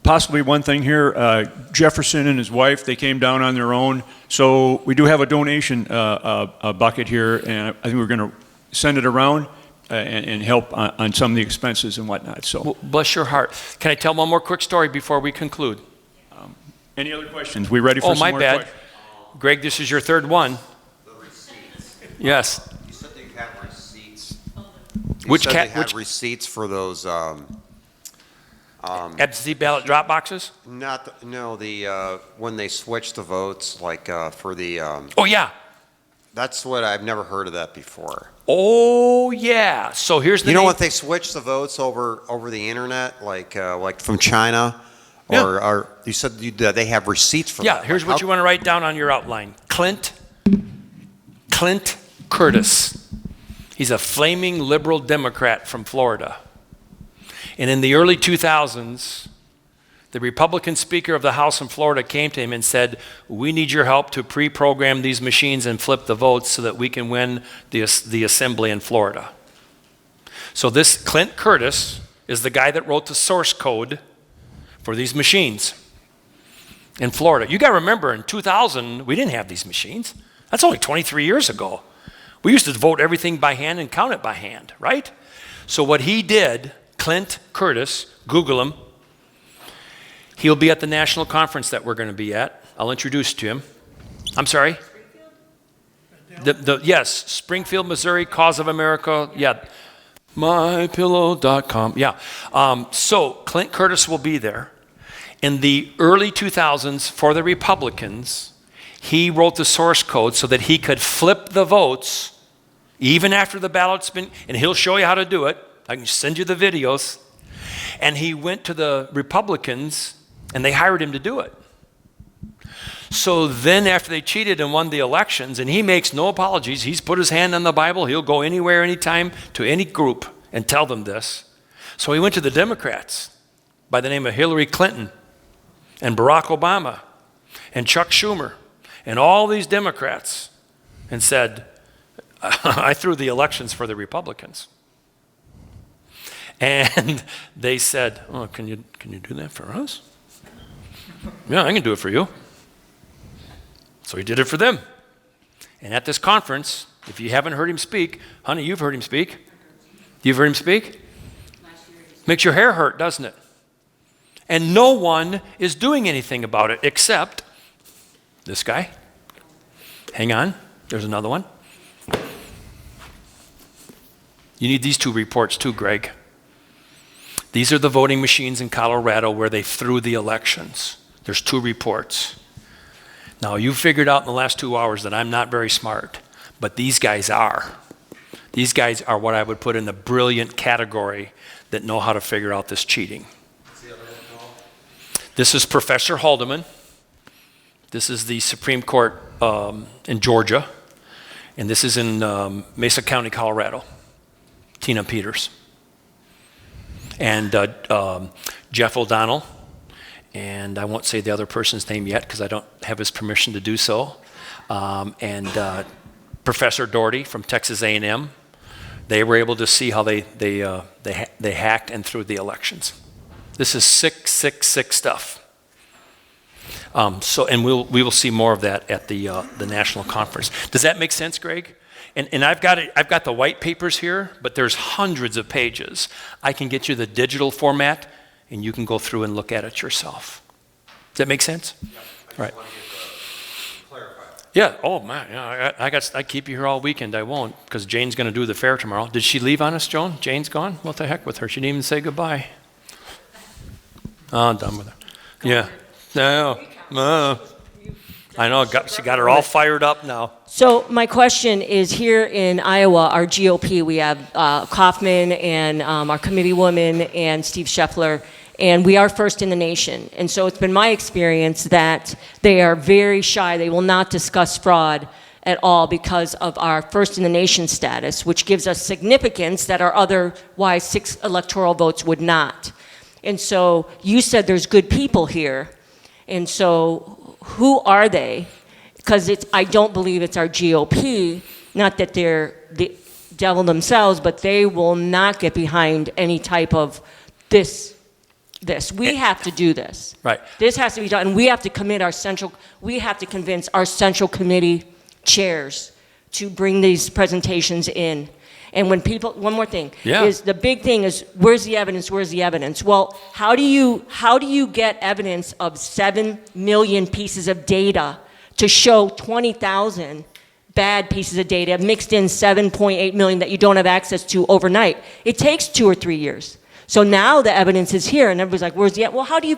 Possibly one thing here, Jefferson and his wife, they came down on their own. So we do have a donation bucket here, and I think we're going to send it around and help on some of the expenses and whatnot. So,
Well, bless your heart. Can I tell one more quick story before we conclude?
any other questions? We ready for some
my
more
bad.
questions?
Greg, this is your third one.
The receipts.
Yes.
You said that you had receipts.
Which
you said
cat-
they had
which-
receipts for those,
Absentee ballot drop boxes?
when they switched the votes, like for the,
Oh, yeah.
that's what, I've never heard of that before.
Oh, yeah. So here's the
You know
name-
what, they switched the votes over the internet, like from China?
Yeah.
Or you said they have receipts for that.
Yeah, here's what you want to write down on your outline. Clint Curtis. He's a flaming liberal Democrat from Florida. And in the early 2000s, the Republican Speaker of the House in Florida came to him and said, we need your help to pre-program these machines and flip the votes so that we can win the assembly in Florida. So this Clint Curtis is the guy that wrote the source code for these machines in Florida. You got to remember, in 2000, we didn't have these machines. That's only 23 years ago. We used to vote everything by hand and count it by hand, right? So what he did, Clint Curtis, Google him. He'll be at the national conference that we're going to be at. I'll introduce you to him. I'm sorry? Yes, Springfield, Missouri, Cause of America. Yeah, mypillow.com. Yeah. So Clint Curtis will be there. In the early 2000s, for the Republicans, he wrote the source code so that he could flip the votes even after the ballot's been, and he'll show you how to do it. I can send you the videos. And he went to the Republicans, and they hired him to do it. So then after they cheated and won the elections, and he makes no apologies, he's put his hand on the Bible, he'll go anywhere, anytime, to any group and tell them this. So he went to the Democrats by the name of Hillary Clinton and Barack Obama and Chuck Schumer and all these Democrats and said, I threw the elections for the Republicans. And they said, oh, can you do that for us? Yeah, I can do it for you. So he did it for them. And at this conference, if you haven't heard him speak, honey, you've heard him speak. You've heard him speak? Makes your hair hurt, doesn't it? And no one is doing anything about it except this guy. Hang on, there's another one. You need these 2 reports too, Greg. These are the voting machines in Colorado where they threw the elections. There's 2 reports. Now, you figured out in the last 2 hours that I'm not very smart, but these guys are. These guys are what I would put in the brilliant category that know how to figure out this cheating. This is Professor Haldeman. This is the Supreme Court in Georgia. And this is in Mesa County, Colorado. Tina Peters. And Jeff O'Donnell. And I won't say the other person's name yet because I don't have his permission to do so. And Professor Doherty from Texas A&M. They were able to see how they hacked and threw the elections. This is sick stuff. And we will see more of that at the national conference. Does that make sense, Greg? And I've got the white papers here, but there's hundreds of pages. I can get you the digital format, and you can go through and look at it yourself. Does that make sense?
Yeah,
Right.
Want to get clarified.
Yeah. Oh man. Yeah, I keep you here all weekend. I won't because Jane's going to do the fair tomorrow. Did she leave on us, Joan? Jane's gone. What the heck with her? She didn't even say goodbye. Oh, I'm done with her. Yeah. No. I know. She got her all fired up now.
So my question is, here in Iowa, our GOP, we have Kaufman and our committee woman and Steve Scheffler, and we are first in the nation. And so it's been my experience that they are very shy. They will not discuss fraud at all because of our first in the nation status, which gives us significance that our otherwise 6 electoral votes would not. And so you said there's good people here. And so who are they? Because I don't believe it's our GOP, not that they're the devil themselves, but they will not get behind any type of this. We have to do this.
Right.
This has to be done, and we have to we have to convince our central committee chairs to bring these presentations in. And when one more thing, is the big thing is, where's the evidence, where's the evidence? Well, how do you get evidence of 7 million pieces of data to show 20,000 bad pieces of data mixed in 7.8 million that you don't have access to overnight? It takes 2 or 3 years. So now the evidence is here, and everybody's like, "Where's the?" Well, how do you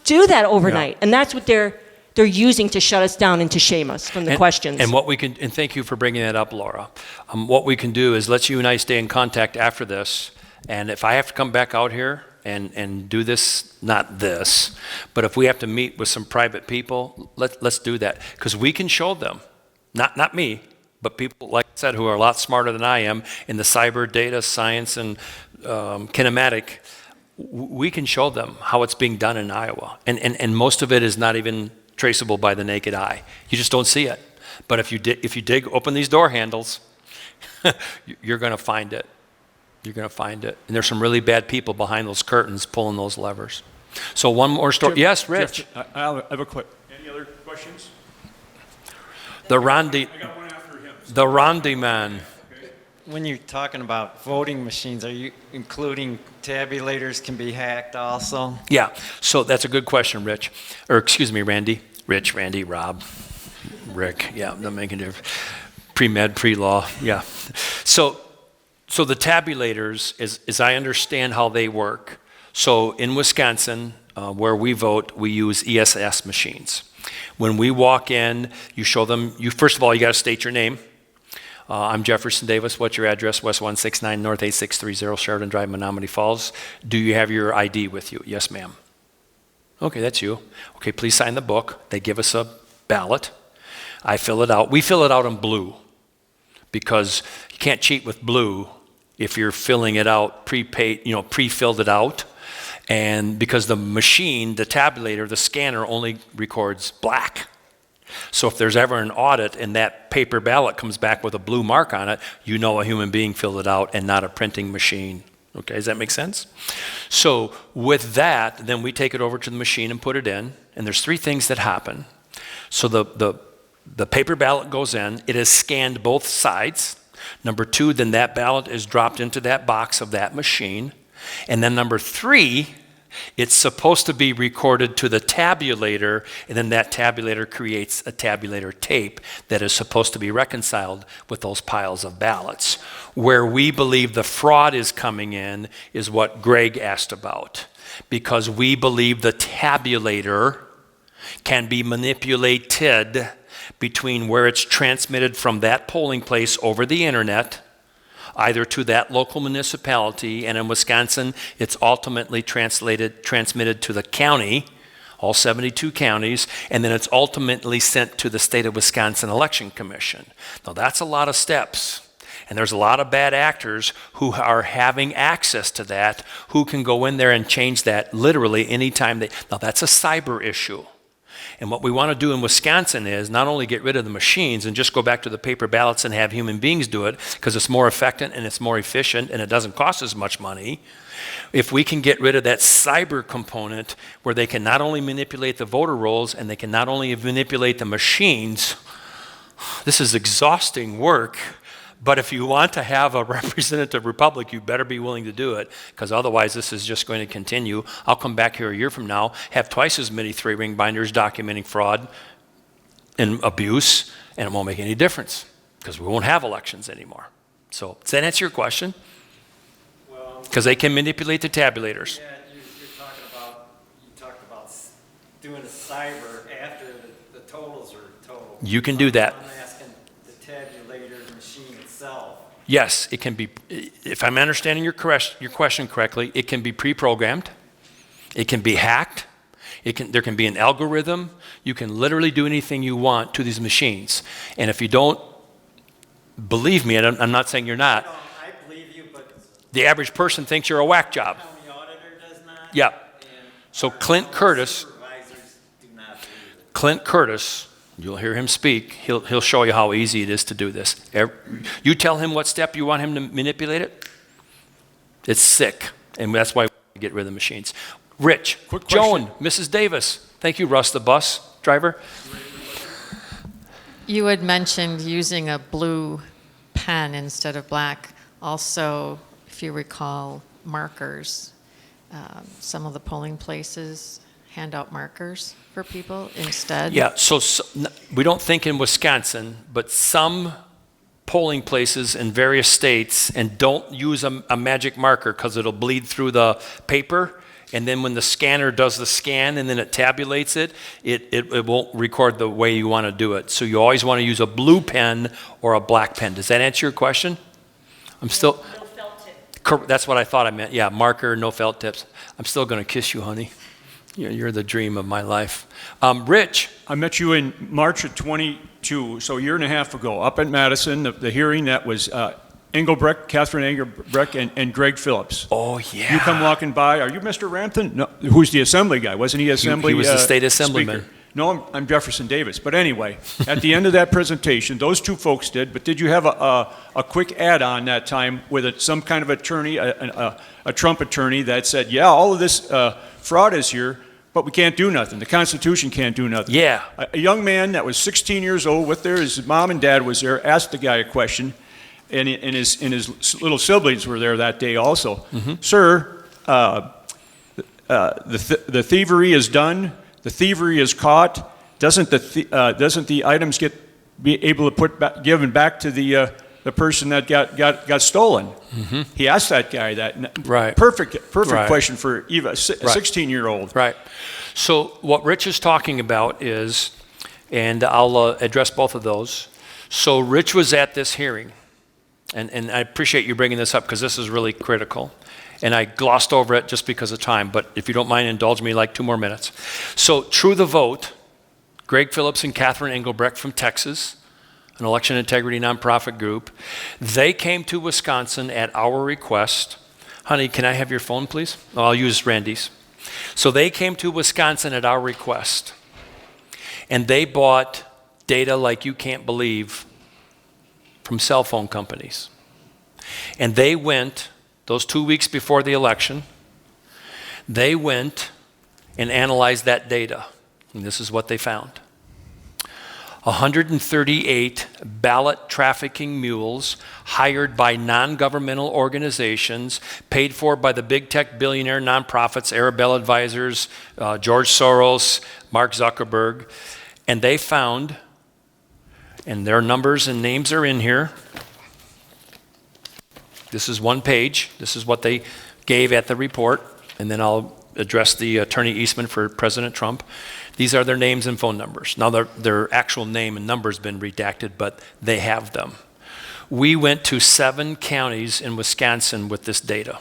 do that overnight? Yeah. And that's what they're using to shut us down and to shame us from the questions.
And what we can, and thank you for bringing that up, Laura. What we can do is let you and I stay in contact after this, and if I have to come back out here and do this, not this, but if we have to meet with some private people, let's do that, because we can show them, not me, but people, like I said, who are a lot smarter than I am in the cyber data science and kinematic. We can show them how it's being done in Iowa, and most of it is not even traceable by the naked eye. You just don't see it. But if you dig open these door handles, you're going to find it. You're going to find it. And there's some really bad people behind those curtains pulling those levers. So one more story.
Jeff,
yes, Rich.
Jeff, I have a quick. Any other questions?
The Rondi.
I got one after him.
The Rondi man.
When you're talking about voting machines, are you including tabulators can be hacked also?
Yeah, so that's a good question, Rich. Or excuse me, Randy. Rich, Randy, Rob, Rick. Yeah, not making a difference. Pre-med, pre-law, yeah. So the tabulators, as I understand how they work, so in Wisconsin, where we vote, we use ESS machines. When we walk in, you show them, first of all, you got to state your name. I'm Jefferson Davis. What's your address? West 169 North 8630 Sheridan Drive, Menominee Falls. Do you have your ID with you? Yes, ma'am. Okay, that's you. Okay, please sign the book. They give us a ballot. I fill it out. We fill it out in blue because you can't cheat with blue if you're filling it out prepaid, pre-filled it out. And because the machine, the tabulator, the scanner only records black. So if there's ever an audit and that paper ballot comes back with a blue mark on it, you know a human being filled it out and not a printing machine. Okay, does that make sense? So with that, then we take it over to the machine and put it in, and there's 3 things that happen. So the paper ballot goes in, it is scanned both sides. Number 2, then that ballot is dropped into that box of that machine. And then number 3, It's supposed to be recorded to the tabulator, and then that tabulator creates a tabulator tape that is supposed to be reconciled with those piles of ballots. Where we believe the fraud is coming in is what Greg asked about, because we believe the tabulator can be manipulated between where it's transmitted from that polling place over the internet, either to that local municipality, and in Wisconsin, it's ultimately transmitted to the county, all 72 counties, and then it's ultimately sent to the State of Wisconsin Election Commission. Now, that's a lot of steps, and there's a lot of bad actors who are having access to that, who can go in there and change that literally anytime they... Now, that's a cyber issue. And what we want to do in Wisconsin is not only get rid of the machines and just go back to the paper ballots and have human beings do it, because it's more effective and it's more efficient and it doesn't cost as much money. If we can get rid of that cyber component where they can not only manipulate the voter rolls and they can not only manipulate the machines, this is exhausting work. But if you want to have a representative republic, you better be willing to do it, because otherwise this is just going to continue. I'll come back here a year from now, have twice as many three-ring binders documenting fraud and abuse, and it won't make any difference, because we won't have elections anymore. So does that answer your question? Because they can manipulate the tabulators.
Yeah, you're talking about, you talked about doing a cyber after the totals are total.
You can do that.
I'm asking the tabulator machine itself.
Yes, it can be, if I'm understanding your question correctly, it can be pre-programmed, it can be hacked, there can be an algorithm. You can literally do anything you want to these machines. And if you don't believe me, and I'm not saying you're not,
I believe you, but
the average person thinks you're a whack job.
the auditor does not.
Yeah.
And
So
our
Clint Curtis,
supervisors do not believe it.
Clint Curtis, you'll hear him speak. He'll show you how easy it is to do this. You tell him what step you want him to manipulate it, it's sick. And that's why we get rid of the machines. Rich,
Quick question.
Joan, Mrs. Davis. Thank you, Russ, the bus driver.
You had mentioned using a blue pen instead of black. Also, if you recall, markers. Some of the polling places hand out markers for people instead.
Yeah, so we don't think in Wisconsin, but some polling places in various states, and don't use a magic marker because it'll bleed through the paper, and then when the scanner does the scan and then it tabulates it, it won't record the way you want to do it. So you always want to use a blue pen or a black pen. Does that answer your question? I'm still...
No felt tip.
That's what I thought I meant. Yeah, marker, no felt tips. I'm still going to kiss you, honey. You're the dream of my life. Rich.
I met you in March of 22, so a year and a half ago, up at Madison, the hearing that was Catherine Engelbrecht, and Greg Phillips.
Oh, yeah.
You come walking by. Are you Mr. Rampton? No. Who's the assembly guy? Wasn't he assembly?
He was the state assemblyman.
Speaker? No, I'm Jefferson Davis. But anyway, at the end of that presentation, those two folks did, but did you have a quick add-on that time with some kind of attorney, a Trump attorney that said, yeah, all of this fraud is here, but we can't do nothing. The Constitution can't do nothing.
Yeah.
A young man that was 16 years old, his mom and dad was there, asked the guy a question, and his little siblings were there that day also. Mm-hmm. Sir, the thievery is done. The thievery is caught. Doesn't the items be able to given back to the person that got stolen? Mm-hmm. He asked that guy that.
Right.
Perfect
Right.
question for Eva, a 16-year-old.
Right. So what Rich is talking about is, and I'll address both of those. So Rich was at this hearing, and I appreciate you bringing this up because this is really critical. And I glossed over it just because of time, but if you don't mind, indulge me like 2 more minutes. So True the Vote, Greg Phillips and Catherine Engelbrecht from Texas, an election integrity nonprofit group, they came to Wisconsin at our request. Honey, can I have your phone, please? Oh, I'll use Randy's. So they came to Wisconsin at our request, and they bought data like you can't believe from cell phone companies. And they went, those 2 weeks before the election, they went and analyzed that data. And this is what they found. 138 ballot trafficking mules hired by non-governmental organizations, paid for by the big tech billionaire nonprofits, Arabella Advisors, George Soros, Mark Zuckerberg, and they found, and their numbers and names are in here. This is one page. This is what they gave at the report, and then I'll address the Attorney Eastman for President Trump. These are their names and phone numbers. Now, their actual name and number has been redacted, but they have them. We went to 7 counties in Wisconsin with this data.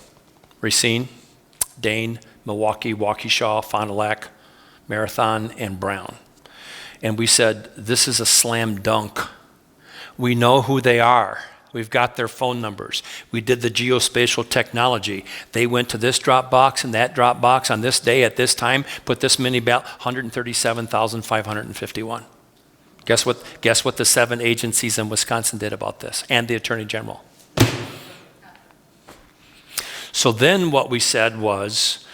Racine, Dane, Milwaukee, Waukesha, Fond du Lac, Marathon, and Brown. And we said, this is a slam dunk. We know who they are. We've got their phone numbers. We did the geospatial technology. They went to this drop box and that drop box on this day at this time, put this many 137,551. Guess what the 7 agencies in Wisconsin did about this, and the Attorney General. So then what we said was,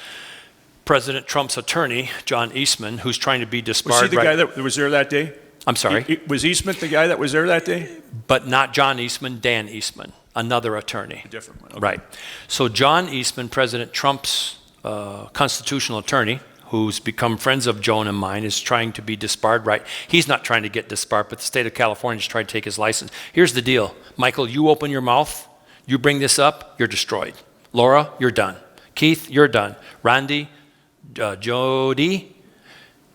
President Trump's attorney, John Eastman, who's trying to be disbarred.
Was he the guy that was there that day?
I'm sorry?
Was Eastman the guy that was there that day?
But not John Eastman, Dan Eastman, another attorney.
A different one. Okay.
Right. So John Eastman, President Trump's constitutional attorney, who's become friends of Joan and mine, is trying to be disbarred. Right. He's not trying to get disbarred, but the state of California is trying to take his license. Here's the deal. Michael, you open your mouth, you bring this up, you're destroyed. Laura, you're done. Keith, you're done. Randy, Jody,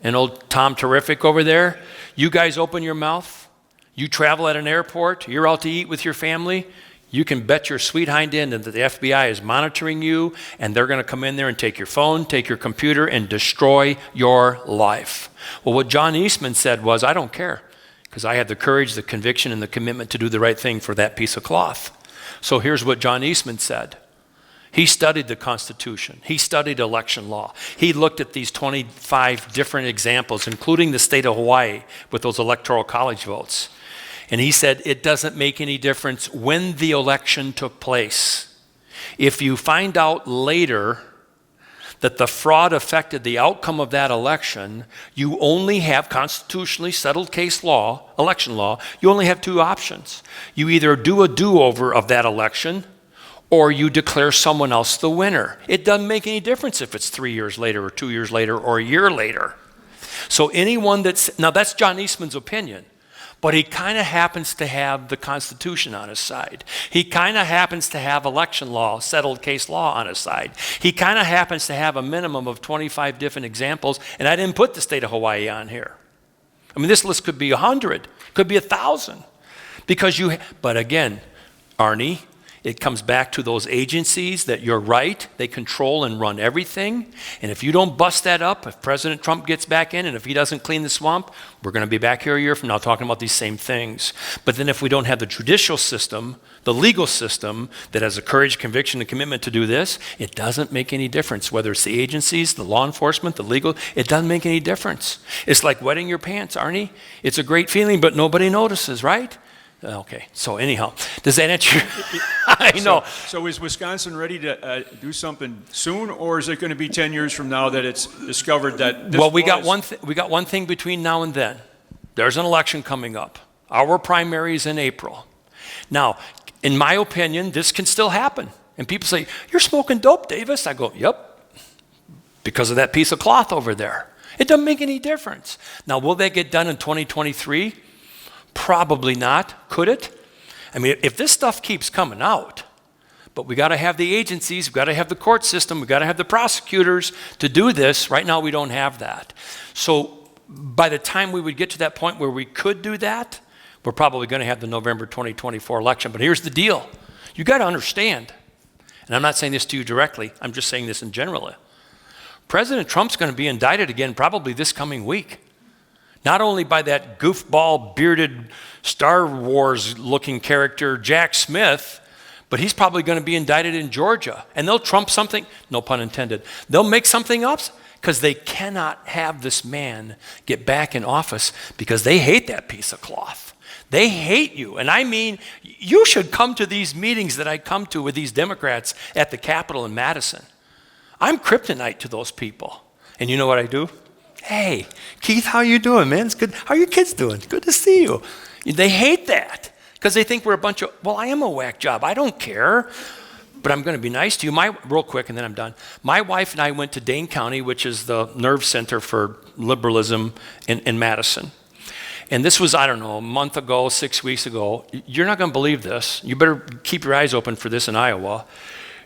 and old Tom Terrific over there, you guys open your mouth, you travel at an airport, you're out to eat with your family, you can bet your sweet hind end that the FBI is monitoring you, and they're going to come in there and take your phone, take your computer, and destroy your life. Well, what John Eastman said was, I don't care, because I have the courage, the conviction, and the commitment to do the right thing for that piece of cloth. So here's what John Eastman said. He studied the Constitution. He studied election law. He looked at these 25 different examples, including the state of Hawaii with those electoral college votes. And he said, it doesn't make any difference when the election took place. If you find out later that the fraud affected the outcome of that election, you only have constitutionally settled case law, election law, you only have 2 options. You either do a do-over of that election, or you declare someone else the winner. It doesn't make any difference if it's 3 years later or 2 years later or a year later. So anyone now that's John Eastman's opinion, but he kind of happens to have the Constitution on his side. He kind of happens to have election law, settled case law on his side. He kind of happens to have a minimum of 25 different examples, and I didn't put the state of Hawaii on here. I mean, this list could be 100, could be 1,000, because but again, Arnie, it comes back to those agencies that you're right, they control and run everything. And if you don't bust that up, if President Trump gets back in and if he doesn't clean the swamp, we're going to be back here a year from now talking about these same things. But then if we don't have the judicial system, the legal system that has the courage, conviction, and commitment to do this, it doesn't make any difference. Whether it's the agencies, the law enforcement, the legal, it doesn't make any difference. It's like wetting your pants, Arnie. It's a great feeling, but nobody notices, right? Okay, so anyhow, does that answer your... I know.
So is Wisconsin ready to do something soon, or is it going to be 10 years from now that it's discovered that this
we got one thing between now and then. There's an election coming up. Our primary is in April. Now, in my opinion, this can still happen. And people say, you're smoking dope, Davis. I go, yep, because of that piece of cloth over there. It doesn't make any difference. Now, will that get done in 2023? Probably not. Could it? I mean, if this stuff keeps coming out, but we got to have the agencies, we got to have the court system, we got to have the prosecutors to do this. Right now, we don't have that. So by the time we would get to that point where we could do that, we're probably going to have the November 2024 election. But here's the deal. You got to understand, and I'm not saying this to you directly, I'm just saying this in general. President Trump's going to be indicted again probably this coming week. Not only by that goofball, bearded, Star Wars-looking character, Jack Smith, but he's probably going to be indicted in Georgia. And they'll trump something, no pun intended, they'll make something up because they cannot have this man get back in office because they hate that piece of cloth. They hate you. And I mean, you should come to these meetings that I come to with these Democrats at the Capitol in Madison. I'm kryptonite to those people. And you know what I do? Hey, Keith, how you doing, man? It's good. How are your kids doing? Good to see you. They hate that because they think we're a bunch of, well, I am a whack job. I don't care, but I'm going to be nice to you. Real quick, and then I'm done. My wife and I went to Dane County, which is the nerve center for liberalism in Madison. And this was, I don't know, a month ago, 6 weeks ago. You're not going to believe this. You better keep your eyes open for this in Iowa.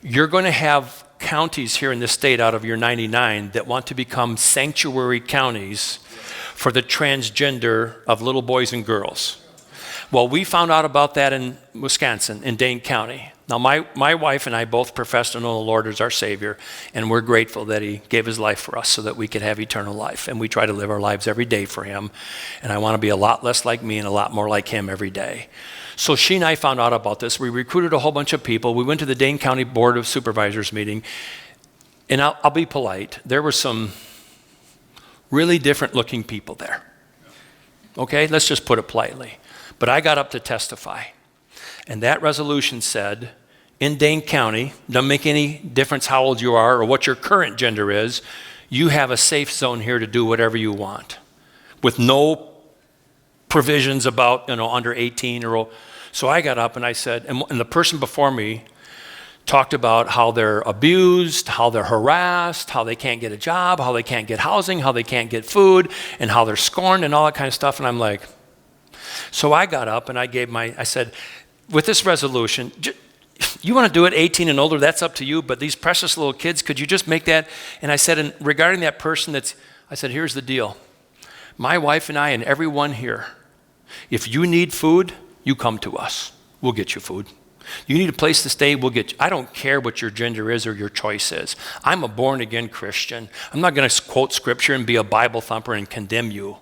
You're going to have counties here in this state out of your 99 that want to become sanctuary counties for the transgender of little boys and girls. Well, we found out about that in Wisconsin, in Dane County. Now, my wife and I both profess to know the Lord as our Savior, and we're grateful that He gave His life for us so that we could have eternal life. And we try to live our lives every day for Him. And I want to be a lot less like me and a lot more like Him every day. So she and I found out about this. We recruited a whole bunch of people. We went to the Dane County Board of Supervisors meeting. And I'll be polite. There were some really different looking people there. Okay, let's just put it politely. But I got up to testify. And that resolution said, in Dane County, doesn't make any difference how old you are or what your current gender is, you have a safe zone here to do whatever you want with no provisions about, under 18 or. So I got up and I said, and the person before me talked about how they're abused, how they're harassed, how they can't get a job, how they can't get housing, how they can't get food, and how they're scorned and all that kind of stuff. And I'm like, so I got up and I said, with this resolution, you want to do it 18 and older, that's up to you, but these precious little kids, could you just make that? And I said, and regarding that person I said, here's the deal. My wife and I and everyone here, if you need food, you come to us. We'll get you food. You need a place to stay, we'll get you. I don't care what your gender is or your choice is. I'm a born-again Christian. I'm not going to quote scripture and be a Bible thumper and condemn you.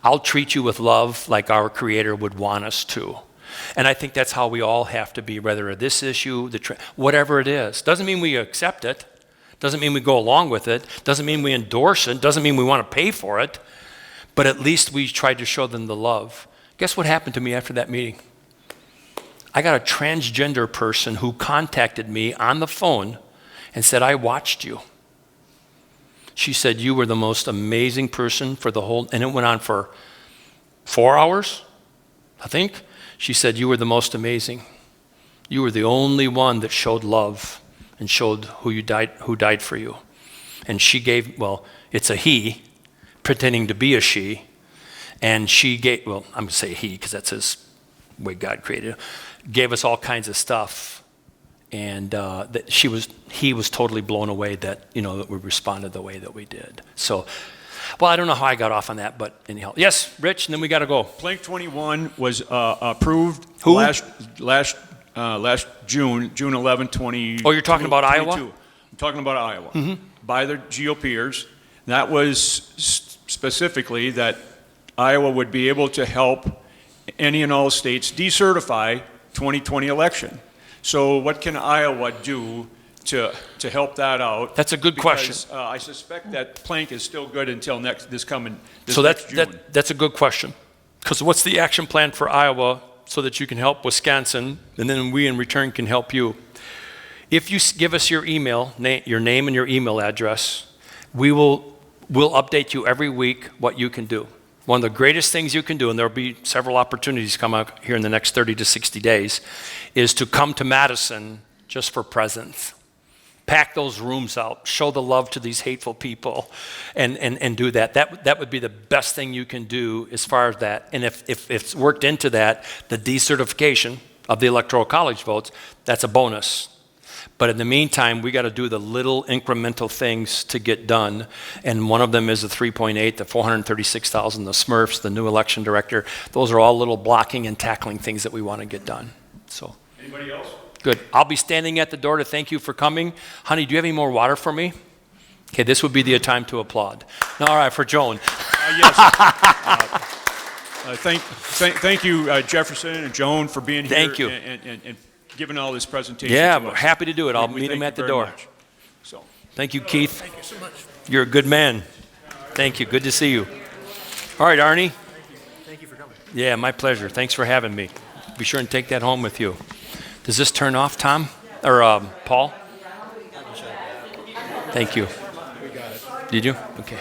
I'll treat you with love like our Creator would want us to. And I think that's how we all have to be, whether this issue, whatever it is. Doesn't mean we accept it. Doesn't mean we go along with it. Doesn't mean we endorse it. Doesn't mean we want to pay for it. But at least we tried to show them the love. Guess what happened to me after that meeting? I got a transgender person who contacted me on the phone and said, I watched you. She said, you were the most amazing person for the whole, and it went on for 4 hours, I think. She said, you were the most amazing. You were the only one that showed love and showed who died for you. And she gave, well, it's a he, pretending to be a she. And she gave, well, I'm going to say he because that's his way God created it, gave us all kinds of stuff. And that he was totally blown away that, that we responded the way that we did. So, well, I don't know how I got off on that, but anyhow. Yes, Rich, and then we got to go.
Plank 21 was approved
Who?
last June 11, 20.
Oh, you're talking about
22.
Iowa?
I'm talking about Iowa. By the GOPers. That was specifically that Iowa would be able to help any and all states decertify 2020 election. So what can Iowa do to help that out?
That's a good question.
I suspect that plank is still good until this June.
That's a good question. Because what's the action plan for Iowa so that you can help Wisconsin, and then we in return can help you? If you give us your email, your name and your email address, we'll update you every week what you can do. One of the greatest things you can do, and there'll be several opportunities come up here in the next 30 to 60 days, is to come to Madison just for presence. Pack those rooms out, show the love to these hateful people, and do that. That would be the best thing you can do as far as that. And if it's worked into that, the decertification of the Electoral College votes, that's a bonus. But in the meantime, we got to do the little incremental things to get done. And one of them is the 3.8, the 436,000, the Smurfs, the new election director. Those are all little blocking and tackling things that we want to get done. So.
Anybody else?
Good. I'll be standing at the door to thank you for coming. Honey, do you have any more water for me? Okay, this would be the time to applaud. No, all right, for Joan.
Yes. Thank you, Jefferson and Joan, for being here.
Thank you.
And giving all this presentation
Yeah,
to
we're
us.
happy to do it. I'll meet him at the door.
So.
Thank you, Keith. Thank you so much. You're a good man. Thank you. Good to see you. All right, Arnie.
Thank you for coming.
Yeah, my pleasure. Thanks for having me. Be sure and take that home with you. Does this turn off, Tom? Or Paul? Thank you.
We got it.
Did you? Okay.